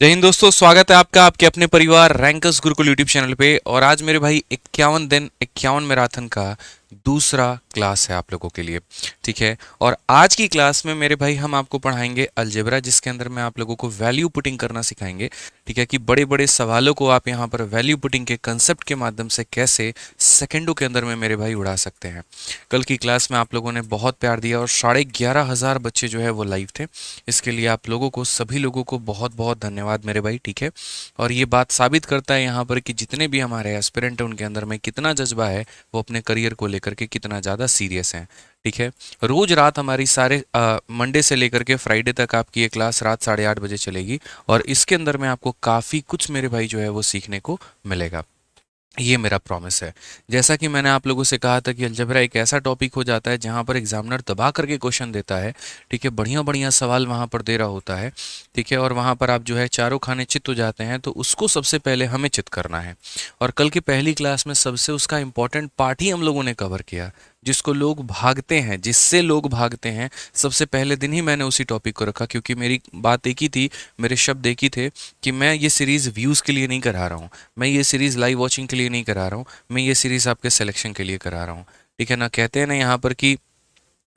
जय हिंद दोस्तों, स्वागत है आपका आपके अपने परिवार रैंकर्स गुरुकुल यूट्यूब चैनल पे। और आज मेरे भाई 51 दिन 51 मैराथन का दूसरा क्लास है आप लोगों के लिए। ठीक है, और आज की क्लास में मेरे भाई हम आपको पढ़ाएंगे अलजेब्रा, जिसके अंदर में आप लोगों को वैल्यू पुटिंग करना सिखाएंगे। ठीक है, कि बड़े बड़े सवालों को आप यहाँ पर वैल्यू पुटिंग के कंसेप्ट के माध्यम से कैसे सेकंडों के अंदर में मेरे भाई उड़ा सकते हैं। कल की क्लास में आप लोगों ने बहुत प्यार दिया और 11,500 बच्चे जो है वो लाइव थे। इसके लिए आप लोगों को, सभी लोगों को बहुत बहुत धन्यवाद मेरे भाई। ठीक है, और ये बात साबित करता है यहाँ पर कि जितने भी हमारे एस्पिरेंट हैं उनके अंदर में कितना जज्बा है, वो अपने करियर को लेकर के कितना ज़्यादा सीरियस हैं। ठीक है, रोज रात हमारी सारे मंडे से लेकर के फ्राइडे तक आपकी ये क्लास रात 8:30 बजे चलेगी और इसके अंदर में आपको काफ़ी कुछ मेरे भाई जो है वो सीखने को मिलेगा। ये मेरा प्रॉमिस है। जैसा कि मैंने आप लोगों से कहा था कि अलजेब्रा एक ऐसा टॉपिक हो जाता है जहाँ पर एग्जामिनर दबा करके क्वेश्चन देता है। ठीक है, बढ़िया बढ़िया सवाल वहाँ पर दे रहा होता है। ठीक है, और वहाँ पर आप जो है चारों खाने चित हो जाते हैं, तो उसको सबसे पहले हमें चित करना है। और कल की पहली क्लास में सबसे उसका इंपॉर्टेंट पार्ट ही हम लोगों ने कवर किया, जिसको लोग भागते हैं, जिससे लोग भागते हैं। सबसे पहले दिन ही मैंने उसी टॉपिक को रखा, क्योंकि मेरी बात एक ही थी, मेरे शब्द एक ही थे कि मैं ये सीरीज़ व्यूज़ के लिए नहीं करा रहा हूँ, मैं ये सीरीज़ लाइव वॉचिंग के लिए नहीं करा रहा हूँ, मैं ये सीरीज़ आपके सिलेक्शन के लिए करा रहा हूँ। ठीक है ना, कहते हैं ना यहाँ पर कि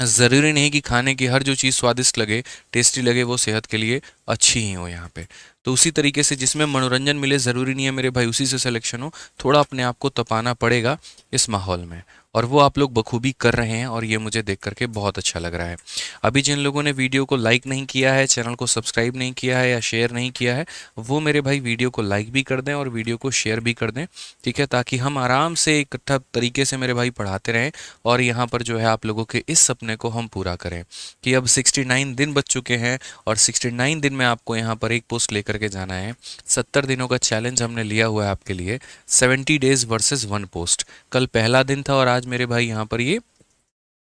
ज़रूरी नहीं कि खाने की हर जो चीज़ स्वादिष्ट लगे, टेस्टी लगे, वो सेहत के लिए अच्छी ही हो यहाँ पे। तो उसी तरीके से जिसमें मनोरंजन मिले, ज़रूरी नहीं है मेरे भाई उसी से सिलेक्शन हो। थोड़ा अपने आप को तपाना पड़ेगा इस माहौल में, और वो आप लोग बखूबी कर रहे हैं और ये मुझे देख करके बहुत अच्छा लग रहा है। अभी जिन लोगों ने वीडियो को लाइक नहीं किया है, चैनल को सब्सक्राइब नहीं किया है या शेयर नहीं किया है, वो मेरे भाई वीडियो को लाइक भी कर दें और वीडियो को शेयर भी कर दें। ठीक है, ताकि हम आराम से इकट्ठा तरीके से मेरे भाई पढ़ाते रहें और यहाँ पर जो है आप लोगों के इस सपने को हम पूरा करें कि अब 69 दिन बच चुके हैं और 69 दिन में आपको यहाँ पर एक पोस्ट लेकर के जाना है। 70 दिनों का चैलेंज हमने लिया हुआ है आपके लिए, 70 डेज वर्सेस 1 पोस्ट। कल पहला दिन था और आज मेरे भाई यहाँ पर ये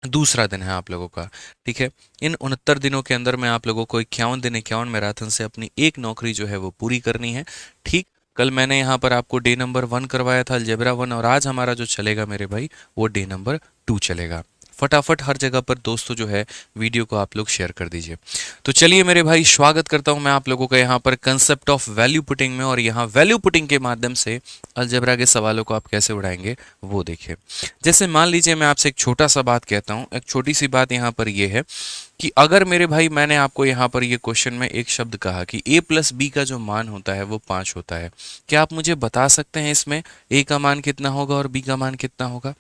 दूसरा दिन है आप लोगों का। ठीक है, इन 69 दिनों के अंदर में आप लोगों को 51 दिन 51 मैराथन से अपनी एक नौकरी जो है वो पूरी करनी है। ठीक, कल मैंने यहाँ पर आपको डे नंबर 1 करवाया था, अलजेब्रा 1, और आज हमारा जो चलेगा मेरे भाई वो डे नंबर 2 चलेगा। फटाफट हर जगह पर दोस्तों जो है वीडियो को आप लोग शेयर कर दीजिए। तो चलिए मेरे भाई, स्वागत करता हूं मैं आप लोगों का यहाँ पर कंसेप्ट ऑफ वैल्यू पुटिंग में, और यहाँ वैल्यू पुटिंग के माध्यम से अलजेब्रा के सवालों को आप कैसे उड़ाएंगे वो देखिए। जैसे मान लीजिए मैं आपसे एक छोटा सा बात कहता हूँ, एक छोटी सी बात यहाँ पर ये है कि अगर मेरे भाई मैंने आपको यहाँ पर ये क्वेश्चन में एक शब्द कहा कि a प्लस बी का जो मान होता है वो 5 होता है, क्या आप मुझे बता सकते हैं इसमें a का मान कितना होगा और b का मान कितना होगा?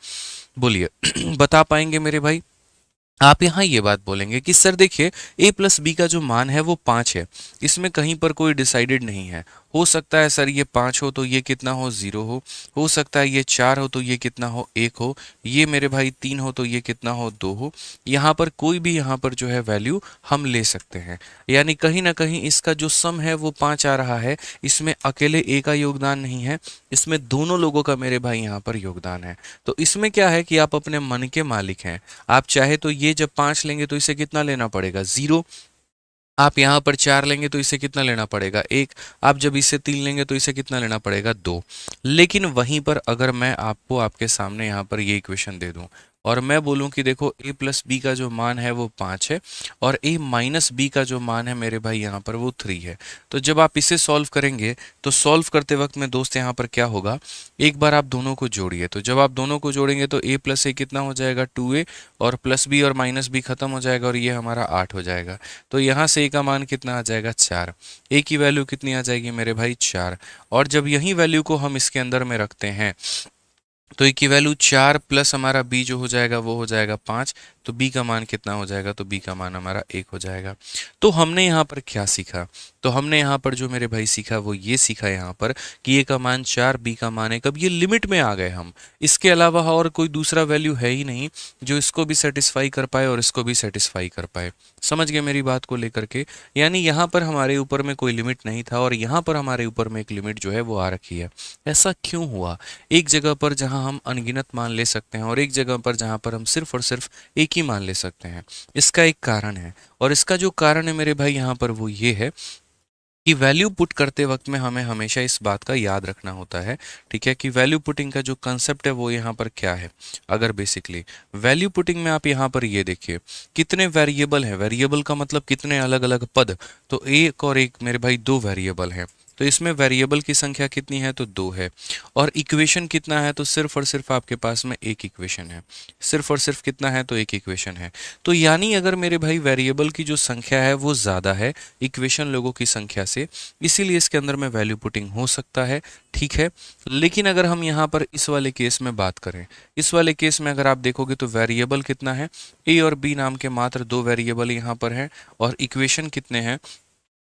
बोलिए बता पाएंगे मेरे भाई? आप यहाँ ये बात बोलेंगे कि सर देखिए, a प्लस बी का जो मान है वो 5 है, इसमें कहीं पर कोई डिसाइडेड नहीं है। हो सकता है सर ये 5 हो तो ये कितना हो, 0 हो सकता है ये 4 हो तो ये कितना हो, 1 हो, ये मेरे भाई 3 हो तो ये कितना हो, 2 हो। यहाँ पर कोई भी यहाँ पर जो है वैल्यू हम ले सकते हैं, यानी कहीं ना कहीं इसका जो सम है वो 5 आ रहा है। इसमें अकेले a का योगदान नहीं है, इसमें दोनों लोगों का मेरे भाई यहाँ पर योगदान है। तो इसमें क्या है कि आप अपने मन के मालिक हैं। आप चाहे तो ये जब 5 लेंगे तो इसे कितना लेना पड़ेगा, 0। आप यहाँ पर 4 लेंगे तो इसे कितना लेना पड़ेगा, 1। आप जब इसे 3 लेंगे तो इसे कितना लेना पड़ेगा, 2। लेकिन वहीं पर अगर मैं आपको आपके सामने यहाँ पर ये इक्वेशन दे दूं और मैं बोलूं कि देखो a प्लस बी का जो मान है वो 5 है और a माइनस बी का जो मान है मेरे भाई यहाँ पर वो 3 है, तो जब आप इसे सॉल्व करेंगे तो सॉल्व करते वक्त में दोस्त यहाँ पर क्या होगा, एक बार आप दोनों को जोड़िए। तो जब आप दोनों को जोड़ेंगे तो a प्लस ए कितना हो जाएगा, 2a, और प्लस बी और माइनस बी खत्म हो जाएगा और ये हमारा 8 हो जाएगा। तो यहाँ से a का मान कितना आ जाएगा, 4। a की वैल्यू कितनी आ जाएगी मेरे भाई, 4। और जब यही वैल्यू को हम इसके अंदर में रखते हैं तो a की वैल्यू 4 प्लस हमारा b जो हो जाएगा वो हो जाएगा 5। तो b का मान कितना हो जाएगा, तो b का मान हमारा 1 हो जाएगा। तो हमने यहाँ पर क्या सीखा, तो हमने यहाँ पर जो मेरे भाई सीखा वो ये सीखा यहाँ पर कि a का मान 4, b का मान 1। अब ये लिमिट में आ गए हम, इसके अलावा और कोई दूसरा वैल्यू है ही नहीं जो इसको भी सेटिस्फाई कर पाए और इसको भी सेटिस्फाई कर पाए। समझ गए मेरी बात को लेकर के? यानी यहाँ पर हमारे ऊपर में कोई लिमिट नहीं था और यहाँ पर हमारे ऊपर में एक लिमिट जो है वो आ रखी है। ऐसा क्यों हुआ? एक जगह पर जहाँ हम अनगिनत मान ले सकते हैं और एक जगह पर जहाँ पर हम सिर्फ और सिर्फ एक ही मान ले सकते हैं, इसका एक कारण है। और इसका जो कारण है मेरे भाई यहाँ पर वो ये है कि वैल्यू पुट करते वक्त में हमें हमेशा इस बात का याद रखना होता है, ठीक है, कि वैल्यू पुटिंग का जो कंसेप्ट है वो यहाँ पर क्या है। अगर बेसिकली वैल्यू पुटिंग में आप यहाँ पर ये देखिए कितने वेरिएबल हैं, वेरिएबल का मतलब कितने अलग अलग पद, तो एक और एक मेरे भाई दो वेरिएबल हैं, तो इसमें वेरिएबल की संख्या कितनी है, तो दो है। और इक्वेशन कितना है, तो सिर्फ और सिर्फ आपके पास में एक इक्वेशन है, सिर्फ और सिर्फ कितना है, तो एक इक्वेशन है। तो यानी अगर मेरे भाई वेरिएबल की जो संख्या है वो ज़्यादा है इक्वेशन लोगों की संख्या से, इसीलिए इसके अंदर में वैल्यू पुटिंग हो सकता है, ठीक है। लेकिन अगर हम यहाँ पर इस वाले केस में बात करें, इस वाले केस में अगर आप देखोगे तो वेरिएबल कितना है, ए और बी नाम के मात्र दो वेरिएबल यहाँ पर हैं, और इक्वेशन कितने हैं,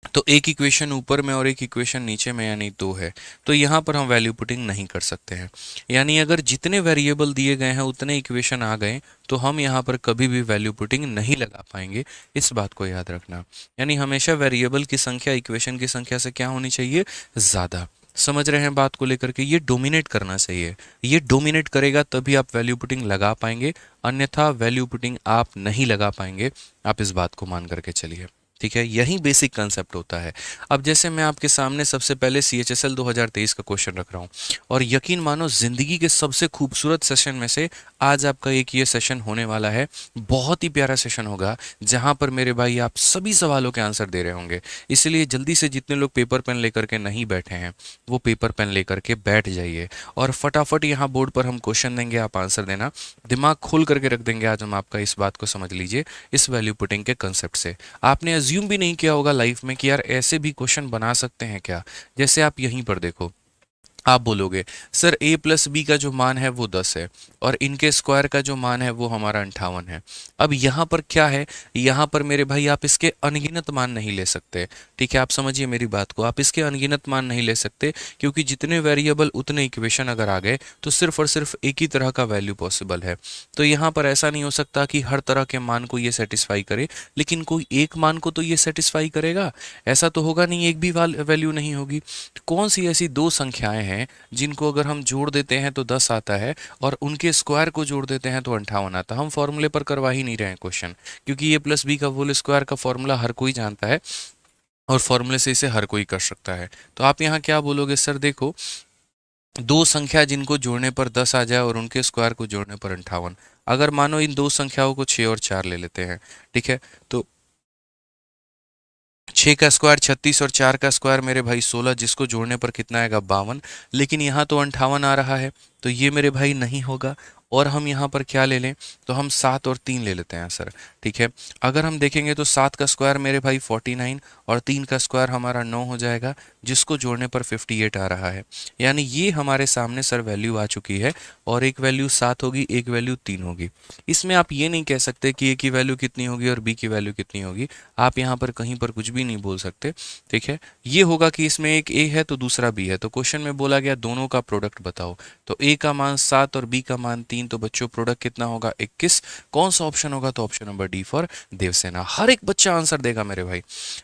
तो एक इक्वेशन ऊपर में और एक इक्वेशन नीचे में, यानी दो है। तो यहाँ पर हम वैल्यू पुटिंग नहीं कर सकते हैं, यानी अगर जितने वेरिएबल दिए गए हैं उतने इक्वेशन आ गए तो हम यहाँ पर कभी भी वैल्यू पुटिंग नहीं लगा पाएंगे, इस बात को याद रखना। यानी हमेशा वेरिएबल की संख्या इक्वेशन की संख्या से क्या होनी चाहिए, ज़्यादा। समझ रहे हैं बात को लेकर के, ये डोमिनेट करना चाहिए, ये डोमिनेट करेगा तभी आप वैल्यू पुटिंग लगा पाएंगे, अन्यथा वैल्यू पुटिंग आप नहीं लगा पाएंगे। आप इस बात को मान करके चलिए, ठीक है, यही बेसिक कंसेप्ट होता है। अब जैसे मैं आपके सामने सबसे पहले CHSL 2023 का क्वेश्चन रख रहा हूँ, और यकीन मानो जिंदगी के सबसे खूबसूरत सेशन में से आज आपका एक ये सेशन होने वाला है। बहुत ही प्यारा सेशन होगा जहां पर मेरे भाई आप सभी सवालों के आंसर दे रहे होंगे। इसलिए जल्दी से जितने लोग पेपर पेन लेकर के नहीं बैठे हैं वो पेपर पेन लेकर के बैठ जाइए, और फटाफट यहाँ बोर्ड पर हम क्वेश्चन देंगे, आप आंसर देना, दिमाग खोल करके रख देंगे आज हम आपका। इस बात को समझ लीजिए इस वैल्यू पुटिंग के कंसेप्ट से। आपने अज्यूम भी नहीं किया होगा लाइफ में कि यार ऐसे भी क्वेश्चन बना सकते हैं क्या। जैसे आप यहीं पर देखो, आप बोलोगे सर a प्लस बी का जो मान है वो 10 है, और इनके स्क्वायर का जो मान है वो हमारा 58 है। अब यहाँ पर क्या है, यहाँ पर मेरे भाई आप इसके अनगिनत मान नहीं ले सकते, ठीक है, आप समझिए मेरी बात को, आप इसके अनगिनत मान नहीं ले सकते, क्योंकि जितने वेरिएबल उतने इक्वेशन अगर आ गए तो सिर्फ और सिर्फ एक ही तरह का वैल्यू पॉसिबल है। तो यहाँ पर ऐसा नहीं हो सकता कि हर तरह के मान को ये सेटिस्फाई करे, लेकिन कोई एक मान को तो ये सेटिस्फाई करेगा, ऐसा तो होगा नहीं, एक भी वैल्यू नहीं होगी। कौन सी ऐसी दो संख्याएं हैं जिनको अगर हम जोड़ देते हैं तो 10 आता है, और उनके स्क्वायर को जोड़ देते हैं तो 58 आता है। हम फॉर्मूले पर करवा ही नहीं रहे हैं क्वेश्चन, क्योंकि ये प्लस बी का होल स्क्वायर का फॉर्मूला हर कोई जानता है, और फॉर्मूले से इसे हर कोई कर सकता है। तो आप यहाँ क्या बोलोगे, सर देखो दो संख्या जिनको जोड़ने पर 10 आ जाए और उनके स्क्वायर को जोड़ने पर 58, अगर मानो इन दो संख्याओं को 6 और 4 ले लेते हैं, ठीक है, तो 6 का स्क्वायर 36 और 4 का स्क्वायर मेरे भाई 16, जिसको जोड़ने पर कितना आएगा 52, लेकिन यहाँ तो 58 आ रहा है, तो ये मेरे भाई नहीं होगा। और हम यहाँ पर क्या ले लें, तो हम 7 और 3 ले लेते हैं सर, ठीक है। अगर हम देखेंगे तो 7 का स्क्वायर मेरे भाई 49 और 3 का स्क्वायर हमारा 9 हो जाएगा, जिसको जोड़ने पर 58 आ रहा है। यानी ये हमारे सामने सर वैल्यू आ चुकी है, और एक वैल्यू 7 होगी, एक वैल्यू 3 होगी। इसमें आप ये नहीं कह सकते कि ए की वैल्यू कितनी होगी और बी की वैल्यू कितनी होगी, आप यहाँ पर कहीं पर कुछ भी नहीं बोल सकते, ठीक है। ये होगा कि इसमें एक ए है तो दूसरा बी है, तो क्वेश्चन में बोला गया दोनों का प्रोडक्ट बताओ, तो ए का मान 7 और बी का मान 3, तो बच्चों प्रोडक्ट कितना होगा 21। कौन सा ऑप्शन होगा, तो option number D for Devsena. हर एक बच्चा आंसर देगा मेरे भाई,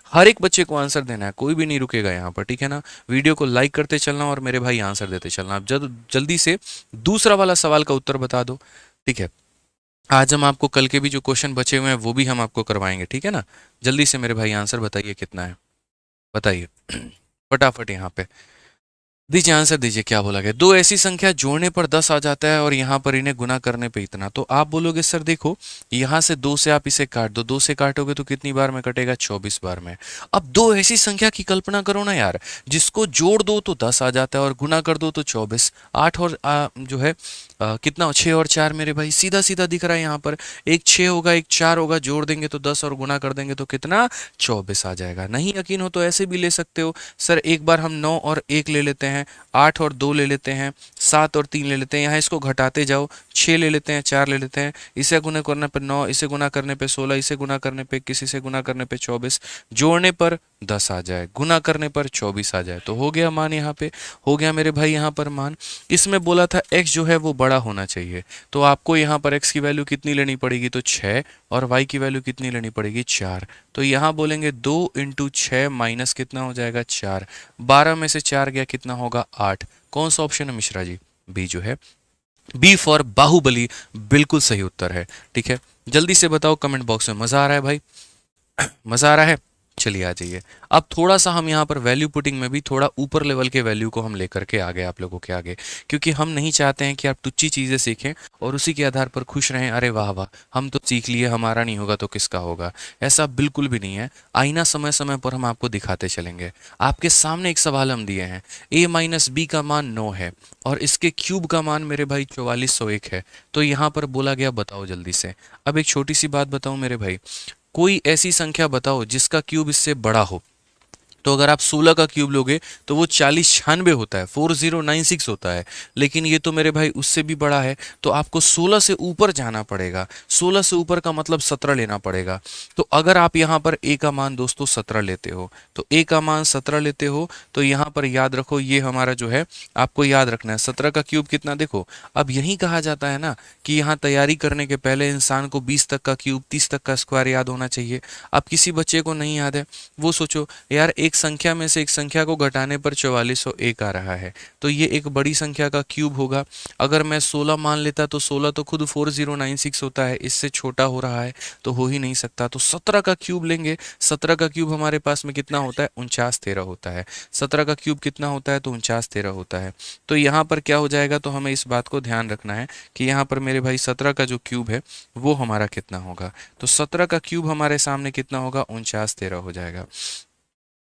हर एक बच्चे को आंसर देना है, कोई भी नहीं रुकेगा यहाँ पर, ठीक है ना। वीडियो को लाइक करते चलना और मेरे भाई आंसर देते चलना। अब जल्दी से दूसरा वाला सवाल का उत्तर बता दो, ठीक है। आज हम आपको कल के भी जो क्वेश्चन बचे हुए हैं वो भी हम आपको करवाएंगे, ठीक है ना। जल्दी से मेरे भाई आंसर बताइए कितना है, बताइए फटाफट यहाँ पे दीजिए, आंसर दीजिए, क्या बोला गया। दो ऐसी संख्या जोड़ने पर 10 आ जाता है और यहाँ पर इन्हें गुना करने पे इतना, तो आप बोलोगे सर देखो यहाँ से 2 से आप इसे काट दो, 2 से काटोगे तो कितनी बार में कटेगा, 24 बार में। अब दो ऐसी संख्या की कल्पना करो ना यार, जिसको जोड़ दो तो 10 आ जाता है और गुना कर दो तो 24, 8 और जो है कितना 6 और 4 मेरे भाई सीधा सीधा दिख रहा है यहाँ पर, एक 6 होगा एक 4 होगा, जोड़ देंगे तो 10 और गुना कर देंगे तो कितना 24 आ जाएगा। नहीं यकीन हो तो ऐसे भी ले सकते हो सर, एक बार हम 9 और 1 ले लेते हैं, 8 और 2 ले लेते हैं, 7 और 3 ले लेते हैं, यहाँ इसको घटाते जाओ, 6 ले लेते हैं, 4 ले लेते हैं, इसे गुना करने पर 9, इसे गुना करने पे 16, इसे गुना करने पे 21, इसे गुना करने पे 24, जोड़ने पर 10 आ जाए, गुना करने पर 24 आ जाए, तो हो गया मान, यहाँ पे हो गया मेरे भाई यहाँ पर मान। इसमें बोला था x जो है वो बड़ा होना चाहिए, तो आपको यहाँ पर x की वैल्यू कितनी लेनी पड़ेगी, तो 6, और y की वैल्यू कितनी लेनी पड़ेगी 4, तो यहाँ बोलेंगे 2 इंटू 6 माइनस कितना हो जाएगा 4, 12 में से 4 गया कितना होगा 8। कौन सा ऑप्शन है मिश्रा जी, बी जो है, बी फॉर बाहुबली बिल्कुल सही उत्तर है, ठीक है। जल्दी से बताओ कमेंट बॉक्स में, मजा आ रहा है भाई मजा आ रहा है। चलिए आ जाइए। अब थोड़ा सा हम यहाँ पर वैल्यू पुटिंग में भी थोड़ा ऊपर लेवल के वैल्यू को हम लेकर के आ गए आप लोगों के आगे, क्योंकि हम नहीं चाहते हैं कि आप टुच्ची चीज़ें सीखें और उसी के आधार पर खुश रहें, अरे वाह वाह हम तो सीख लिए, हमारा नहीं होगा तो किसका होगा। ऐसा बिल्कुल भी नहीं है। आईना समय समय पर हम आपको दिखाते चलेंगे। आपके सामने एक सवाल हम दिए हैं, a माइनस बी का मान 9 है और इसके क्यूब का मान मेरे भाई 4401 है। तो यहाँ पर बोला गया बताओ जल्दी से। अब एक छोटी सी बात बताऊं मेरे भाई, कोई ऐसी संख्या बताओ जिसका क्यूब इससे बड़ा हो। तो अगर आप 16 का क्यूब लोगे तो वो 4096 होता है, 4096 होता है। लेकिन ये तो मेरे भाई उससे भी बड़ा है, तो आपको 16 से ऊपर जाना पड़ेगा। 16 से ऊपर का मतलब 17 लेना पड़ेगा। तो अगर आप यहाँ पर a का मान दोस्तों 17 लेते हो, तो a का मान 17 लेते हो, तो यहाँ पर याद रखो ये हमारा जो है, आपको याद रखना है 17 का क्यूब कितना। देखो अब यही कहा जाता है ना कि यहाँ तैयारी करने के पहले इंसान को 20 तक का क्यूब 30 तक का स्क्वायर याद होना चाहिए। अब किसी बच्चे को नहीं याद है, वो सोचो यार एक संख्या में से एक संख्या को घटाने पर 4401 आ रहा है, तो ये एक बड़ी संख्या का क्यूब होगा। अगर मैं 16 मान लेता तो 16 तो खुद 4096 होता है, इससे छोटा हो रहा है तो हो ही नहीं सकता। तो 17 का क्यूब लेंगे। 17 का क्यूब हमारे पास में कितना होता है, 4913 होता है। 17 का क्यूब कितना होता है, तो 4913 होता है। तो यहाँ पर क्या हो जाएगा, तो हमें इस बात को ध्यान रखना है कि यहाँ पर मेरे भाई 17 का जो क्यूब है वो हमारा कितना होगा। तो 17 का क्यूब हमारे सामने कितना होगा, 4913 हो जाएगा।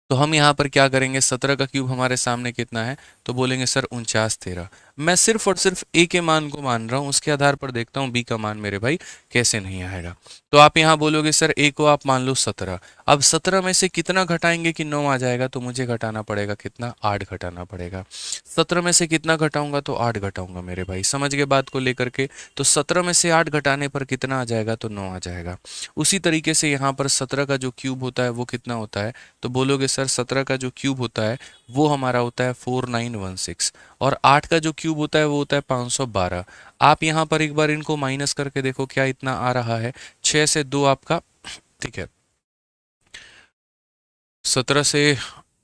तो हम यहाँ पर क्या करेंगे, 17 का क्यूब हमारे सामने कितना है, तो बोलेंगे सर 4913। मैं सिर्फ और सिर्फ a के मान को मान रहा हूँ, उसके आधार पर देखता हूँ b का मान मेरे भाई कैसे नहीं आएगा। तो आप यहाँ बोलोगे सर a को आप मान लो 17। अब 17 में से कितना घटाएंगे कि 9 आ जाएगा, तो मुझे घटाना पड़ेगा कितना, 8 घटाना पड़ेगा। 17 में से कितना घटाऊंगा, तो 8 घटाऊंगा मेरे भाई, समझ गए बात को लेकर के। तो 17 में से 8 घटाने पर कितना आ जाएगा, तो 9 आ जाएगा। उसी तरीके से यहाँ पर 17 का जो क्यूब होता है वो कितना होता है, तो बोलोगे सर 17 का जो क्यूब होता है वो हमारा होता है 4916, और 8 का जो क्यूब होता है वो होता है 512। आप यहाँ पर एक बार इनको माइनस करके देखो क्या इतना आ रहा है, 6 से 2 आपका, ठीक है, 17 से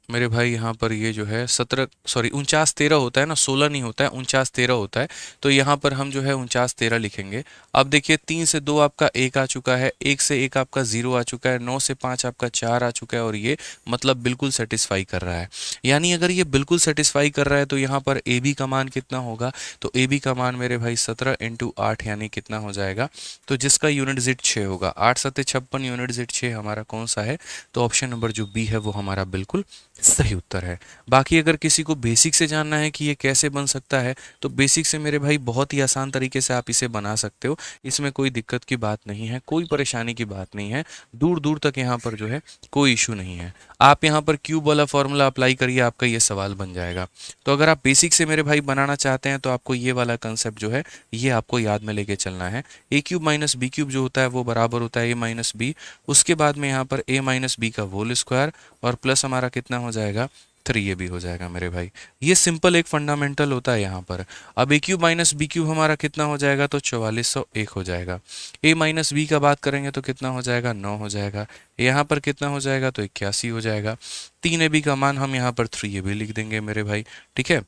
मेरे भाई यहाँ पर ये जो है 17 सॉरी 4913 होता है ना, 16 नहीं होता है, 4913 होता है। तो यहाँ पर हम जो है 4913 लिखेंगे। अब देखिए 3 से 2 आपका 1 आ चुका है, 1 से 1 आपका 0 आ चुका है, 9 से 5 आपका 4 आ चुका है, और ये मतलब बिल्कुल सेटिस्फाई कर रहा है। यानी अगर ये बिल्कुल सेटिस्फाई कर रहा है तो यहाँ पर ए बी का मान कितना होगा, तो ए बी का मान मेरे भाई 17 इंटू 8 यानी कितना हो जाएगा, तो जिसका यूनिट जिट 6 होगा। 8 सत्ते 56, यूनिट जिट 6 हमारा कौन सा है, तो ऑप्शन नंबर जो बी है वो हमारा बिल्कुल सही उत्तर है। बाकी अगर किसी को बेसिक से जानना है कि ये कैसे बन सकता है, तो बेसिक से मेरे भाई बहुत ही आसान तरीके से आप इसे बना सकते हो। इसमें कोई दिक्कत की बात नहीं है, कोई परेशानी की बात नहीं है, दूर दूर तक यहाँ पर जो है कोई इशू नहीं है। आप यहाँ पर क्यूब वाला फॉर्मूला अप्लाई करिए, आपका ये सवाल बन जाएगा। तो अगर आप बेसिक से मेरे भाई बनाना चाहते हैं तो आपको ये वाला कंसेप्ट जो है ये आपको याद में लेके चलना है। ए क्यूब माइनस बी क्यूब जो होता है वो बराबर होता है ए माइनस बी, उसके बाद में यहाँ पर ए माइनस बी का होल स्क्वायर, और प्लस हमारा कितना हो जाएगा, 3 भी हो जाएगा मेरे भाई। ये सिंपल एक फंडामेंटल होता है यहाँ पर। अब ए क्यूब माइनस बी क्यूब हमारा कितना हो जाएगा, तो 4401 हो जाएगा। ए माइनस बी का बात करेंगे तो कितना हो जाएगा, 9 हो जाएगा। यहाँ पर कितना हो जाएगा, तो 81 हो जाएगा। 3ab का मान हम यहाँ पर 3ab लिख देंगे मेरे भाई, ठीक है।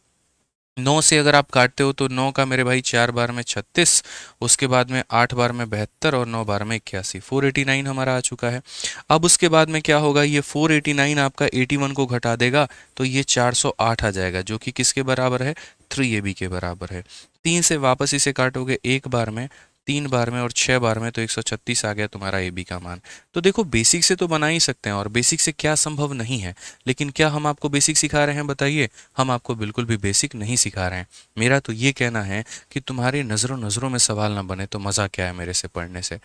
9 से अगर आप काटते हो तो 9 का मेरे भाई 4 बार में 36, उसके बाद में 8 बार में 72, और 9 बार में 81, 489 हमारा आ चुका है। अब उसके बाद में क्या होगा, ये 489 आपका 81 को घटा देगा, तो ये 408 आ जाएगा, जो कि किसके बराबर है, 3ab के बराबर है। 3 से वापस इसे काटोगे 1 बार में, 3 बार में और 6 बार में, तो 136 आ गया तुम्हारा ए बी का मान। तो देखो बेसिक से तो बना ही सकते हैं, और बेसिक से क्या संभव नहीं है। लेकिन क्या हम आपको बेसिक सिखा रहे हैं, बताइए। हम आपको बिल्कुल भी बेसिक नहीं सिखा रहे हैं। मेरा तो ये कहना है कि तुम्हारी नज़रों नज़रों में सवाल ना बने तो मज़ा क्या है मेरे से पढ़ने से,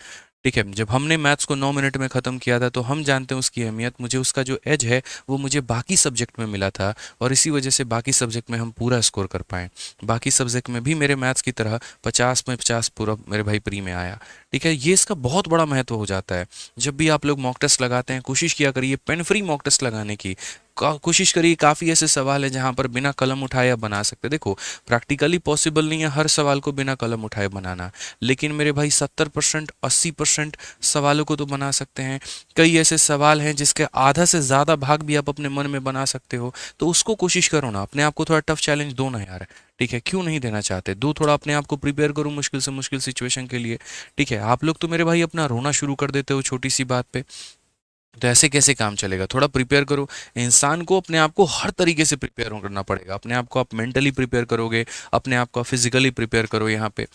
ठीक है। जब हमने मैथ्स को 9 मिनट में ख़त्म किया था तो हम जानते हैं उसकी अहमियत। मुझे उसका जो एज है वो मुझे बाकी सब्जेक्ट में मिला था, और इसी वजह से बाकी सब्जेक्ट में हम पूरा स्कोर कर पाए। बाकी सब्जेक्ट में भी मेरे मैथ्स की तरह 50 में 50 पूरा मेरे भाई प्री में आया, ठीक है। ये इसका बहुत बड़ा महत्व हो जाता है। जब भी आप लोग मॉक टेस्ट लगाते हैं कोशिश किया करिए पेन फ्री मॉक टेस्ट लगाने की। कोशिश करिए, काफ़ी ऐसे सवाल है जहाँ पर बिना कलम उठाए आप बना सकते हैं। देखो प्रैक्टिकली पॉसिबल नहीं है हर सवाल को बिना कलम उठाए बनाना, लेकिन मेरे भाई 70% 80% सवालों को तो बना सकते हैं। कई ऐसे सवाल हैं जिसके आधा से ज़्यादा भाग भी आप अपने मन में बना सकते हो, तो उसको कोशिश करो ना, अपने आप को थोड़ा टफ चैलेंज दो ना यार, ठीक है। क्यों नहीं देना चाहते, दो थोड़ा अपने आप को प्रिपेयर करो मुश्किल से मुश्किल सिचुएशन के लिए, ठीक है। आप लोग तो मेरे भाई अपना रोना शुरू कर देते हो छोटी सी बात पे। तो ऐसे कैसे काम चलेगा? थोड़ा प्रिपेयर करो। इंसान को अपने आप को हर तरीके से प्रिपेयर करना पड़ेगा। अपने आप को आप मेंटली प्रिपेयर करोगे, अपने आप को फिजिकली प्रिपेयर करो यहाँ पे।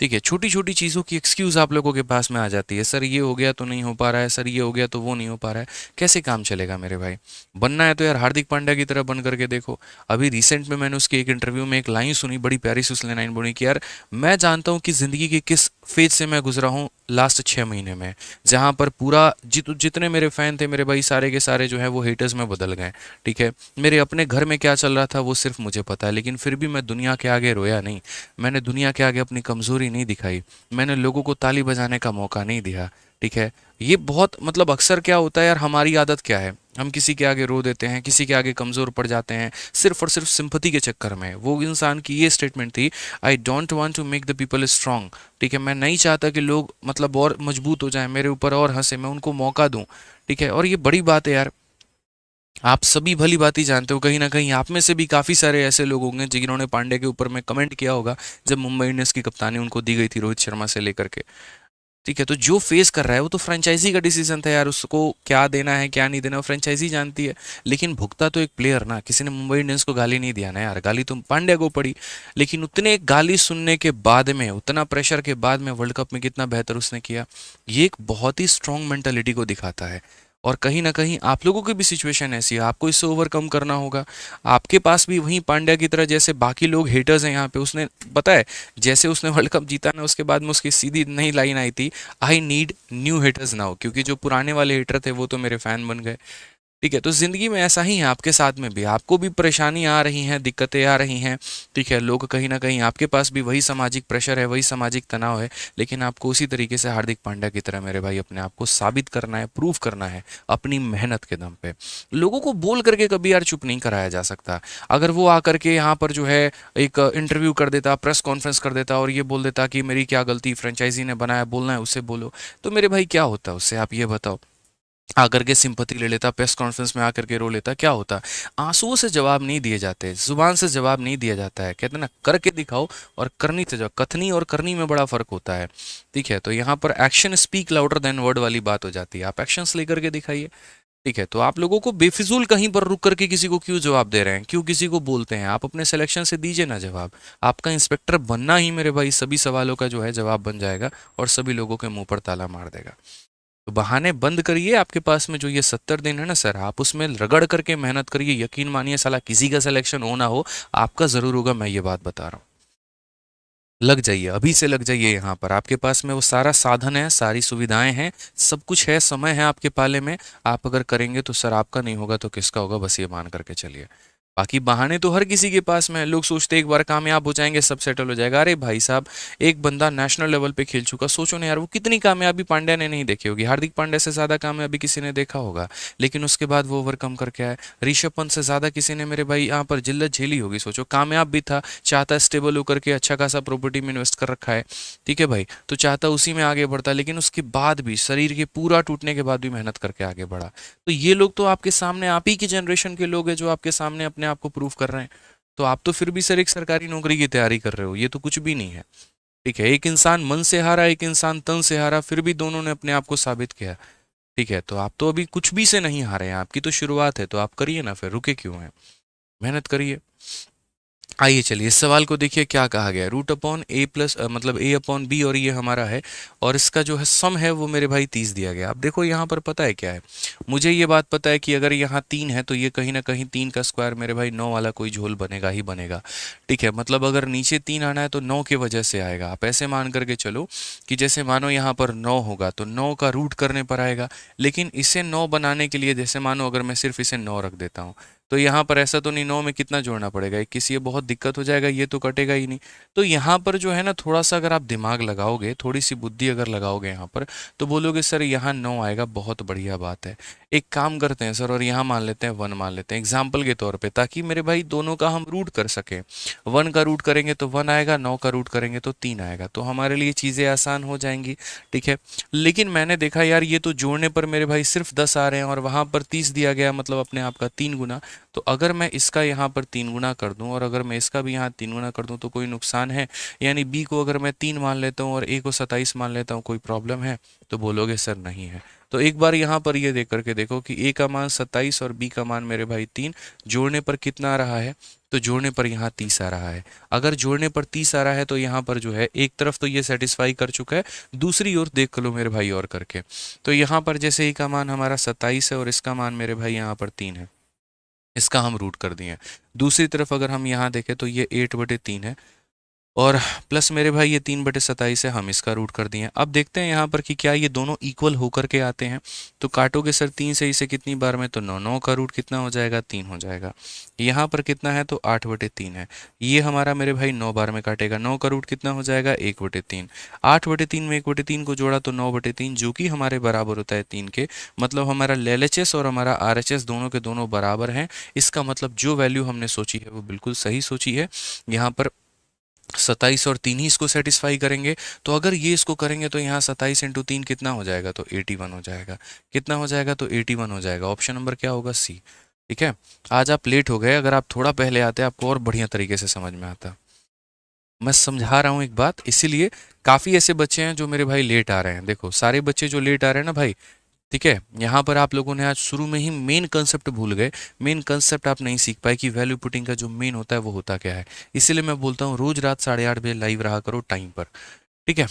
ठीक है, छोटी छोटी चीज़ों की एक्सक्यूज़ आप लोगों के पास में आ जाती है, सर ये हो गया तो नहीं हो पा रहा है, सर ये हो गया तो वो नहीं हो पा रहा है। कैसे काम चलेगा मेरे भाई? बनना है तो यार हार्दिक पांड्या की तरह बन करके देखो। अभी रिसेंट में मैंने उसके एक इंटरव्यू में एक लाइन सुनी, बड़ी प्यारी सी उसने लाइन बोली कि यार मैं जानता हूँ कि ज़िंदगी के किस फेज से मैं गुजरा हूँ लास्ट 6 महीने में, जहाँ पर पूरा जितने मेरे फैन थे मेरे भाई, सारे के सारे जो है वो हेटर्स में बदल गए। ठीक है, मेरे अपने घर में क्या चल रहा था वो सिर्फ मुझे पता है, लेकिन फिर भी मैं दुनिया के आगे रोया नहीं। मैंने दुनिया के आगे अपनी कमज़ोरी नहीं दिखाई। मैंने लोगों को ताली बजाने का मौका नहीं दिया। ठीक है, ये बहुत मतलब अक्सर क्या होता है यार, हमारी आदत क्या है, हम किसी के आगे रो देते हैं, किसी के आगे कमज़ोर पड़ जाते हैं सिर्फ और सिर्फ सिंपथी के चक्कर में। वो इंसान की ये स्टेटमेंट थी, I don't want to make the people strong. ठीक है, मैं नहीं चाहता कि लोग मतलब और मजबूत हो जाएं, मेरे ऊपर और हंसे, मैं उनको मौका दूं। ठीक है, और ये बड़ी बात है यार। आप सभी भली बात जानते हो, कहीं ना कहीं आप में से भी काफ़ी सारे ऐसे लोग होंगे जिन्होंने पांड्या के ऊपर में कमेंट किया होगा जब मुंबई इंडियंस की कप्तानी उनको दी गई थी रोहित शर्मा से लेकर के। ठीक है, तो जो फेस कर रहा है वो तो फ्रेंचाइजी का डिसीजन था यार, उसको क्या देना है क्या नहीं देना वो फ्रेंचाइजी जानती है। लेकिन भुगता तो एक प्लेयर ना, किसी ने मुंबई इंडियंस को गाली नहीं दिया ना यार, गाली तो पांड्या को पड़ी। लेकिन उतने गाली सुनने के बाद में, उतना प्रेशर के बाद में वर्ल्ड कप में कितना बेहतर उसने किया, ये एक बहुत ही स्ट्रांग मेंटालिटी को दिखाता है। और कहीं ना कहीं आप लोगों की भी सिचुएशन ऐसी है, आपको इससे ओवरकम करना होगा। आपके पास भी वहीं पांड्या की तरह जैसे बाकी लोग हेटर्स हैं यहाँ पे, उसने पता है जैसे उसने वर्ल्ड कप जीता ना, उसके बाद में उसकी सीधी नई लाइन आई थी, I need new haters now, क्योंकि जो पुराने वाले हेटर थे वो तो मेरे फैन बन गए। ठीक है, तो ज़िंदगी में ऐसा ही है, आपके साथ में भी आपको भी परेशानी आ रही हैं, दिक्कतें आ रही हैं। ठीक है, लोग कहीं ना कहीं आपके पास भी वही सामाजिक प्रेशर है, वही सामाजिक तनाव है, लेकिन आपको उसी तरीके से हार्दिक पांड्या की तरह मेरे भाई अपने आप को साबित करना है, प्रूव करना है अपनी मेहनत के दम पे। लोगों को बोल करके कभी यार चुप नहीं कराया जा सकता। अगर वो आकर के यहाँ पर जो है एक इंटरव्यू कर देता, प्रेस कॉन्फ्रेंस कर देता और ये बोल देता कि मेरी क्या गलती, फ्रेंचाइजी ने बनाया, बोलना है उससे बोलो, तो मेरे भाई क्या होता उससे, आप ये बताओ। आकर के सिंपैथी ले लेता, प्रेस कॉन्फ्रेंस में आकर के रो लेता, क्या होता? आंसुओं से जवाब नहीं दिए जाते, जुबान से जवाब नहीं दिया जाता है, कहते हैं ना करके दिखाओ और करनी से जवाब, कथनी और करनी में बड़ा फर्क होता है। ठीक है, तो यहाँ पर action speak louder than word वाली बात हो जाती है, आप एक्शंस लेकर के दिखाइए। ठीक है, तो आप लोगों को बेफिजूल कहीं पर रुक करके किसी को क्यों जवाब दे रहे हैं, क्यों किसी को बोलते हैं? आप अपने सिलेक्शन से दीजिए ना जवाब। आपका इंस्पेक्टर बनना ही मेरे भाई सभी सवालों का जो है जवाब बन जाएगा और सभी लोगों के मुंह पर ताला मार देगा। तो बहाने बंद करिए, आपके पास में जो ये 70 दिन है ना सर, आप उसमें रगड़ करके मेहनत करिए। यकीन मानिए साला किसी का सिलेक्शन हो ना हो, आपका जरूर होगा, मैं ये बात बता रहा हूँ। लग जाइए, अभी से लग जाइए। यहाँ पर आपके पास में वो सारा साधन है, सारी सुविधाएं हैं, सब कुछ है, समय है आपके पाले में। आप अगर करेंगे तो सर आपका नहीं होगा तो किसका होगा, बस ये मान करके चलिए। बाकी बहाने तो हर किसी के पास में है। लोग सोचते हैं एक बार कामयाब हो जाएंगे सब सेटल हो जाएगा। अरे भाई साहब, एक बंदा नेशनल लेवल पे खेल चुका, सोचो ना यार वो कितनी कामयाबी पांड्या ने नहीं देखी होगी। हार्दिक पांड्या से ज्यादा कामयाबी किसी ने देखा होगा, लेकिन उसके बाद वो ओवरकम करके आए। ऋषभ पंत से ज्यादा किसी ने मेरे भाई यहाँ पर जिल्लत झेली होगी। सोचो, कामयाब भी था, चाहता स्टेबल होकर के अच्छा खासा प्रॉपर्टी में इन्वेस्ट कर रखा है। ठीक है भाई, तो चाहता उसी में आगे बढ़ता, लेकिन उसके बाद भी शरीर के पूरा टूटने के बाद भी मेहनत करके आगे बढ़ा। तो ये लोग तो आपके सामने, आप ही की जनरेशन के लोग हैं जो आपके सामने अपने आप को प्रूव कर रहे हैं। तो आप तो फिर भी सर एक सरकारी नौकरी की तैयारी कर रहे हो, ये तो कुछ भी नहीं है। ठीक है, एक इंसान मन से हारा, एक इंसान तन से हारा, फिर भी दोनों ने अपने आप को साबित किया। ठीक है, तो आप तो अभी कुछ भी से नहीं हारे हैं, आपकी तो शुरुआत है, तो आप करिए ना, फिर रुके क्यों हैं? मेहनत करिए। आइए चलिए इस सवाल को देखिए क्या कहा गया है। रूट अपॉन ए प्लस मतलब ए अपॉन बी, और ये हमारा है, और इसका जो है सम है वो मेरे भाई 30 दिया गया। अब देखो यहाँ पर पता है क्या है, मुझे ये बात पता है कि अगर यहाँ 3 है तो ये कहीं ना कहीं 3 का स्क्वायर मेरे भाई 9 वाला कोई झोल बनेगा ही बनेगा। ठीक है, मतलब अगर नीचे 3 आना है तो 9 की वजह से आएगा। आप ऐसे मान करके चलो कि जैसे मानो यहाँ पर 9 होगा तो 9 का रूट करने पर आएगा। लेकिन इसे 9 बनाने के लिए जैसे मानो अगर मैं सिर्फ इसे 9 रख देता हूँ, तो यहाँ पर ऐसा तो नहीं 9 में कितना जोड़ना पड़ेगा, 21, ये बहुत दिक्कत हो जाएगा, ये तो कटेगा ही नहीं। तो यहाँ पर जो है ना, थोड़ा सा अगर आप दिमाग लगाओगे, थोड़ी सी बुद्धि अगर लगाओगे यहाँ पर, तो बोलोगे सर यहाँ 9 आएगा, बहुत बढ़िया बात है। एक काम करते हैं सर, और यहाँ मान लेते हैं 1 मान लेते हैं एग्जाम्पल के तौर पे, ताकि मेरे भाई दोनों का हम रूट कर सकें। 1 का रूट करेंगे तो 1 आएगा, 9 का रूट करेंगे तो 3 आएगा, तो हमारे लिए चीज़ें आसान हो जाएंगी। ठीक है, लेकिन मैंने देखा यार ये तो जोड़ने पर मेरे भाई सिर्फ 10 आ रहे हैं और वहाँ पर 30 दिया गया, मतलब अपने आप का 3 गुना। तो अगर मैं इसका यहाँ पर 3 गुना कर दूं और अगर मैं इसका भी यहाँ 3 गुना कर दूं तो कोई नुकसान है? यानी बी को अगर मैं 3 मान लेता हूँ और ए को 27 मान लेता हूँ, कोई प्रॉब्लम है? तो बोलोगे सर नहीं है। तो एक बार यहाँ पर ये देख करके देखो कि a का मान 27 और b का मान मेरे भाई 3, जोड़ने पर कितना आ रहा है, तो जोड़ने पर यहाँ 30 आ रहा है। अगर जोड़ने पर 30 आ रहा है तो यहाँ पर जो है एक तरफ तो ये सेटिस्फाई कर चुका है, दूसरी ओर देख लो मेरे भाई और करके। तो यहाँ पर जैसे a का मान हमारा 27 है और इसका मान मेरे भाई यहाँ पर 3 है, इसका हम रूट कर दिए। दूसरी तरफ अगर हम यहाँ देखें तो ये 8/3 है और प्लस मेरे भाई ये 3/27 है, हम इसका रूट कर दिए। अब देखते हैं यहाँ पर कि क्या ये दोनों इक्वल होकर के आते हैं। तो काटोगे सर 3 से इसे कितनी बार में, तो 9, 9 का रूट कितना हो जाएगा, 3 हो जाएगा। यहाँ पर कितना है, तो 8/3 है। ये हमारा मेरे भाई 9 बार में काटेगा, 9 का रूट कितना हो जाएगा, 1/3। 8/3 में 1/3 को जोड़ा तो 9/3, जो कि हमारे बराबर होता है 3 के। मतलब हमारा LHS और हमारा RHS दोनों के दोनों बराबर हैं। इसका मतलब जो वैल्यू हमने सोची है वो बिल्कुल सही सोची है। यहाँ पर 27 और 3 ही इसको सेटिस्फाई करेंगे। तो अगर ये इसको करेंगे तो यहाँ 27 इंटू 3 कितना हो जाएगा, तो 81 हो जाएगा। कितना हो जाएगा, तो 81 हो जाएगा। ऑप्शन नंबर क्या होगा, सी। ठीक है, आज आप लेट हो गए, अगर आप थोड़ा पहले आते आपको और बढ़िया तरीके से समझ में आता। मैं समझा रहा हूँ एक बात, इसीलिए काफ़ी ऐसे बच्चे हैं जो मेरे भाई लेट आ रहे हैं। देखो सारे बच्चे जो लेट आ रहे हैं ना भाई, ठीक है, यहाँ पर आप लोगों ने आज शुरू में ही मेन कंसेप्ट भूल गए। मेन कंसेप्ट आप नहीं सीख पाए कि वैल्यू पुटिंग का जो मेन होता है वो होता क्या है। इसीलिए मैं बोलता हूँ रोज रात 8:30 बजे लाइव रहा करो टाइम पर। ठीक है,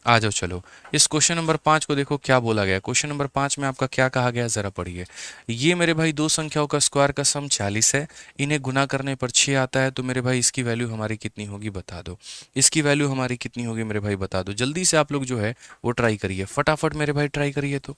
आ जाओ चलो। इस क्वेश्चन नंबर 5 को देखो क्या बोला गया। क्वेश्चन नंबर 5 में आपका क्या कहा गया, जरा पढ़िए। ये मेरे भाई दो संख्याओं का स्क्वायर का सम 40 है, इन्हें गुना करने पर 6 आता है, तो मेरे भाई इसकी वैल्यू हमारी कितनी होगी बता दो। इसकी वैल्यू हमारी कितनी होगी मेरे भाई बता दो। जल्दी से आप लोग जो है वो ट्राई करिए, फटाफट मेरे भाई ट्राई करिए। तो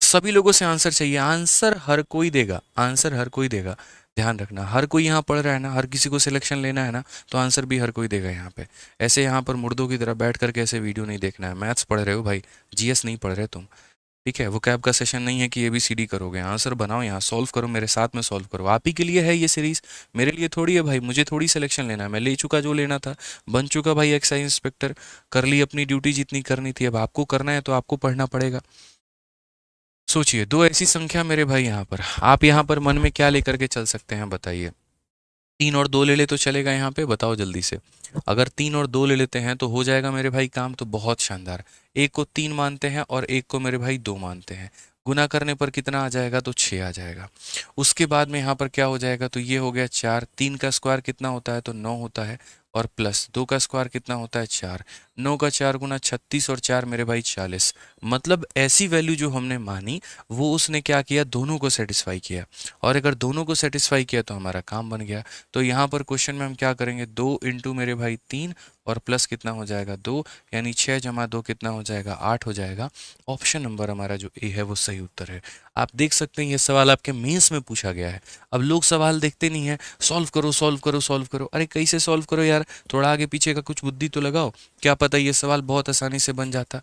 सभी लोगों से आंसर चाहिए, आंसर हर कोई देगा, आंसर हर कोई देगा। ध्यान रखना, हर कोई यहाँ पढ़ रहा है ना, हर किसी को सिलेक्शन लेना है ना, तो आंसर भी हर कोई देगा यहाँ पे। ऐसे यहाँ पर मुर्दों की तरह बैठ करके ऐसे वीडियो नहीं देखना है। मैथ्स पढ़ रहे हो भाई, GS नहीं पढ़ रहे तुम। ठीक है, वो कैब का सेशन नहीं है कि ABCD करोगे। आंसर बनाओ, यहाँ सॉल्व करो, मेरे साथ में सॉल्व करो। आप ही के लिए है ये सीरीज, मेरे लिए थोड़ी है भाई। मुझे थोड़ी सिलेक्शन लेना है, मैं ले चुका जो लेना था, बन चुका भाई एक्साइज इंस्पेक्टर, कर ली अपनी ड्यूटी जितनी करनी थी। अब आपको करना है तो आपको पढ़ना पड़ेगा। सोचिए, दो ऐसी संख्या मेरे भाई यहाँ पर, आप यहाँ पर मन में क्या लेकर के चल सकते हैं बताइए। 3 और 2 ले ले तो चलेगा यहाँ पे, बताओ जल्दी से। अगर 3 और 2 ले लेते हैं तो हो जाएगा मेरे भाई काम, तो बहुत शानदार। एक को 3 मानते हैं और एक को मेरे भाई 2 मानते हैं, गुना करने पर कितना आ जाएगा, तो 6 आ जाएगा। उसके बाद में यहाँ पर क्या हो जाएगा, तो ये हो गया 4, 3 का स्क्वायर कितना होता है, तो 9 होता है, और प्लस 2 का स्क्वायर कितना होता है, 4। 9 का 4 गुना 36 और 4 मेरे भाई 40। मतलब ऐसी वैल्यू जो हमने मानी वो उसने क्या किया, दोनों को सेटिस्फाई किया। और अगर दोनों को सेटिस्फाई किया तो हमारा काम बन गया। तो यहाँ पर क्वेश्चन में हम क्या करेंगे, 2 इंटू मेरे भाई 3 और प्लस कितना हो जाएगा, 2, यानी 6 जमा 2 कितना हो जाएगा, 8 हो जाएगा। ऑप्शन नंबर हमारा जो ए है वो सही उत्तर है। आप देख सकते हैं ये सवाल आपके मेंस में पूछा गया है। अब लोग सवाल देखते नहीं है, सॉल्व करो सॉल्व करो सॉल्व करो। अरे कैसे सॉल्व करो यार, थोड़ा आगे पीछे का कुछ बुद्धि तो लगाओ। क्या पता ये सवाल बहुत आसानी से बन जाता,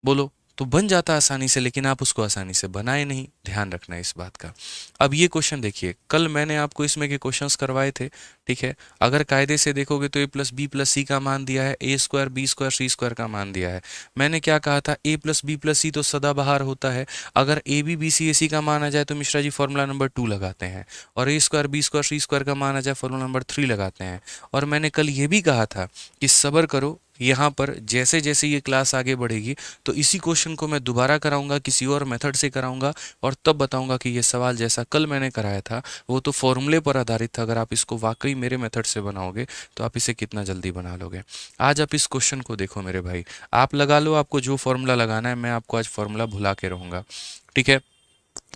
बोलो तो बन जाता आसानी से, लेकिन आप उसको आसानी से बनाए नहीं। ध्यान रखना इस बात का। अब ये क्वेश्चन देखिए, कल मैंने आपको इसमें के क्वेश्चंस करवाए थे। ठीक है, अगर कायदे से देखोगे तो a+b+c का मान दिया है, a² b² c² का मान दिया है। मैंने क्या कहा था, a+b+c तो सदाबहार होता है। अगर ab bc ac का मान आ जाए तो मिश्रा जी फॉर्मूला नंबर 2 लगाते हैं, और a² b² c² का मान आ जाए फॉर्मूला नंबर 3 लगाते हैं। और मैंने कल ये भी कहा था कि सब्र करो, यहाँ पर जैसे जैसे ये क्लास आगे बढ़ेगी तो इसी क्वेश्चन को मैं दोबारा कराऊंगा, किसी और मेथड से कराऊंगा, और तब बताऊंगा कि ये सवाल जैसा कल मैंने कराया था वो तो फॉर्मूले पर आधारित था। अगर आप इसको वाकई मेरे मेथड से बनाओगे तो आप इसे कितना जल्दी बना लोगे। आज आप इस क्वेश्चन को देखो मेरे भाई, आप लगा लो आपको जो फॉर्मूला लगाना है, मैं आपको आज फॉर्मूला भुला के रहूँगा। ठीक है,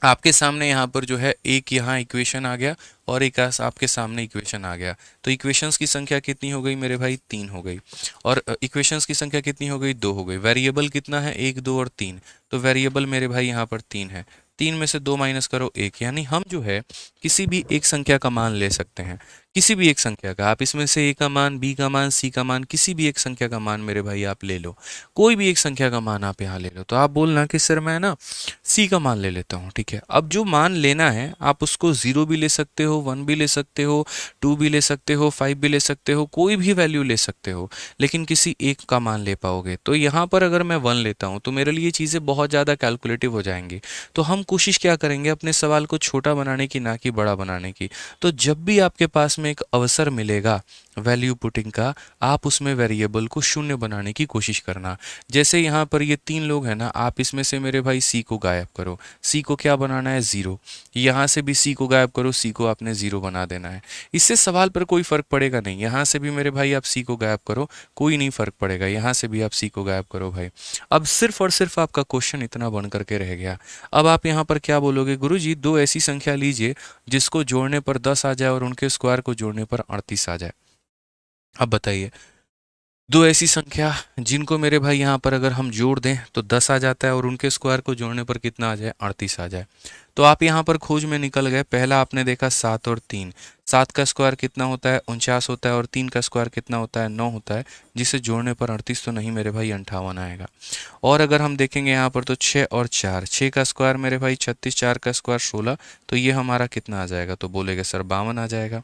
आपके सामने यहाँ पर जो है एक यहाँ इक्वेशन आ गया और एक आपके सामने इक्वेशन आ गया। तो इक्वेशंस की संख्या कितनी हो गई मेरे भाई, 3 हो गई। और इक्वेशंस की संख्या कितनी हो गई, 2 हो गई। वेरिएबल कितना है, 1, 2 और 3। तो वेरिएबल मेरे भाई यहाँ पर 3 है। 3 में से 2 माइनस करो 1, यानी हम जो है किसी भी एक संख्या का मान ले सकते हैं। किसी भी एक संख्या का, आप इसमें से a का मान, b का मान, c का मान, किसी भी एक संख्या का मान मेरे भाई आप ले लो। कोई भी एक संख्या का मान आप यहाँ ले लो। तो आप बोलना कि सर मैं ना c का मान ले लेता हूँ। ठीक है, अब जो मान लेना है आप उसको 0 भी ले सकते हो, 1 भी ले सकते हो, 2 भी ले सकते हो, 5 भी ले सकते हो, कोई भी वैल्यू ले सकते हो, लेकिन किसी एक का मान ले पाओगे। तो यहाँ पर अगर मैं 1 लेता हूँ तो मेरे लिए चीज़ें बहुत ज़्यादा कैलकुलेटिव हो जाएंगी। तो हम कोशिश क्या करेंगे, अपने सवाल को छोटा बनाने की, ना कि बड़ा बनाने की। तो जब भी आपके पास में एक अवसर मिलेगा वैल्यू पुटिंग का, आप उसमें वेरिएबल को शून्य बनाने की कोशिश करना। जैसे यहाँ पर ये 3 लोग हैं ना, आप इसमें से मेरे भाई सी को गायब करो, सी को क्या बनाना है 0, यहाँ से भी सी को गायब करो, सी को आपने 0 बना देना है। इससे सवाल पर कोई फर्क पड़ेगा नहीं। यहाँ से भी मेरे भाई आप सी को गायब करो, कोई नहीं फर्क पड़ेगा, यहाँ से भी आप सी को गायब करो भाई। अब सिर्फ और सिर्फ आपका क्वेश्चन इतना बन करके रह गया। अब आप यहाँ पर क्या बोलोगे, गुरुजी दो ऐसी संख्या लीजिए जिसको जोड़ने पर 10 आ जाए और उनके स्क्वायर को जोड़ने पर 38 आ जाए। अब बताइए, दो ऐसी संख्या जिनको मेरे भाई यहाँ पर अगर हम जोड़ दें तो 10 आ जाता है और उनके स्क्वायर को जोड़ने पर कितना आ जाए, 38 आ जाए। तो आप यहाँ पर खोज में निकल गए। पहला आपने देखा 7 और 3, 7 का स्क्वायर कितना होता है, 49 होता है, और 3 का स्क्वायर कितना होता है, 9 होता है, जिसे जोड़ने पर 38 तो नहीं मेरे भाई 58 आएगा। और अगर हम देखेंगे यहाँ पर तो 6 और 4, 6 का स्क्वायर मेरे भाई 36, 4 का स्क्वायर 16, तो ये हमारा कितना आ जाएगा, तो बोलेगा सर 52 आ जाएगा।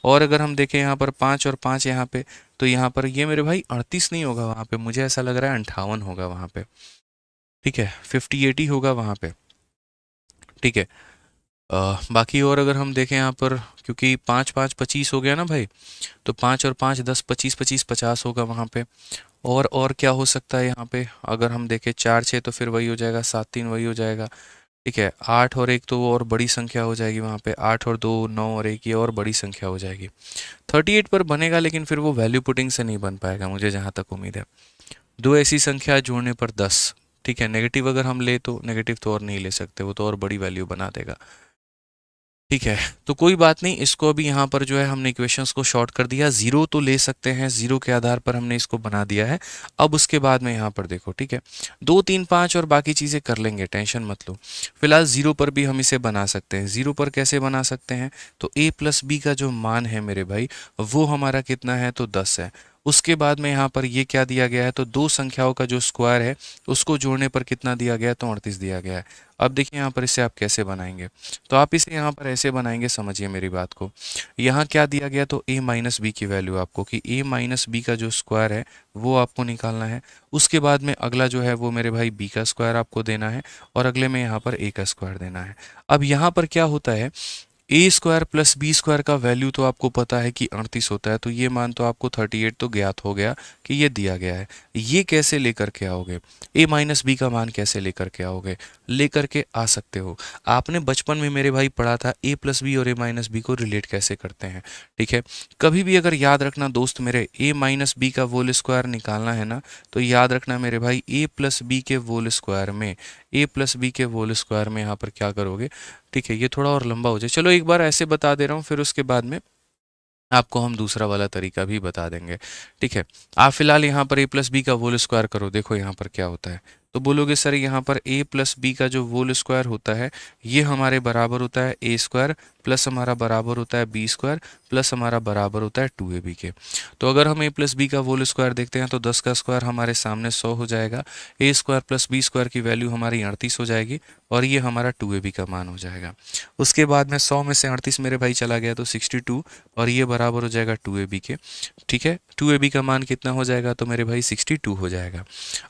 और अगर हम देखें यहाँ पर 5 और 5 यहाँ पे, तो यहाँ पर ये मेरे भाई 38 नहीं होगा, वहाँ पे मुझे ऐसा लग रहा है 58 होगा वहाँ पे, ठीक है, 58 ही होगा वहाँ पे, ठीक है। बाकी और अगर हम देखें यहाँ पर, क्योंकि 5 5 25 हो गया ना भाई, तो 5 और 5 10, 25 25 50 होगा वहाँ पे। और क्या हो सकता है यहाँ पे, अगर हम देखें 4 6 तो फिर वही हो जाएगा, 7 3 वही हो जाएगा, ठीक है। 8 और 1 तो वो और बड़ी संख्या हो जाएगी वहाँ पे, 8 और 2 9 और 1 ये और बड़ी संख्या हो जाएगी। 38 पर बनेगा, लेकिन फिर वो वैल्यू पुटिंग से नहीं बन पाएगा, मुझे जहाँ तक उम्मीद है। दो ऐसी संख्या जोड़ने पर 10, ठीक है। नेगेटिव अगर हम ले तो नेगेटिव तो और नहीं ले सकते, वो तो और बड़ी वैल्यू बना देगा, ठीक है। तो कोई बात नहीं, इसको अभी यहाँ पर जो है हमने इक्वेशंस को शॉर्ट कर दिया। 0 तो ले सकते हैं, 0 के आधार पर हमने इसको बना दिया है। अब उसके बाद में यहाँ पर देखो, ठीक है, 2 3 5 और बाकी चीज़ें कर लेंगे, टेंशन मत लो। फिलहाल 0 पर भी हम इसे बना सकते हैं। 0 पर कैसे बना सकते हैं, तो a प्लस बी का जो मान है मेरे भाई, वो हमारा कितना है, तो 10 है। उसके बाद में यहाँ पर ये क्या दिया गया है, तो दो संख्याओं का जो स्क्वायर है उसको जोड़ने पर कितना दिया गया है, तो 38 दिया गया है। अब देखिए यहाँ पर इसे आप कैसे बनाएंगे, तो आप इसे यहाँ पर ऐसे बनाएंगे, समझिए मेरी बात को। यहाँ क्या दिया गया, तो a माइनस बी की वैल्यू आपको, कि a माइनस बी का जो स्क्वायर है वो आपको निकालना है। उसके बाद में अगला जो है वो मेरे भाई b का स्क्वायर आपको देना है, और अगले में यहाँ पर a का स्क्वायर देना है। अब यहाँ पर क्या होता है, ए स्क्वायर प्लस बी स्क्वायर का वैल्यू तो आपको पता है कि 38 होता है, तो ये मान तो आपको 38 तो ज्ञात हो गया कि ये दिया गया है। ये कैसे लेकर के आओगे, ए माइनस बी का मान कैसे लेकर के आओगे, लेकर के आ सकते हो। आपने बचपन में मेरे भाई पढ़ा था ए प्लस बी और ए माइनस बी को रिलेट कैसे करते हैं, ठीक है। कभी भी अगर याद रखना दोस्त मेरे, ए माइनस बी का होल स्क्वायर निकालना है ना, तो याद रखना मेरे भाई, ए प्लस बी के होल स्क्वायर में, ए प्लस बी के होल स्क्वायर में यहाँ पर क्या करोगे, ठीक है। ये थोड़ा और लंबा हो जाए, चलो एक बार ऐसे बता दे रहा हूँ, फिर उसके बाद में आपको हम दूसरा वाला तरीका भी बता देंगे, ठीक है। आप फिलहाल यहाँ पर ए प्लस बी का होल स्क्वायर करो, देखो यहाँ पर क्या होता है। तो बोलोगे सर यहाँ पर ए प्लस बी का जो होल स्क्वायर होता है ये हमारे बराबर होता है ए स्क्वायर, प्लस हमारा बराबर होता है बी स्क्वायर, प्लस हमारा बराबर होता है 2ab के। तो अगर हम ए प्लस बी का होल स्क्वायर देखते हैं तो 10 का स्क्वायर हमारे सामने 100 हो जाएगा, ए स्क्वायर प्लस बी स्क्वायर की वैल्यू हमारी 38 हो जाएगी, और ये हमारा 2ab का मान हो जाएगा। उसके बाद में 100 में से 38 मेरे भाई चला गया तो 62, और ये बराबर हो जाएगा 2ab के, ठीक है। 2ab का मान कितना हो जाएगा, तो मेरे भाई 62 हो जाएगा।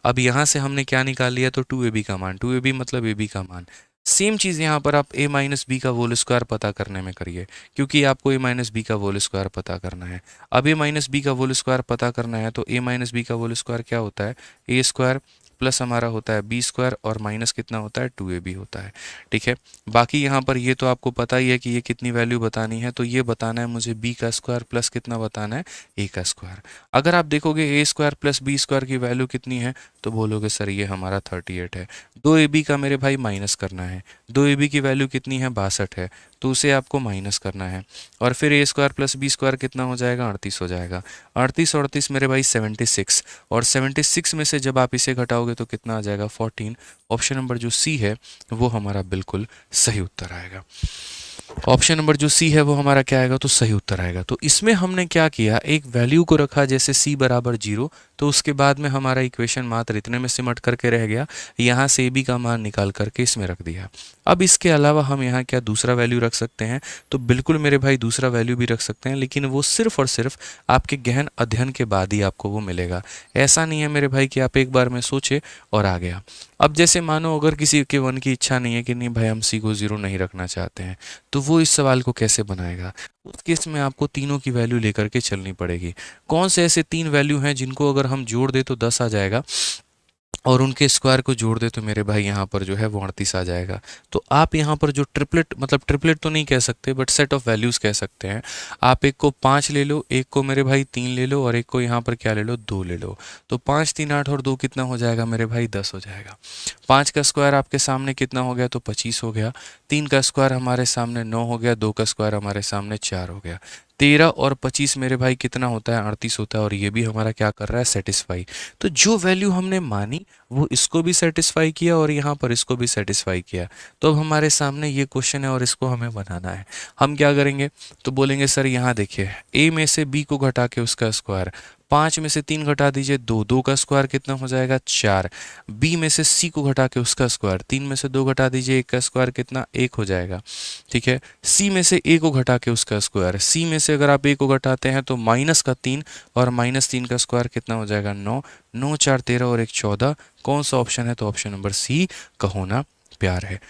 अब यहाँ से हमने क्या निकाल लिया, तो 2ab का मान, 2ab मतलब ab का मान। सेम चीज़ यहाँ पर आप a माइनस बी का होल स्क्वायर पता करने में करिए, क्योंकि आपको a माइनस बी का होल स्क्वायर पता करना है। अब a माइनस बी का होल स्क्वायर पता करना है, तो a माइनस बी का होल स्क्वायर क्या होता है, a स्क्वायर प्लस हमारा होता है बी स्क्वायर, और माइनस कितना होता है, 2ab होता है, ठीक है। बाकी यहाँ पर ये तो आपको पता ही है कि ये कितनी वैल्यू बतानी है, तो ये बताना है मुझे b का स्क्वायर प्लस कितना बताना है, a का स्क्वायर। अगर आप देखोगे a square plus b square की वैल्यू कितनी है, तो बोलोगे सर ये हमारा 38 है। 2ab का मेरे भाई माइनस करना है, 2ab की वैल्यू कितनी है, 62 है, तो उसे आपको माइनस करना है। और फिर a square plus b square कितना हो जाएगा, 38 हो जाएगा। 38 और 38 मेरे भाई 76, और 76 में से जब आप इसे घटाओगे तो कितना आ जाएगा, 14। ऑप्शन नंबर जो सी है वो हमारा बिल्कुल सही उत्तर आएगा। ऑप्शन नंबर जो सी है वो हमारा क्या आएगा, तो सही उत्तर आएगा। तो इसमें हमने क्या किया, एक वैल्यू को रखा, जैसे c बराबर 0, तो उसके बाद में हमारा इक्वेशन मात्र इतने में सिमट करके रह गया। यहाँ से AB का मान निकाल करके इसमें रख दिया। अब इसके अलावा हम यहाँ क्या दूसरा वैल्यू रख सकते हैं? तो बिल्कुल मेरे भाई दूसरा वैल्यू भी रख सकते हैं, लेकिन वो सिर्फ और सिर्फ आपके गहन अध्ययन के बाद ही आपको वो मिलेगा। ऐसा नहीं है मेरे भाई कि आप एक बार में सोचे और आ गया। अब जैसे मानो अगर किसी के वन की इच्छा नहीं है कि नहीं भाई हम C को 0 नहीं रखना चाहते हैं, तो वो इस सवाल को कैसे बनाएगा? उस केस में आपको तीनों की वैल्यू लेकर के चलनी पड़ेगी। कौन से ऐसे 3 वैल्यू हैं जिनको अगर हम जोड़ दे तो 10 आ जाएगा, और उनके स्क्वायर को जोड़ दे तो मेरे भाई यहाँ पर जो है वो 38 आ जाएगा। तो आप यहाँ पर जो ट्रिपलेट, मतलब ट्रिपलेट तो नहीं कह सकते बट सेट ऑफ वैल्यूज़ कह सकते हैं। आप एक को 5 ले लो, एक को मेरे भाई 3 ले लो, और एक को यहाँ पर क्या ले लो, 2 ले लो। तो 5 3 8 और 2 कितना हो जाएगा मेरे भाई? 10 हो जाएगा। 5 का स्क्वायर आपके सामने कितना हो गया? तो 25 हो गया। 3 का स्क्वायर हमारे सामने 9 हो गया। 2 का स्क्वायर हमारे सामने 4 हो गया। 13 और 25 मेरे भाई कितना होता है? 38 होता है। और ये भी हमारा क्या कर रहा है? सेटिस्फाई। तो जो वैल्यू हमने मानी वो इसको भी सेटिस्फाई किया और यहाँ पर इसको भी सेटिस्फाई किया। तो अब हमारे सामने ये क्वेश्चन है और इसको हमें बनाना है। हम क्या करेंगे? तो बोलेंगे सर यहाँ देखिए, A में से B को घटा के उसका स्क्वायर, 5 में से 3 घटा दीजिए 2, 2 का स्क्वायर कितना हो जाएगा? 4। B में से C को घटा के उसका स्क्वायर, 3 में से 2 घटा दीजिए, 1 का स्क्वायर कितना? 1 हो जाएगा। ठीक है। C में से A को घटा के उसका स्क्वायर, C में से अगर आप A को घटाते हैं तो माइनस का 3, और माइनस 3 का स्क्वायर कितना हो जाएगा? 9। 9 4 13 और 1 14। कौन सा ऑप्शन है? तो ऑप्शन नंबर C का होना प्यार है।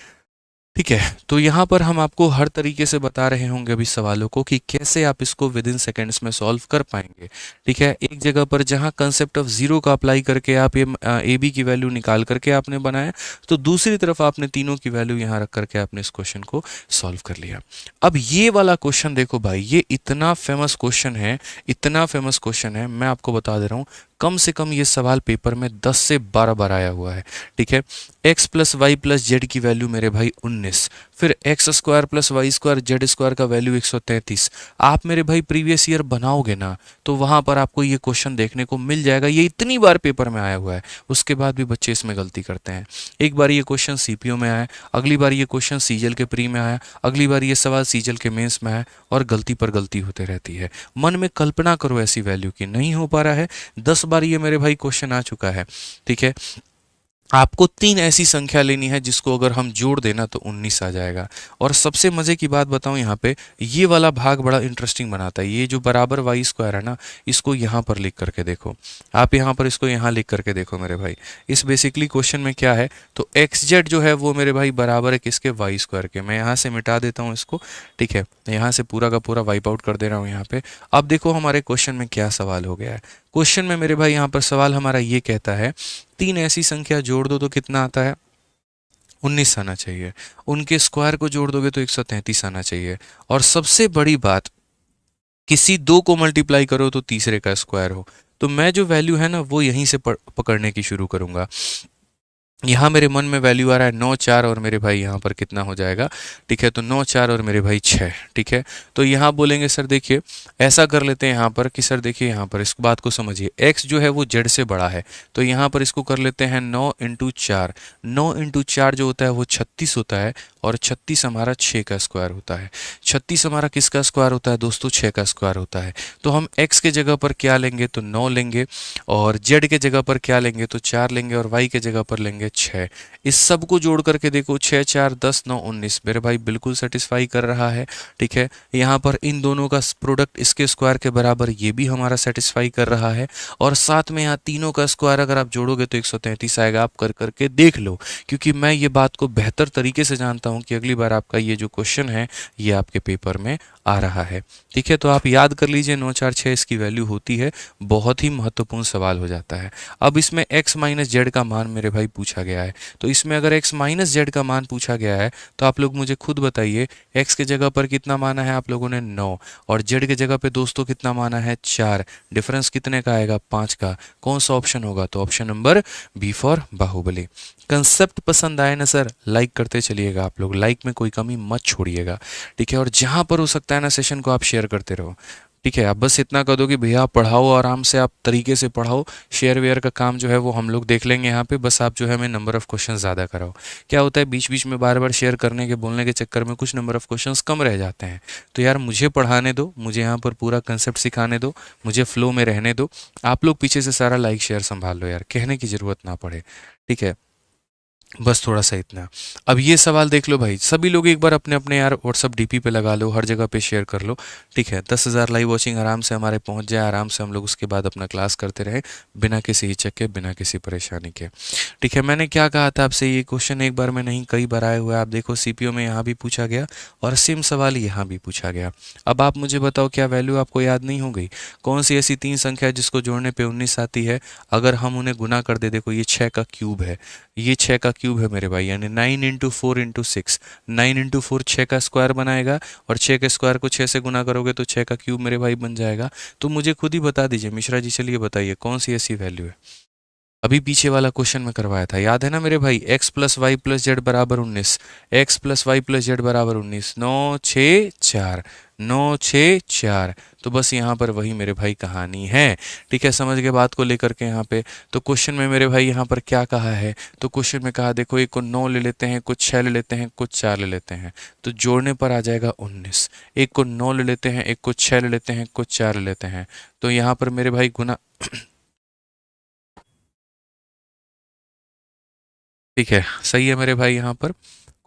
ठीक है। तो यहाँ पर हम आपको हर तरीके से बता रहे होंगे अभी सवालों को कि कैसे आप इसको विद इन सेकेंड्स में सॉल्व कर पाएंगे। ठीक है। एक जगह पर जहाँ कंसेप्ट ऑफ जीरो का अप्लाई करके आप ये AB की वैल्यू निकाल करके आपने बनाया, तो दूसरी तरफ आपने तीनों की वैल्यू यहाँ रख करके आपने इस क्वेश्चन को सॉल्व कर लिया। अब ये वाला क्वेश्चन देखो भाई, ये इतना फेमस क्वेश्चन है, इतना फेमस क्वेश्चन है, मैं आपको बता दे रहा हूँ कम से कम ये सवाल पेपर में 10 से 12 बार आया हुआ है। ठीक है। x plus y plus z की वैल्यू मेरे भाई 19, फिर x square plus y square z square का वैल्यू 133। आप मेरे भाई प्रीवियस ईयर बनाओगे ना तो वहाँ पर आपको ये क्वेश्चन देखने को मिल जाएगा। ये इतनी बार पेपर में आया हुआ है, उसके बाद भी बच्चे इसमें गलती करते हैं। एक बार ये क्वेश्चन CPO में आया, अगली बार ये क्वेश्चन सीजल के प्री में आया, अगली बार ये सवाल सीजल के मेंस में आया, और गलती पर गलती होते रहती है। मन में कल्पना करो ऐसी वैल्यू की, नहीं हो पा रहा है। 10 बार ये मेरे भाई क्वेश्चन आ चुका है। ठीक है। आपको 3 ऐसी संख्या लेनी है जिसको अगर हम जोड़ देना तो 19 आ जाएगा। और सबसे मज़े की बात बताऊं, यहाँ पे ये वाला भाग बड़ा इंटरेस्टिंग बनाता है। ये जो बराबर वाई स्क्वायर है ना, इसको यहाँ पर लिख करके देखो। आप यहाँ पर इसको यहाँ लिख करके देखो मेरे भाई। इस बेसिकली क्वेश्चन में क्या है, तो एक्स जेड जो है वो मेरे भाई बराबर है किसके? वाई स्क्वायर के। मैं यहाँ से मिटा देता हूँ इसको। ठीक है। यहाँ से पूरा का पूरा वाइप आउट कर दे रहा हूँ यहाँ पे। अब देखो हमारे क्वेश्चन में क्या सवाल हो गया है। क्वेश्चन में मेरे भाई यहाँ पर सवाल हमारा ये कहता है 3 ऐसी संख्या जोड़ दो तो कितना आता है? 19 आना चाहिए। उनके स्क्वायर को जोड़ दोगे तो 133 आना चाहिए। और सबसे बड़ी बात, किसी 2 को मल्टीप्लाई करो तो तीसरे का स्क्वायर हो। तो मैं जो वैल्यू है ना वो यहीं से पकड़ने की शुरू करूंगा। यहाँ मेरे मन में वैल्यू आ रहा है 9 4, और मेरे भाई यहाँ पर कितना हो जाएगा? ठीक है। तो 9 4 और मेरे भाई 6। ठीक है। तो यहाँ बोलेंगे सर देखिए ऐसा कर लेते हैं यहाँ पर कि सर देखिए यहाँ पर इस बात को समझिए, x जो है वो z से बड़ा है, तो यहाँ पर इसको कर लेते हैं 9 इंटू 4। 9 इंटू 4 जो होता है वो 36 होता है, और 36 हमारा 6 का स्क्वायर होता है। 36 हमारा किसका स्क्वायर होता है दोस्तों? 6 का स्क्वायर होता है। तो हम x के जगह पर क्या लेंगे? तो 9 लेंगे, और z के जगह पर क्या लेंगे? तो 4 लेंगे, और y के जगह पर लेंगे 6। इस सब को जोड़ करके देखो, 6 4 10 9 19 मेरे भाई बिल्कुल सेटिस्फाई कर रहा है। ठीक है। यहाँ पर इन दोनों का प्रोडक्ट इसके स्क्वायर के बराबर, ये भी हमारा सेटिस्फाई कर रहा है। और साथ में यहाँ तीनों का स्क्वायर अगर आप जोड़ोगे तो 133 आएगा। आप कर करके देख लो, क्योंकि मैं ये बात को बेहतर तरीके से जानता हूँ कि अगली बार आपका ये जो क्वेश्चन है ये आपके पेपर में आ रहा है। ठीक है। तो आप याद कर लीजिए 9 4 6 इसकी वैल्यू होती है। बहुत ही महत्वपूर्ण सवाल हो जाता है। अब इसमें x माइनस जेड का मान मेरे भाई पूछा गया है। तो इसमें अगर x माइनस जेड का मान पूछा गया है तो आप लोग मुझे खुद बताइए, x के जगह पर कितना माना है आप लोगों ने? 9, और z के जगह पे दोस्तों कितना माना है? 4। डिफरेंस कितने का आएगा? 5 का। कौन सा ऑप्शन होगा? तो option number B for Baahubali. Concept पसंद आए ना सर, लाइक करते चलिएगा आप लोग, लाइक में कोई कमी मत छोड़िएगा। ठीक है। और जहां पर हो सकता है ना सेशन को आप शेयर करते रहो। ठीक है, आप बस इतना कर दो कि भैया आप पढ़ाओ, आराम से आप तरीके से पढ़ाओ, शेयर वेयर का काम जो है वो हम लोग देख लेंगे यहाँ पे, बस आप जो है हमें नंबर ऑफ क्वेश्चन ज़्यादा कराओ। क्या होता है बीच बीच में बार बार शेयर करने के बोलने के चक्कर में कुछ नंबर ऑफ क्वेश्चंस कम रह जाते हैं। तो यार मुझे पढ़ाने दो, मुझे यहाँ पर पूरा कंसेप्ट सिखाने दो, मुझे फ्लो में रहने दो। आप लोग पीछे से सारा लाइक शेयर संभाल लो यार, कहने की ज़रूरत ना पड़े। ठीक है, बस थोड़ा सा इतना। अब ये सवाल देख लो भाई, सभी लोग एक बार अपने अपने यार व्हाट्सअप डीपी पे लगा लो, हर जगह पे शेयर कर लो। ठीक है, 10,000 लाइव वॉचिंग आराम से हमारे पहुंच जाए, आराम से हम लोग उसके बाद अपना क्लास करते रहे, बिना किसी हिचक के, बिना किसी परेशानी के। ठीक है, मैंने क्या कहा था आपसे, ये क्वेश्चन एक बार में नहीं कई बार आए हुए, आप देखो सीपीओ में यहाँ भी पूछा गया और सेम सवाल यहाँ भी पूछा गया। अब आप मुझे बताओ, क्या वैल्यू आपको याद नहीं हो गई? कौन सी ऐसी 3 संख्या है जिसको जोड़ने पे 19 आती है? अगर हम उन्हें गुना कर दे, देखो ये 6 का क्यूब है, ये 6 का क्यूब है मेरे भाई, यानी 9 इंटू 4 इंटू 6, 9 इंटू 4 6 का स्क्वायर बनाएगा, और 6 के स्क्वायर को 6 से गुना करोगे तो 6 का क्यूब मेरे भाई बन जाएगा। तो मुझे खुद ही बता दीजिए मिश्रा जी, चलिए बताइए कौन सी ऐसी वैल्यू है? अभी पीछे वाला क्वेश्चन में करवाया था, याद है ना मेरे भाई? x plus y plus z बराबर 19, x plus y plus z बराबर 19, 9 6 4, 9 6 4। तो बस यहाँ पर वही मेरे भाई कहानी है। ठीक है, समझ गए बात को लेकर के यहाँ पे? तो क्वेश्चन में मेरे भाई यहाँ पर क्या कहा है? तो क्वेश्चन में कहा, देखो एक को 9 ले लेते हैं, कुछ 6 ले लेते हैं, कुछ 4 ले लेते हैं, तो जोड़ने पर आ जाएगा 19। एक को 9 ले लेते हैं, एक को 6 ले लेते हैं, कुछ 4 ले लेते हैं, तो यहाँ पर मेरे भाई गुना ठीक है, सही है मेरे भाई, यहाँ पर